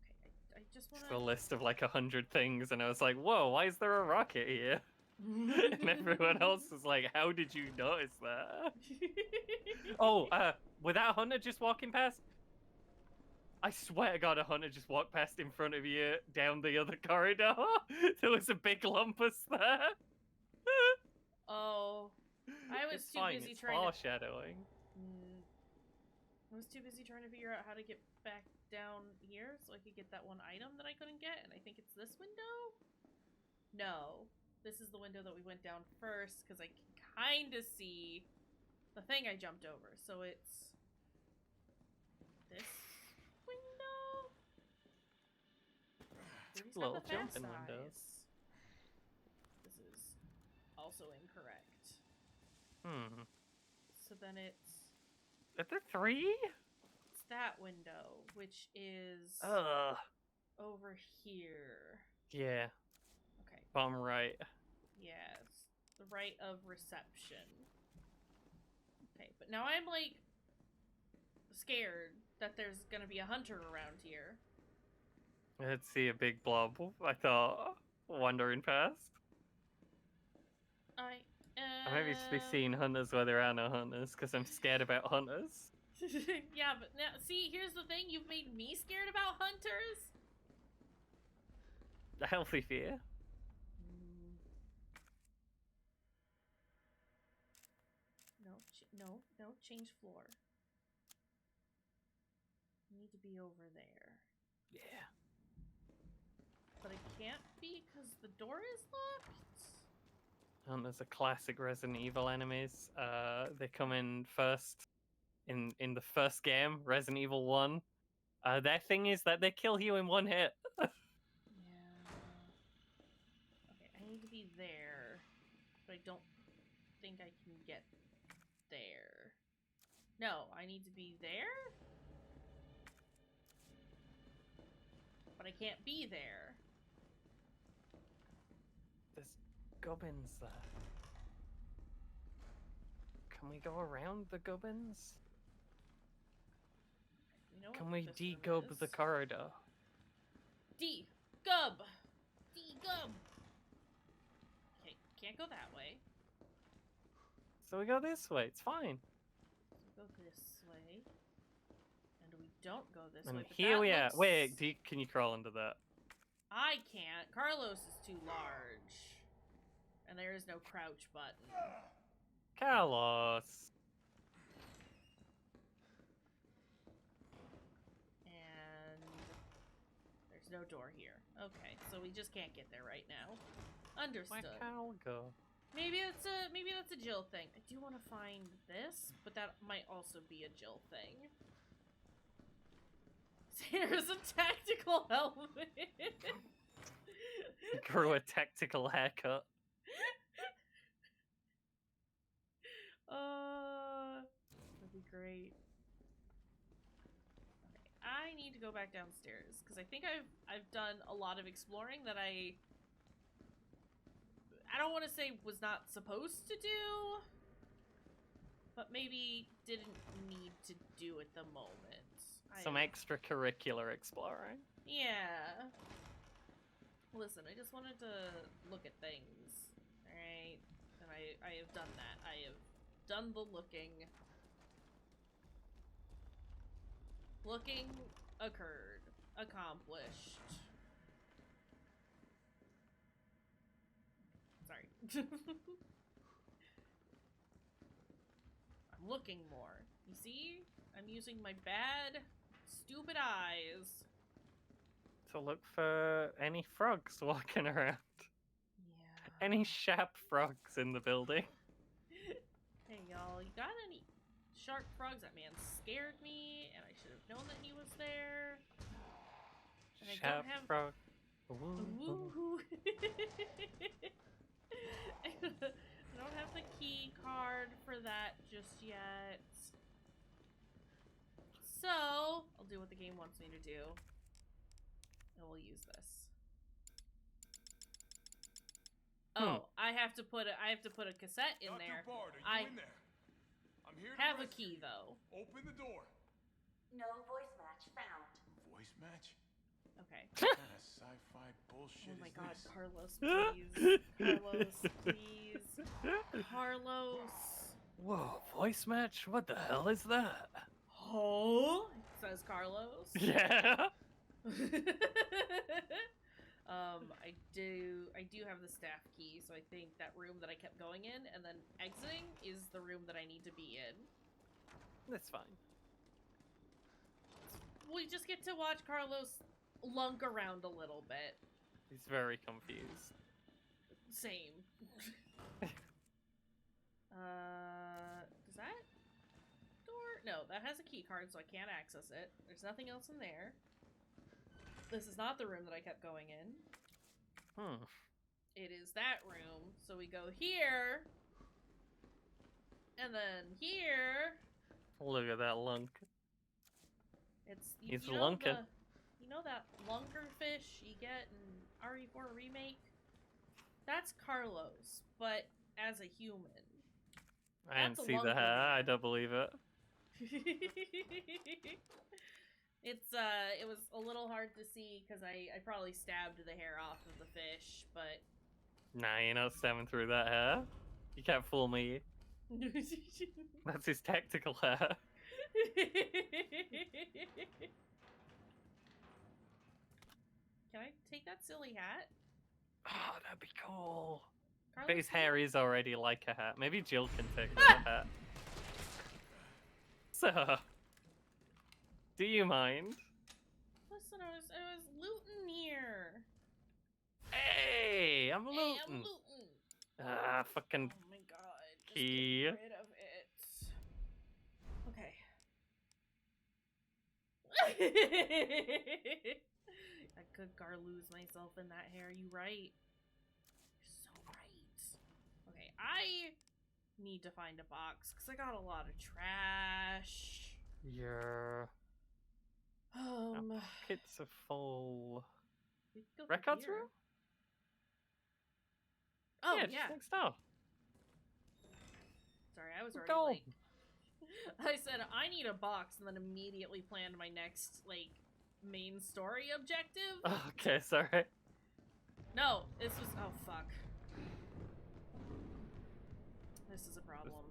Okay, I just want A list of like 100 things, and I was like, "Whoa, why is there a rocket here?" And everyone else was like, "How did you notice that?" Oh, without a hunter just walking past. I swear to God, a hunter just walked past in front of you down the other corridor. There was a big lumpus there. Oh, I was It's too fine, busy it's trying foreshadowing. I was too busy trying to figure out how to get back down here so I could get that one item that I couldn't get, and I think it's this window? No. This is the window that we went down first, because I can kind of see the thing I jumped over. So it's this window? These have Little the fast jumping windows. eyes. This is also incorrect. So then it's... Are there 3? It's that window, which is over here. Yeah. Okay. Bottom right. Yes. The right of reception. Okay, but now I'm like scared that there's gonna be a hunter around here. I'd see a big blob, I thought, wandering past. I maybe be seeing hunters where there are no hunters, because I'm scared about hunters. Yeah, but now, see, here's the thing, you've made me scared about hunters? A healthy fear. No, change floor. I need to be over there. Yeah. But it can't be because the door is locked? Hunters are classic Resident Evil enemies. They come in first, in the first game, Resident Evil 1. Their thing is that they kill you in one hit. Yeah. Okay, I don't think I can get there. No, I need to be there? But I can't be there. There's gubbins there. Can we go around the gubbins? You know Can what we this room de-gub is? the corridor? D-gub! D-gub! Okay, can't go that way. So we go this way, it's fine. So go this way. And we don't go this And way. But here that we are. looks... Wait, can you crawl into that? I can't. Carlos is too large. And there is no crouch button. Carlos! And there's no door here. Okay, so we just can't get there right now. Understood. Where can we go? Maybe that's a Jill thing. I do want to find this, but that might also be a Jill thing. Here's a tactical helmet. Grew a tactical haircut. That'd be great. Okay, I need to go back downstairs because I think I've done a lot of exploring that I don't want to say was not supposed to do, but maybe didn't need to do at the moment. Some extracurricular exploring. Yeah. Listen, I just wanted to look at things, alright? And I have done that. I have done the looking. Looking occurred. Accomplished. Sorry. I'm looking more. You see? I'm using my bad, stupid eyes. To look for any frogs walking around. Yeah. Any sharp frogs in the building. Hey y'all, you got any shark frogs? That man scared me, and I should have known that he was there. And I Sharp don't have... frog. Woohoo! I don't have the key card for that just yet. So, I'll do what the game wants me to do. And we'll use this. Oh, I have to put a cassette in there. Bard, are I you in there? I'm here to have a rescue key you. though. Open the door. No voice match found. Voice match? Okay. What kind of sci-fi bullshit Oh my is god, this? Carlos, please. Carlos, please. Carlos. Whoa, voice match? What the hell is that? Oh, says Carlos. Yeah. I do have the staff key, so I think that room that I kept going in and then exiting is the room that I need to be in. That's fine. We just get to watch Carlos lunk around a little bit. He's very confused. Same. Does that door? No, that has a key card, so I can't access it. There's nothing else in there. This is not the room that I kept going in. It is that room. So we go here. And then here. Look at that lunk. It's He's you know lunking. You know that lunker fish you get in RE4 Remake? That's Carlos, but as a human. I didn't That's a see the lunker hair. I man. don't believe it. It was a little hard to see because I probably stabbed the hair off of the fish, but Nah, you're not stabbing through that hair. You can't fool me. That's his tactical hair. Can I take that silly hat? Oh, that'd be cool. Carlos, But his can you- hair is already like a hat. Maybe Jill can take that hat. So, do you mind? Listen, I was looting here. Hey, I'm looting. Hey, I'm looting. Ah, fucking Oh my god. Just key. get rid of it. Okay. I could lose myself in that hair. You right. You're so right. Okay, I need to find a box because I got a lot of trash. Your pockets are full. We can go through Records here. room? Oh, yeah, yeah. just next door. Sorry, I was already Gold. like... I said, I need a box, and then immediately planned my next, like, main story objective. Okay, sorry. No, this was... Oh, fuck. This is a problem.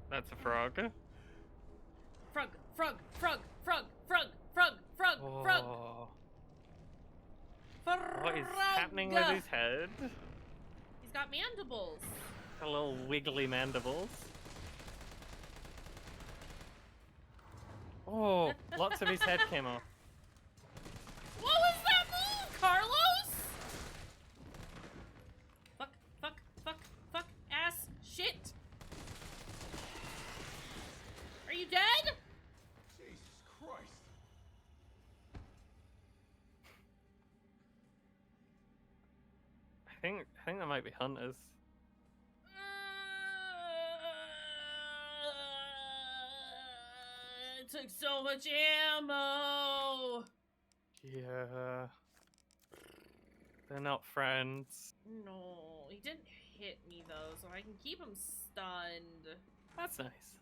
That's a frog. Frog, frog, frog, frog, frog, frog, frog, frog. Oh. Frog. What is happening with his head? He's got mandibles. A little wiggly mandibles. Oh, lots of his head came off. What was that move, Carlos? Fuck, fuck, fuck, fuck, ass, shit. Are you dead? Jesus Christ. I think that might be hunters. It took so much ammo. Yeah. They're not friends. No, he didn't hit me though, so I can keep him stunned. That's nice.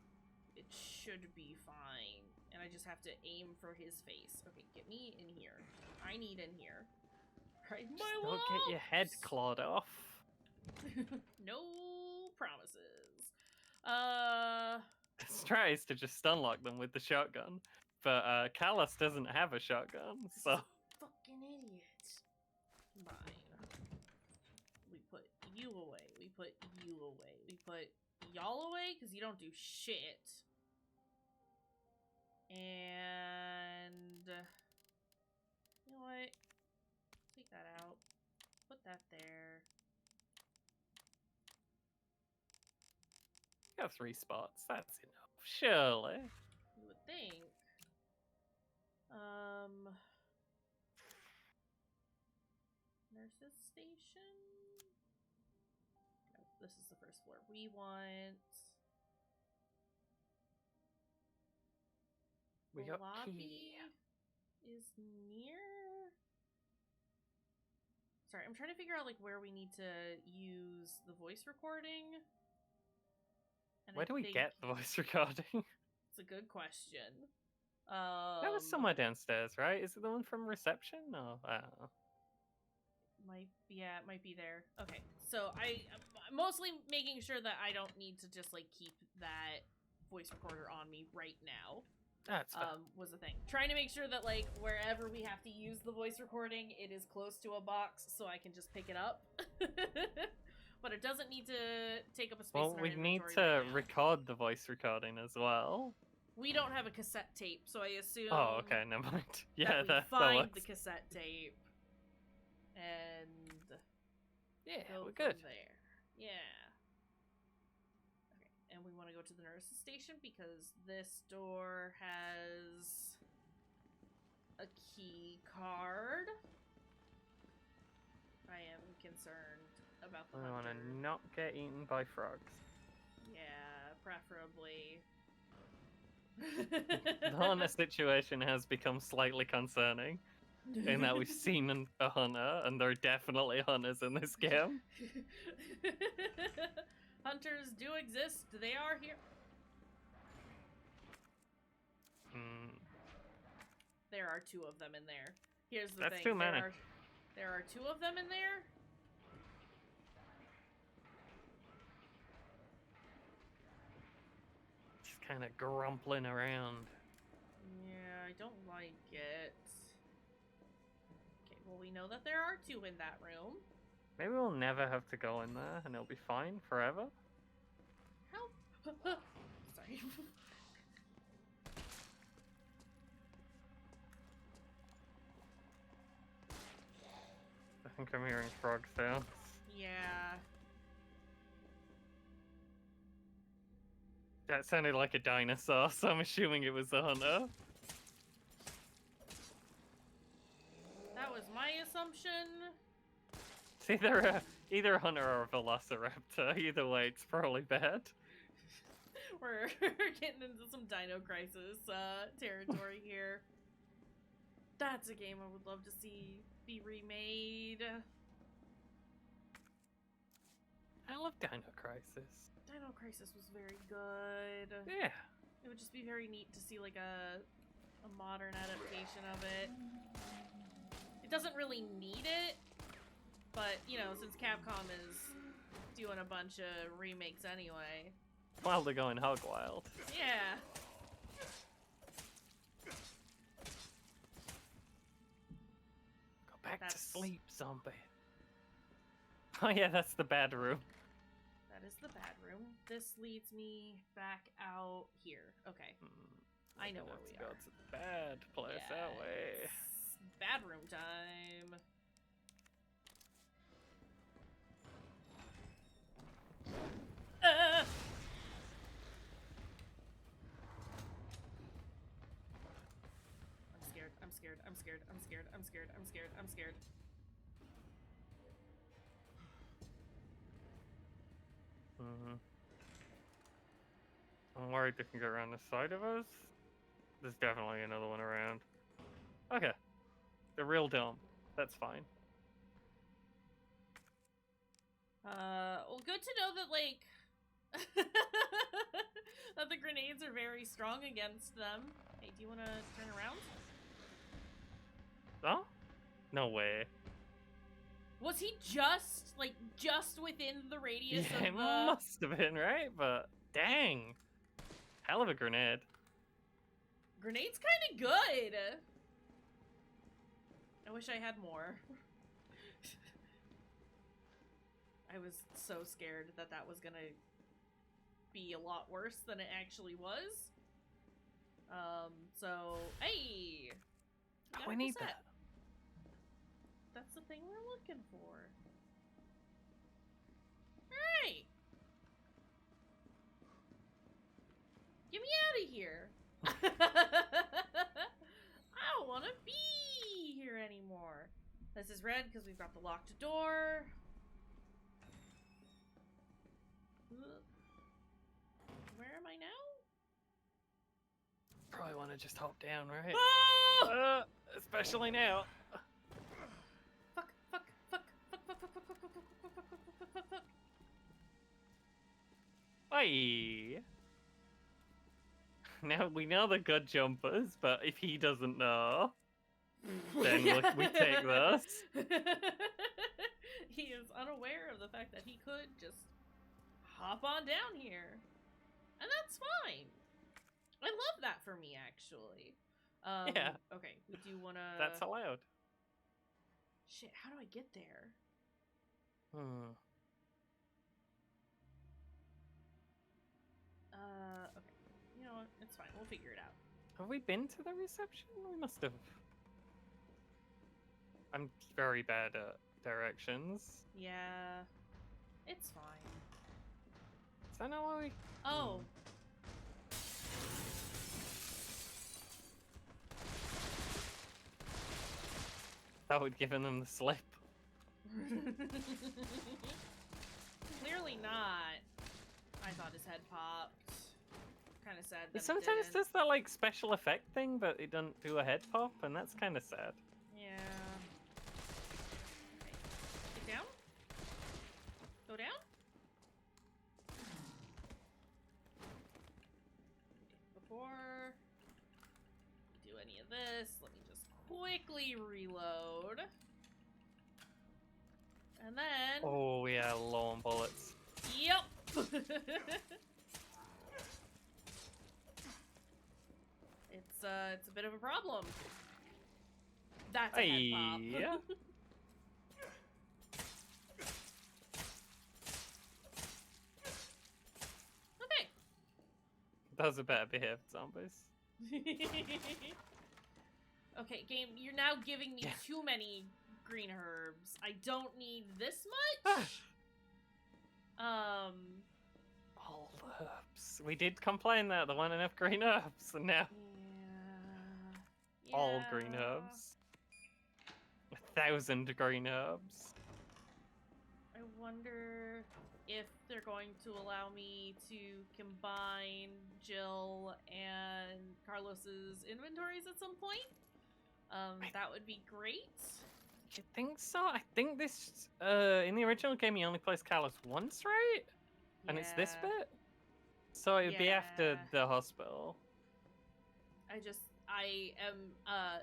It should be fine. And I just have to aim for his face. Okay, get me in here. I need in here. Right, Just don't get your head clawed off. No promises. Tries to just stunlock them with the shotgun, but Callus doesn't have a shotgun, so... Fucking idiot. Fine. We put you away. We put you away. We put y'all away because you don't do shit. And you know what? Take that out. Put that there. You got 3 spots. That's enough, surely. You would think. Nurse's station? No, this is the first floor. We want... We the got lobby key. is near... Sorry, I'm trying to figure out like where we need to use the voice recording. And Where I do we think get the voice recording? it's a good question. That was somewhere downstairs, right? Is it the one from reception? No, I don't know. It might be there. Okay, so I'm mostly making sure that I don't need to just like keep that voice recorder on me right now. That's fine. Was the thing. Trying to make sure that like wherever we have to use the voice recording, it is close to a box so I can just pick it up. But it doesn't need to take up a space in Well, our we need inventory to right now. record the voice recording as well. We don't have a cassette tape, so I assume. Oh, okay, never mind. Yeah, that we that find works. the cassette tape, and Yeah, go we're good. from there. Yeah. Okay, and we want to go to the nurse's station because this door has a key card. I am concerned about the We want hunter. to not get eaten by frogs. Yeah, preferably. The hunter situation has become slightly concerning in that we've seen a hunter, and there are definitely hunters in this game. Hunters do exist. They are here. There are 2 of them in there. Here's the That's thing. too many. There are 2 of them in there. Just kind of grumpling around. Yeah, I don't like it. Okay, well we know that there are 2 in that room. Maybe we'll never have to go in there, and it'll be fine forever. Help! Sorry. I think I'm hearing frog sounds. Yeah. That sounded like a dinosaur, so I'm assuming it was the hunter. That was my assumption. See, there are Either a hunter or a velociraptor. Either way, it's probably bad. We're getting into some Dino Crisis territory here. That's a game I would love to see be remade. I love Dino Crisis. Dino Crisis was very good. Yeah. It would just be very neat to see like a modern adaptation of it. It doesn't really need it, but you know, since Capcom is doing a bunch of remakes anyway. While they're going hog wild. Yeah. Go back to sleep, zombie. Oh yeah, that's the bad room. That is the bad room. This leads me back out here. Okay. I know where we are. Go to the bad place that way. It's bad room time. I'm scared. I'm scared. I'm scared. I'm scared. I'm scared. I'm scared. I'm worried they can get around the side of us. There's definitely another one around. Okay. They're real dumb. That's fine. Well, good to know that, like, that the grenades are very strong against them. Hey, do you want to turn around? Oh? No way. Was he just within the radius Yeah, of it the... must have been, right? But, dang. Hell of a grenade. Grenade's kind of good. I wish I had more. I was so scared that that was gonna be a lot worse than it actually was. So, hey! We need that. That's the thing we're looking for. Alright! Get me out of here! I don't want to be here anymore. This is red because we've got the locked door. Where am I now? Probably want to just hop down, right? Oh! Especially now. Fuck, fuck, fuck, fuck, fuck, fuck, fuck, fuck, fuck, fuck, fuck, fuck, fuck, fuck. Bye. Now we know the good jumpers, but if he doesn't know, then we take those. He is unaware of the fact that he could just hop on down here. And that's fine. I love that for me, actually. Yeah. Okay, we do want to... That's allowed. Shit, how do I get there? Okay. You know what? It's fine. We'll figure it out. Have we been to the reception? We must have. I'm very bad at directions. Yeah. It's fine. Is that not what we... Oh. That would give them the slip. Clearly not. I thought his head popped. Kind of sad that It sometimes didn't. does that like special effect thing, but it doesn't do a head pop, and that's kind of sad. Yeah. Okay. Get down. Go down. Before we do any of this, let me just quickly reload. And then... Oh, yeah, low on bullets. Yep! It's a bit of a problem. That's a head pop. Yeah. Okay. Those are better behaved zombies. Okay, game, you're now giving me too many green herbs. I don't need this much. All herbs. We did complain that there weren't enough green herbs, and now all green herbs. 1,000 green herbs. I wonder if they're going to allow me to combine Jill and Carlos's inventories at some point. That would be great. You think so? I think this in the original game you only placed Carlos once, right? And it's this Yeah. bit? So it'd be after the hospital. I am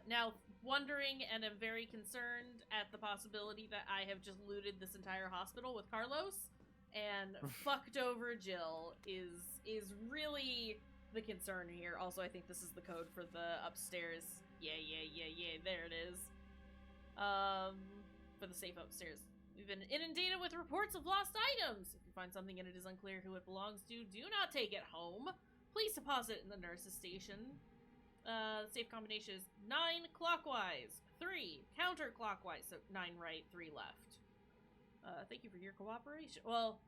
now wondering and am very concerned at the possibility that I have just looted this entire hospital with Carlos and fucked over Jill is really the concern here. Also, I think this is the code for the upstairs. Yeah, there it is. For the safe upstairs. We've been inundated with reports of lost items. If you find something and it is unclear who it belongs to, do not take it home. Please deposit it in the nurse's station. The safe combination is 9 clockwise, 3 counterclockwise, so 9 right, 3 left. Thank you for your cooperation. Well,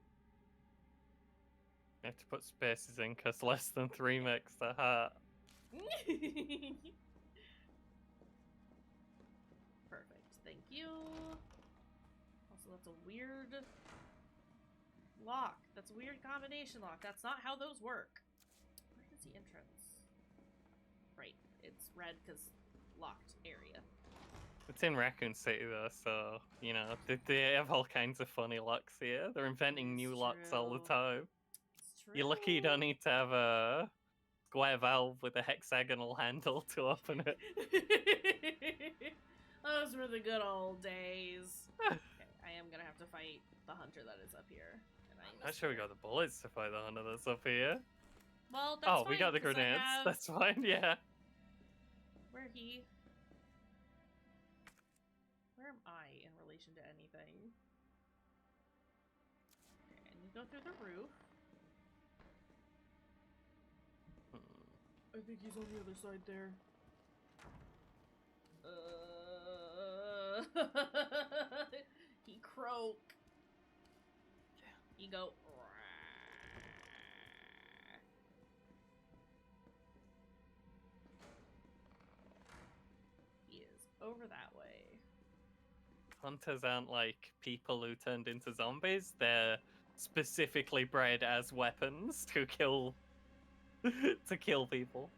You have to put spaces in because less than 3 makes the heart. Perfect. Thank you. Also, that's a weird lock. That's a weird combination lock. That's not how those work. Where is the entrance? Right. It's red because locked area. It's in Raccoon City though, so, you know, they have all kinds of funny locks here. They're inventing new locks all the time. It's true. You're lucky you don't need to have a square valve with a hexagonal handle to open it. Those were the good old days. Okay, I am gonna have to fight the hunter that is up here. And I'm not sure we got the bullets to fight the hunter that's up here. Well, that's fine, we got the 'cause I grenades. have- That's fine, yeah. Where am I in relation to anything? Okay, and you go through the roof. I think he's on the other side there. He croak. Yeah. He go. He is over that way. Hunters aren't like people who turned into zombies. They're specifically bred as weapons to kill people.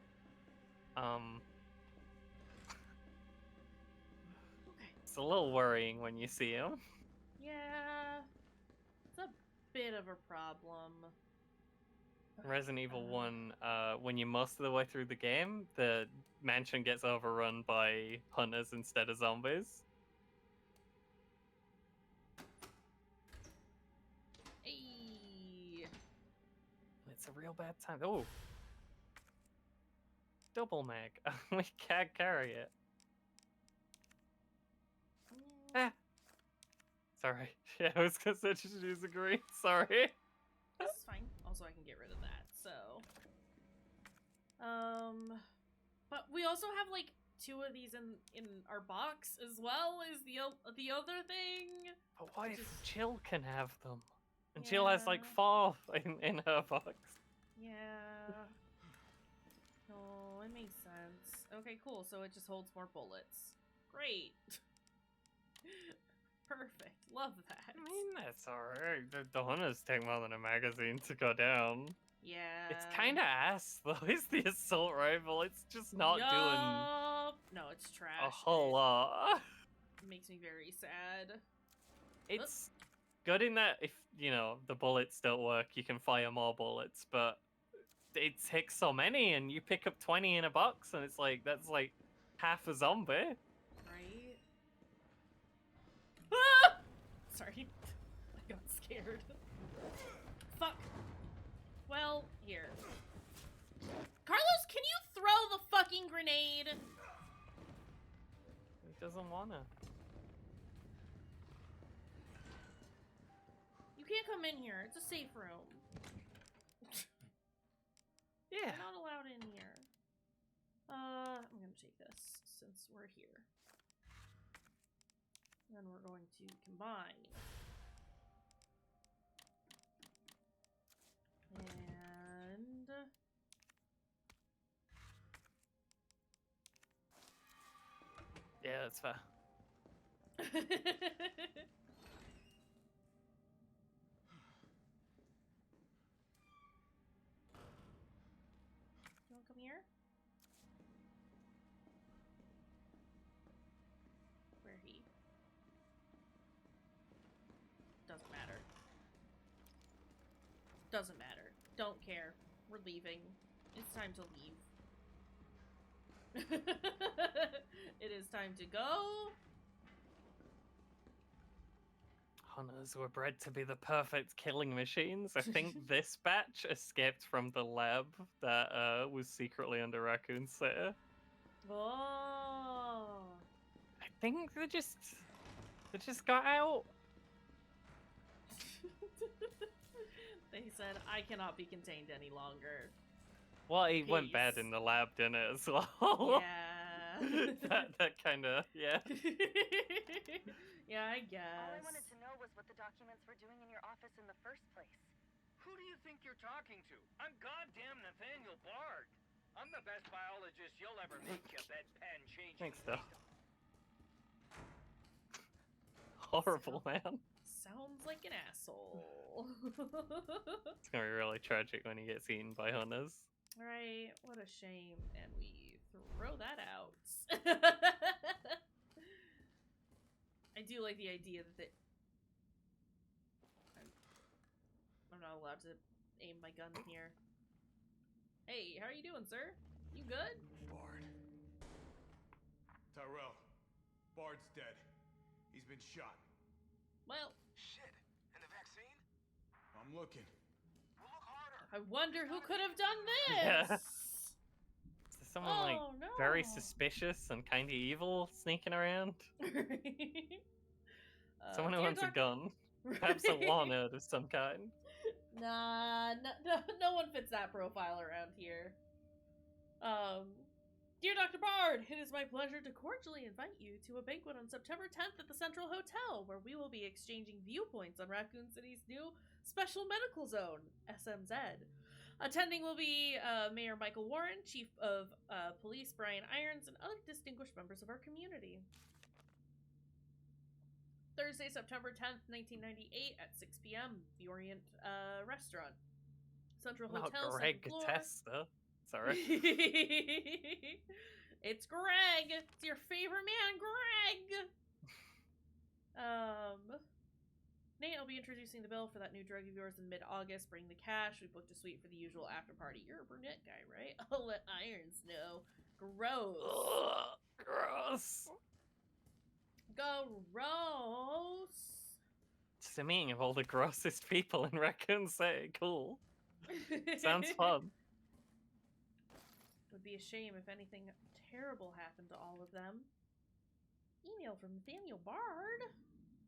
Okay. It's a little worrying when you see them. Yeah, it's a bit of a problem. Resident Evil 1, when you're most of the way through the game, the mansion gets overrun by hunters instead of zombies. Hey. It's a real bad time. Oh! Double mag. We can't carry it. Ah! Sorry. Yeah, I was gonna say just use the green. Sorry. This is fine. Also, I can get rid of that, so. But we also have, like, 2 of these in our box, as well as the other thing. But what if Jill can have them? And Jill has, like, 4 in her box. Yeah. Oh, it makes sense. Okay, cool. So it just holds more bullets. Great. Perfect. Love that. I mean, that's alright. The hunters take more than a magazine to go down. Yeah. It's kind of ass, though, is the assault rifle. It's just not doing No, it's trash. a whole lot. It makes me very sad. It's good in that if, you know, the bullets don't work, you can fire more bullets, but it takes so many, and you pick up 20 in a box, and it's like, that's like half a zombie. Right? Ah! Sorry. I got scared. Fuck. Well, here. Carlos, can you throw the fucking grenade? He doesn't wanna. You can't come in here. It's a safe room. Yeah. You're not allowed in here. I'm gonna take this since we're here. Then we're going to combine. And Yeah, that's fair. Doesn't matter. Don't care. We're leaving. It's time to leave. It is time to go. Hunters were bred to be the perfect killing machines. I think this batch escaped from the lab that was secretly under Raccoon City. Oh. I think they just got out. They said, I cannot be contained any longer. Well, he went bad Peace. in the lab, didn't it, as well? Yeah. that kind of, yeah. Yeah, I guess. All I wanted to know was what the documents were doing in your office in the first place. Who do you think you're talking to? I'm goddamn Nathaniel Bard. I'm the best biologist you'll ever meet, you bedpan changing. Thanks, though. Horrible, man. Sounds like an asshole. It's gonna be really tragic when he gets eaten by hunters. Right, what a shame. And we throw that out. I do like the idea that I'm not allowed to aim my gun here. Hey, how are you doing, sir? You good? Bard. Tyrell. Bard's dead. He's been shot. Well, Shit. And the vaccine? I'm looking. We'll look harder. I wonder who could have done Yeah. this. Is there someone very suspicious and kind of evil sneaking around? Someone who wants a gun. Perhaps a walnut of some kind. Nah, no one fits that profile around here. Dear Dr. Bard, it is my pleasure to cordially invite you to a banquet on September 10th at the Central Hotel, where we will be exchanging viewpoints on Raccoon City's new Special Medical Zone, SMZ. Attending will be Mayor Michael Warren, Chief of Police Brian Irons, and other distinguished members of our community. Thursday, September 10th, 1998 at 6 p.m. The Orient Restaurant. Central Hotel, Greg second floor. Testa. Sorry. It's Greg. It's your favorite man, Greg. Nate, I'll be introducing the bill for that new drug of yours in mid-August. Bring the cash. We booked a suite for the usual after party. You're a brunette guy, right? I'll let Irons know. Gross. Ugh, gross. Gross. It's a meeting of all the grossest people in Raccoon City. Cool. Sounds fun. Would be a shame if anything terrible happened to all of them. Email from Nathaniel Bard.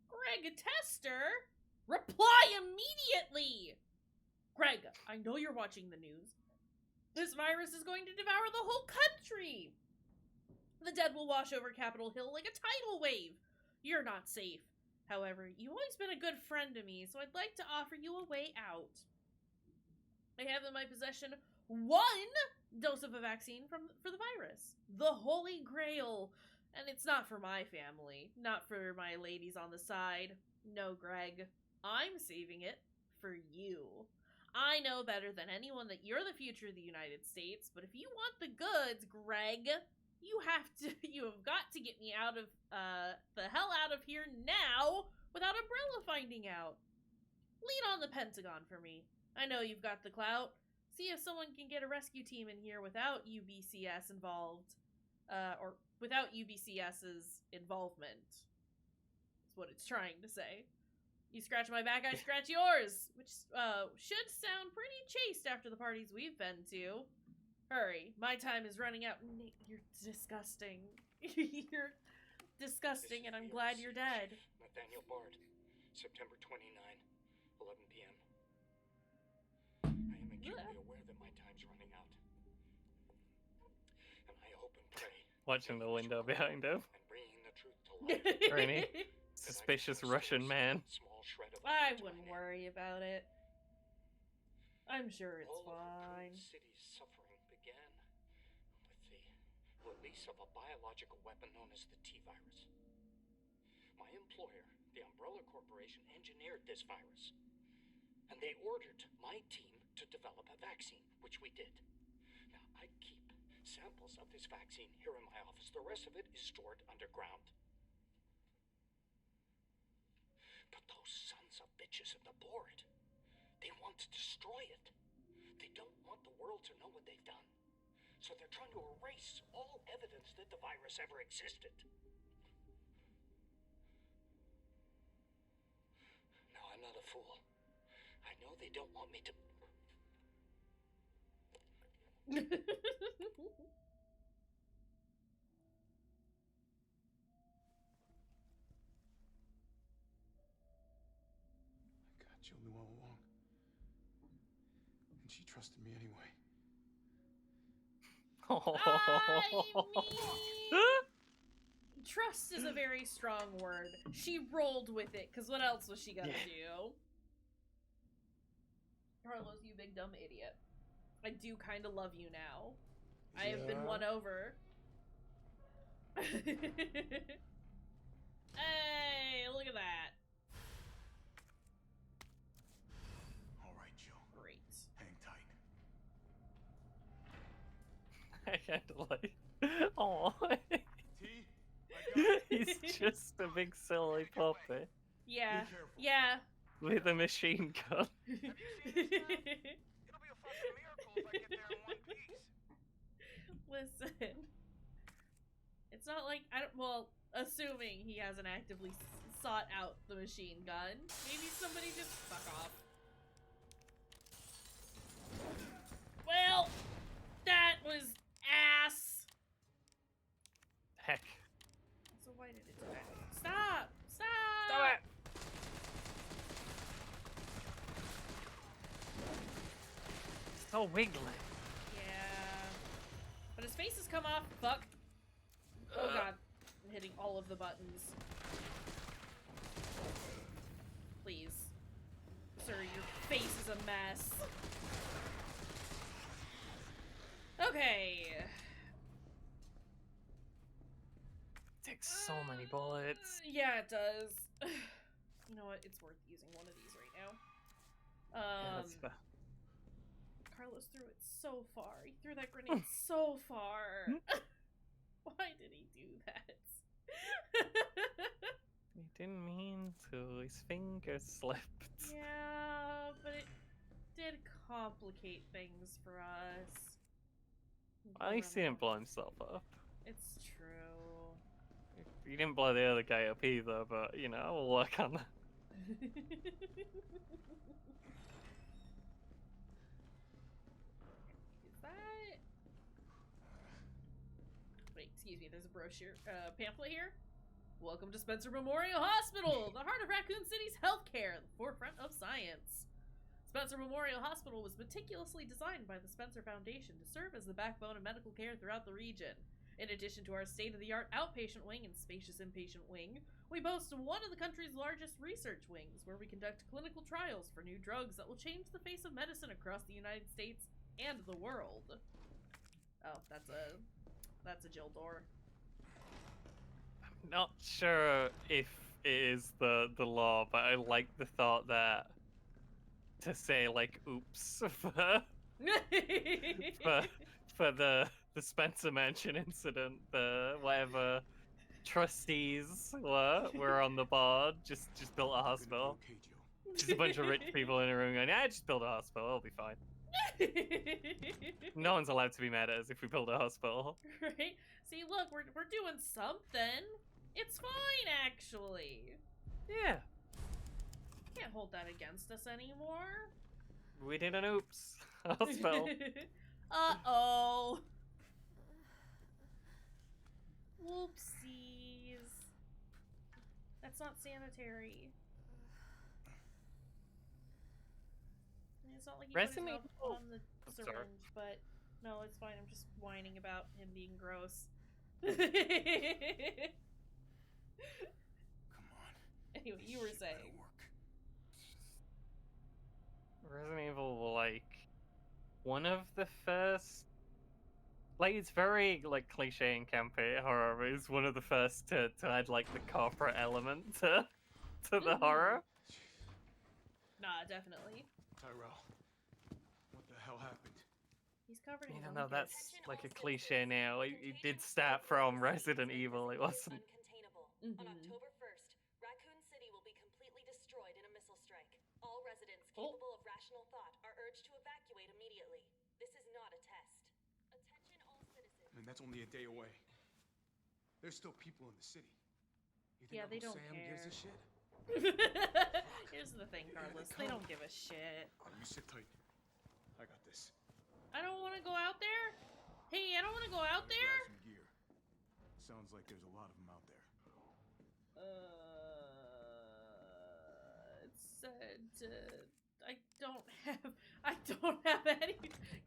Greg Tester? Reply immediately! Greg, I know you're watching the news. This virus is going to devour the whole country! The dead will wash over Capitol Hill like a tidal wave. You're not safe. However, you've always been a good friend to me, so I'd like to offer you a way out. I have in my possession 1 dose of a vaccine for the virus. The Holy Grail. And it's not for my family. Not for my ladies on the side. No, Greg. I'm saving it for you. I know better than anyone that you're the future of the United States, but if you want the goods, Greg, you have got to get me out of, the hell out of here now without Umbrella finding out. Lean on the Pentagon for me. I know you've got the clout. See if someone can get a rescue team in here without UBCS involved. Or without UBCS's involvement. That's what it's trying to say. You scratch my back, I scratch yours. Which should sound pretty chaste after the parties we've been to. Hurry, my time is running out. Nate, you're disgusting. You're disgusting, and I'm glad you're dead. Nathaniel Bard, September 29, 11 p.m. I am acutely aware that my time's running out. And I hope and pray. Watching the window behind him. And bringing the truth to light. Rainy. Suspicious Russian man. I wouldn't worry about it. I'm sure it's fine. The city's suffering began with the release of a biological weapon known as the T-virus. My employer, the Umbrella Corporation, engineered this virus. And they ordered my team to develop a vaccine, which we did. Now, I keep samples of this vaccine here in my office. The rest of it is stored underground. But those sons of bitches at the board, they want want to destroy it. They don't want the world to know what they've done. So they're trying to erase all evidence that the virus ever existed. No, I'm not a fool. I know they don't want me to... I got Julie all along. And she trusted me anyway. Trust is a very strong word. She rolled with it, because what else was she gonna do? Carlos, you big dumb idiot. I do kind of love you now. I have been won over. Hey, look at that. All right, Joe. Great. Hang tight. I kind of like. Oh, T, I got it. he's just a big silly puppet Yeah. Be careful. Yeah. with a machine gun. Have you seen this guy? It'll be a fucking miracle if I get there in one piece. Listen. It's not like well, assuming he hasn't actively sought out the machine gun. Maybe somebody just fuck off. Well, that was ass. Heck. So why did it do that? Stop! Stop! Stop it! So wiggly. Yeah. But his face has come off. Fuck. Oh god. I'm hitting all of the buttons. Please. Sir, your face is a mess. Okay. Takes so many bullets. Yeah, it does. You know what? It's worth using one of these right now. Yeah, that's fair. Carlos threw it so far. He threw that grenade so far. Why did he do that? He didn't mean to. His finger slipped. Yeah, but it did complicate things for us. At least he didn't blow himself up. It's true. He didn't blow the other guy up either, but, you know, we'll work on that. Is that... Wait, excuse me, there's a brochure, pamphlet here? Welcome to Spencer Memorial Hospital, the heart of Raccoon City's healthcare, the forefront of science. Spencer Memorial Hospital was meticulously designed by the Spencer Foundation to serve as the backbone of medical care throughout the region. In addition to our state-of-the-art outpatient wing and spacious inpatient wing, we boast one of the country's largest research wings, where we conduct clinical trials for new drugs that will change the face of medicine across the United States and the world. Oh, that's a Jill door. I'm not sure if it is the law, but I like the thought that to say, like, oops, for the Spencer Mansion incident, the whatever trustees were on the board, just built a hospital. Okay, Joe. Just a bunch of rich people in a room going, yeah, just build a hospital, it'll be fine. No one's allowed to be mad at us if we build a hospital. Right? See, look, we're doing something. It's fine, actually. Yeah. Can't hold that against us anymore. We did an oops hospital. Uh-oh. Whoopsies. That's not sanitary. It's not like he put his mouth on the syringe, but no, it's fine. I'm just whining about him being gross. Come on. Anyway, you were saying. Resident Evil, like, one of the first, like, it's very, like, cliche and campy horror, but it's one of the first to add, like, the corporate element to the horror. Nah, definitely. Tyrell, what the hell happened? He's covered in Even though that's, like, a cliche now, it did start from Resident Evil, it wasn't. On October 1st, Raccoon City will be completely destroyed in a missile strike. All residents capable of rational thought and that's only a day away. There's still people in the city. You think Yeah, they Uncle don't Sam gives a care. shit? Here's the thing, Here Carlos. they They come. don't give a shit. You sit tight. I got this. I don't want to go out there. Hey, I don't want to go out Let me there. grab some gear. Sounds like there's a lot of them out there. It said I don't have any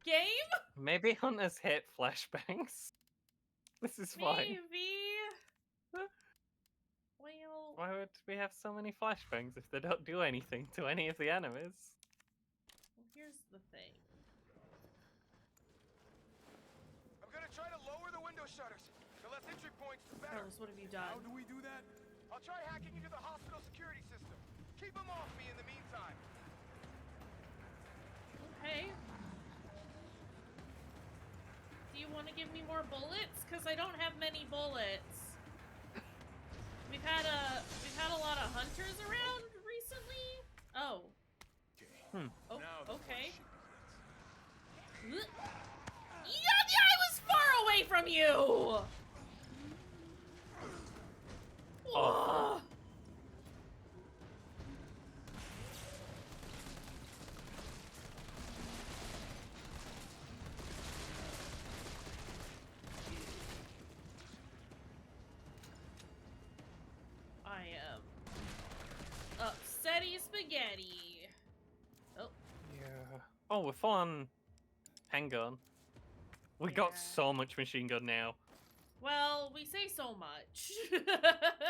game. Maybe hunters hit flashbangs. This is fine. Maybe. Well, Why would we have so many flashbangs if they don't do anything to any of the enemies? here's the thing. I'm gonna try to lower the window shutters. The less entry points, the better. Carlos, what have you done? How do we do that? I'll try hacking into the hospital security system. Keep them off me in the meantime. Okay. Do you want to give me more bullets? Because I don't have many bullets. We've had a lot of hunters around recently. Oh. Oh, okay. Yeah, I was far away from you. Oh. I am upsetty spaghetti. Oh. Yeah. Oh, we're full on handgun. We got so much machine gun now. Well, we say so much.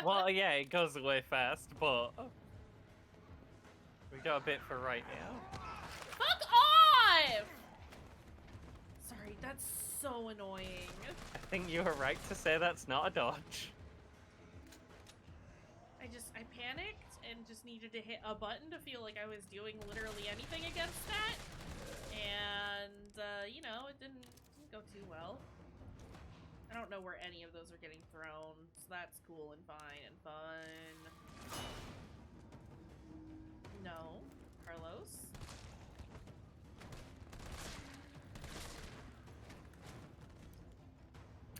Well, yeah, it goes away fast, but we got a bit for right now. Fuck off! Sorry, that's so annoying. I think you were right to say that's not a dodge. I panicked and just needed to hit a button to feel like I was doing literally anything against that. And, you know, it didn't go too well. I don't know where any of those are getting thrown, so that's cool and fine and fun. No, Carlos.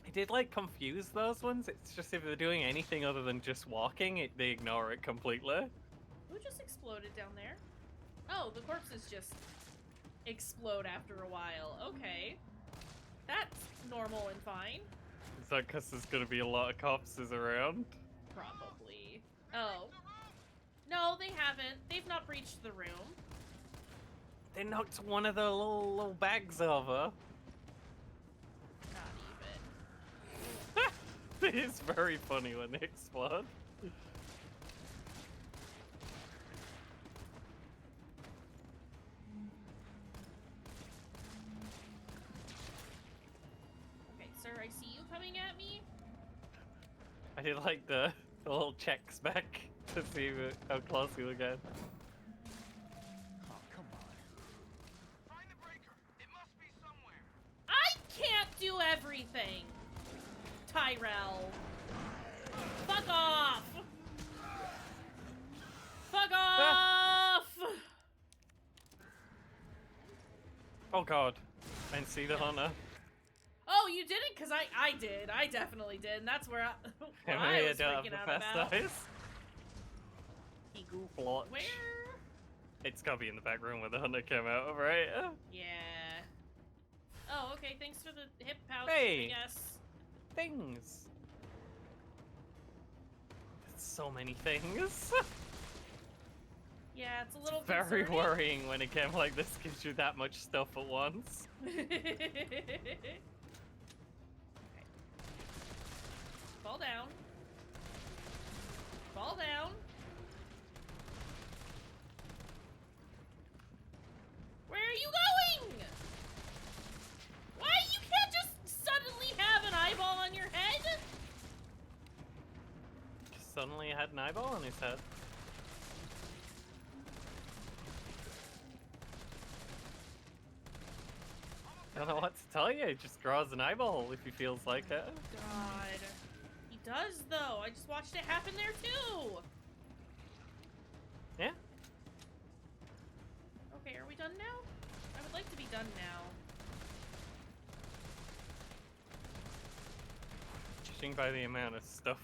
I did like confuse those ones. It's just if they're doing anything other than just walking, they ignore it completely. Who just exploded down there? Oh, the corpses just explode after a while. Okay. That's normal and fine. Is that because there's gonna be a lot of corpses around? Probably. Oh. No, they haven't. They've not breached the room. They knocked one of the little bags over. Not It is very funny when they explode. Okay, sir, I see you coming at me. I did like the little checks back to see how close we were getting. Oh, come on. Find the breaker. It must be somewhere. I can't do everything, Tyrell. Fuck off! Fuck off! Oh god, I didn't see the hunter. Oh, you didn't? Because I did. I definitely did, and that's where I, what I Maybe was don't have freaking the out fast about. eyes. Where? It's gotta be in the back room where the hunter came out of, right? Yeah. Oh, okay. Thanks for the hip pouch, Hey. I guess. Things. There's so many things. Yeah, it's a little Very concerning. worrying when a game like this gives you that much stuff at once. Okay. Fall down. Fall down. Where are you going? Why? You can't just suddenly have an eyeball on your head? Just suddenly had an eyeball on his head. I don't know what to tell you. He just draws an eyeball if he feels like it. God. He does, though. I just watched it happen there, too. Yeah. Okay, are we done now? I would like to be done now. judging by the amount of stuff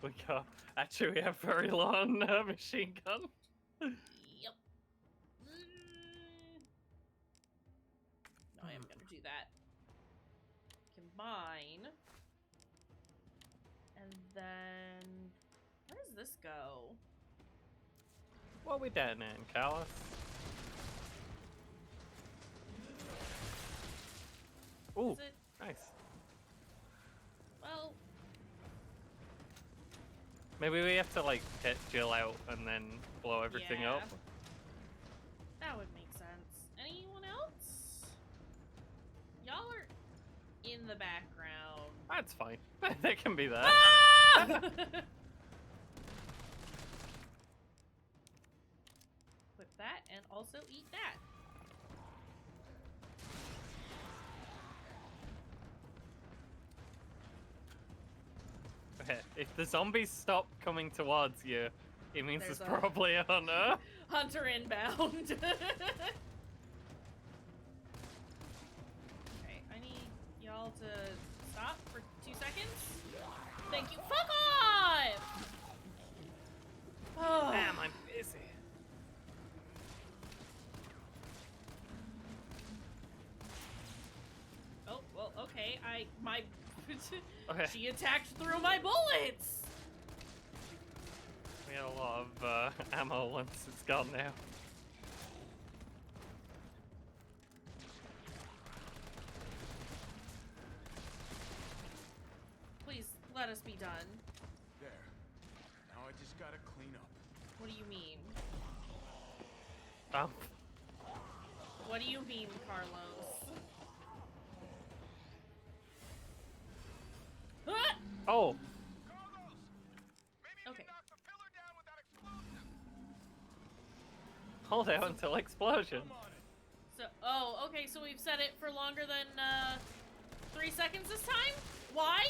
we got, actually we have very long machine gun. Yep. No, I am gonna do that. Combine. And then... Where does this go? What are we detonating, Callus? Ooh, Is it... nice. Well... Maybe we have to, like, get Jill out and then blow everything yeah. up. That would make sense. Anyone else? Y'all are in the background. That's fine. They can be there. Ah! Put that and also eat that. Okay, if the zombies stop coming towards you, it means There's there's a- probably a hunter. Hunter inbound. Okay, I need y'all to stop for 2 seconds. Thank you. Fuck off! Oh. Damn, I'm busy. Oh, well, okay. My Okay. She attacked through my bullets. We had a lot of ammo once it's gone now. Please let us be done. There. Now I just gotta clean up. What do you mean? Um, What do you mean, Carlos? Ah! oh, Okay. hold out until explosion. So, oh, okay, so we've set it for longer than, 3 seconds this time? Why?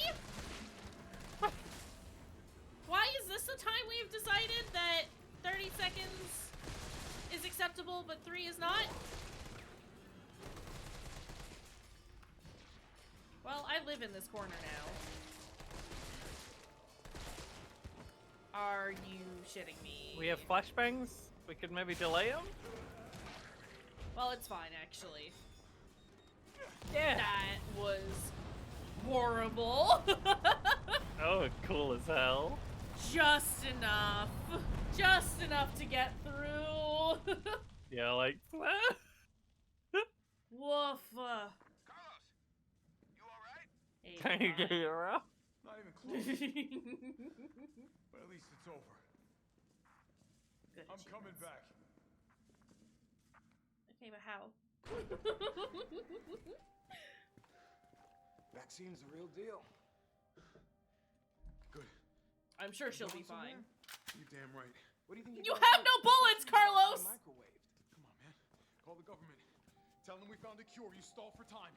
Why is this the time we've decided that 30 seconds is acceptable, but 3 is not? Well, I live in this corner now. Are you shitting me? We have flashbangs. We could maybe delay them. Well, it's fine, actually. Yeah. That was horrible. Oh, cool as hell. Just enough. Just enough to get through. Yeah, like. Woof. Carlos, you alright? Hey, Can you get fine. your up? Not even close. But at least it's over. Good I'm coming achievements. back. Okay, but how? Vaccine's the real deal. Good. I'm sure she'll be Want some fine. there? You damn right. What do you think You you're gonna have do? no bullets, Carlos! Microwaved. Come on, man. Call the government. Tell them we found a cure. You stall for time.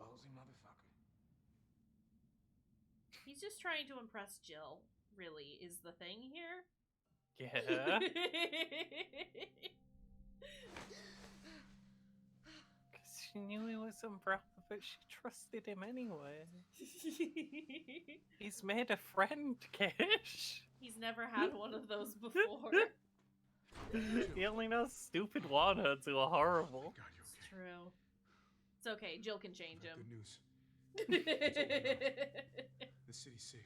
Ballsy motherfucker. He's just trying to impress Jill, really, is the thing here. Yeah. Because she knew he was Umbrella, but she trusted him anyway. He's made a friend, Kish. He's never had one of those before. He only knows stupid warheads who are horrible. God, you're It's okay. true. It's okay, Jill can change him. Good news. The city's safe.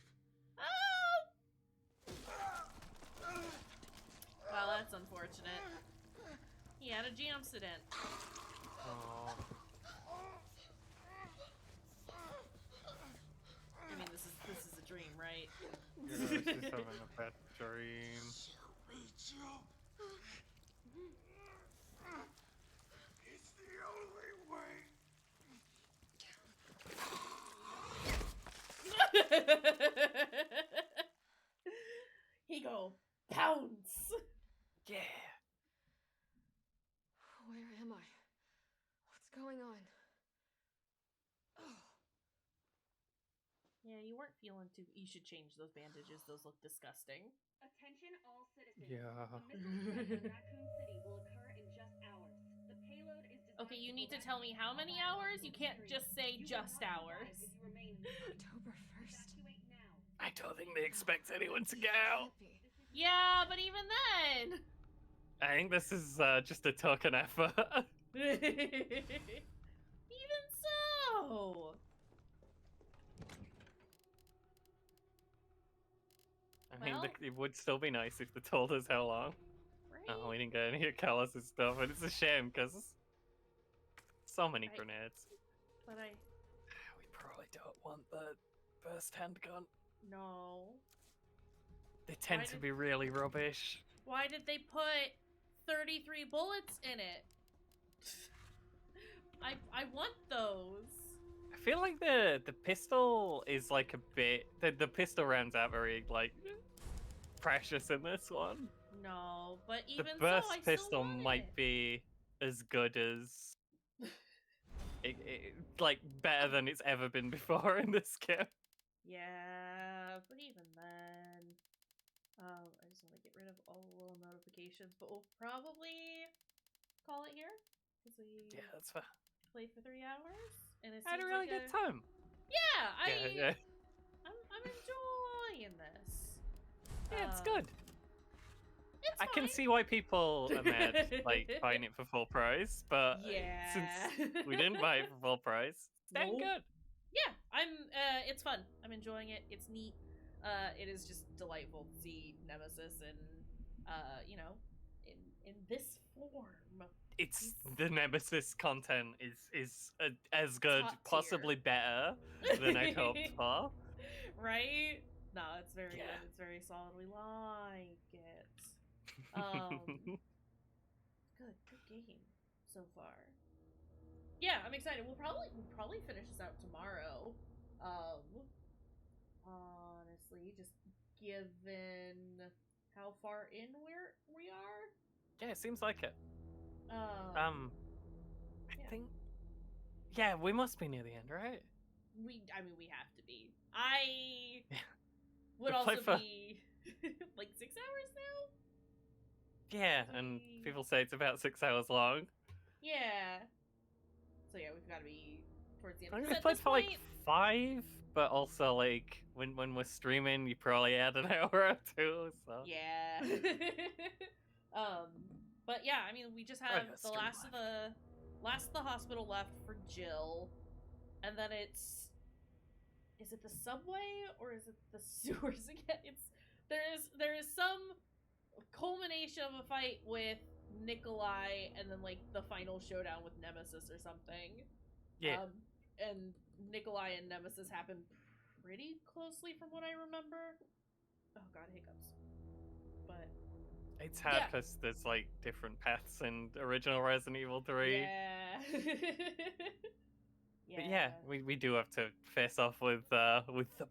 Well, that's unfortunate. He had a jam accident. Oh. I mean, this is a dream, right? Yeah, she's having a bad dream. It's the only way. He go pounce. Yeah. Where am I? What's going on? Oh. Yeah, you weren't feeling too. You should change those bandages. Those look disgusting. Attention all citizens. Yeah. A missile strike on Raccoon City will occur in just hours. The payload is Okay, you need to tell me how many hours? You can't just say just hours. October 1st. I don't think they expect anyone to get out. Yeah, but even then. I think this is just a token effort. Even so. I mean, Well, it would still be nice if they told us how long. right? Oh, we didn't get any of Callus's stuff, and it's a shame because so many grenades. But We probably don't want the burst handgun. No. They tend to be really rubbish. Why did they put 33 bullets in it? I want those. I feel like the pistol is like a bit the pistol rounds out very like precious in this one. No, but even the burst so, I pistol still want might it. be as good as like better than it's ever been before in this game. Yeah, but even then, I just want to get rid of all the little notifications. But we'll probably call it here because we that's fair. Played for 3 hours, and it I had a seems really like good time. Yeah, I'm enjoying this. Yeah, it's good. It's I can see why people are mad, like buying it for full price, but Yeah. since we didn't buy it for full price, it's dang Nope. good. Yeah, it's fun. I'm enjoying it. It's neat. It is just delightful to see Nemesis and, you know, in this form. It's the Nemesis content is as good, Top tier. possibly better than I'd hoped for. Right? No, it's very good. It's very solid. We like it. Good game so far. Yeah, I'm excited. We'll probably finish this out tomorrow. Honestly, just given how far in we are. Yeah, it seems like it. I yeah. think. Yeah, we must be near the end, right? I mean, we have to be. I would We also played for- be like 6 hours now. Yeah, and people say it's about 6 hours long. Yeah. So yeah, we've got to be towards the end. I think 'Cause we at played this for point, like 5, but also like when we're streaming, you probably add an hour or two. So yeah. But yeah, I mean, we just have Right, the stream last of the hospital left for Jill, and then is it the subway or is it the sewers again? There is some culmination of a fight with Nikolai, and then like the final showdown with Nemesis or something. Yeah. And Nikolai and Nemesis happen pretty closely from what I remember. Oh god, hiccups. But it's hard because there's like different paths in original Resident Evil 3. yeah. But yeah, we do have to face off with the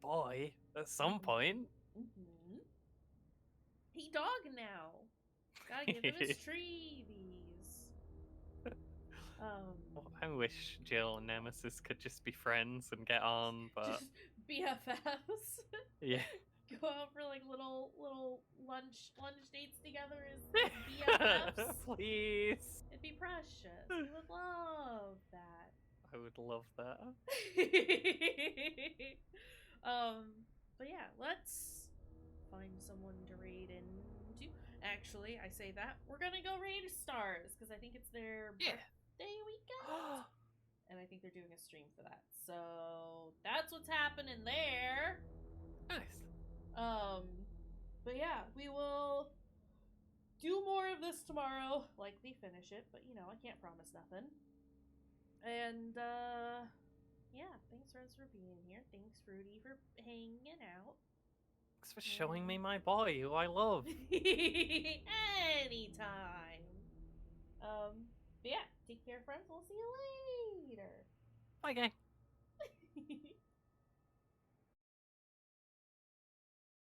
boy at some point. Mm-hmm. He dog now. Gotta give him his treaties. I wish Jill and Nemesis could just be friends and get on, but just BFFs. Yeah. Go out for like little lunch dates together as BFFs. Please. It'd be precious. We would love that. I would love that. But yeah, let's find someone to raid into. Actually, I say that we're gonna go raid Stars because I think it's their birthday weekend, and I think they're doing a stream for that. So that's what's happening there. Nice. But yeah, we will do more of this tomorrow. Likely finish it, but you know, I can't promise nothing. And yeah, thanks Rez for being here. Thanks Fruity for hanging out. Thanks for showing me my boy who I love. Anytime. But yeah, take care friends. We'll see you later. Bye gang.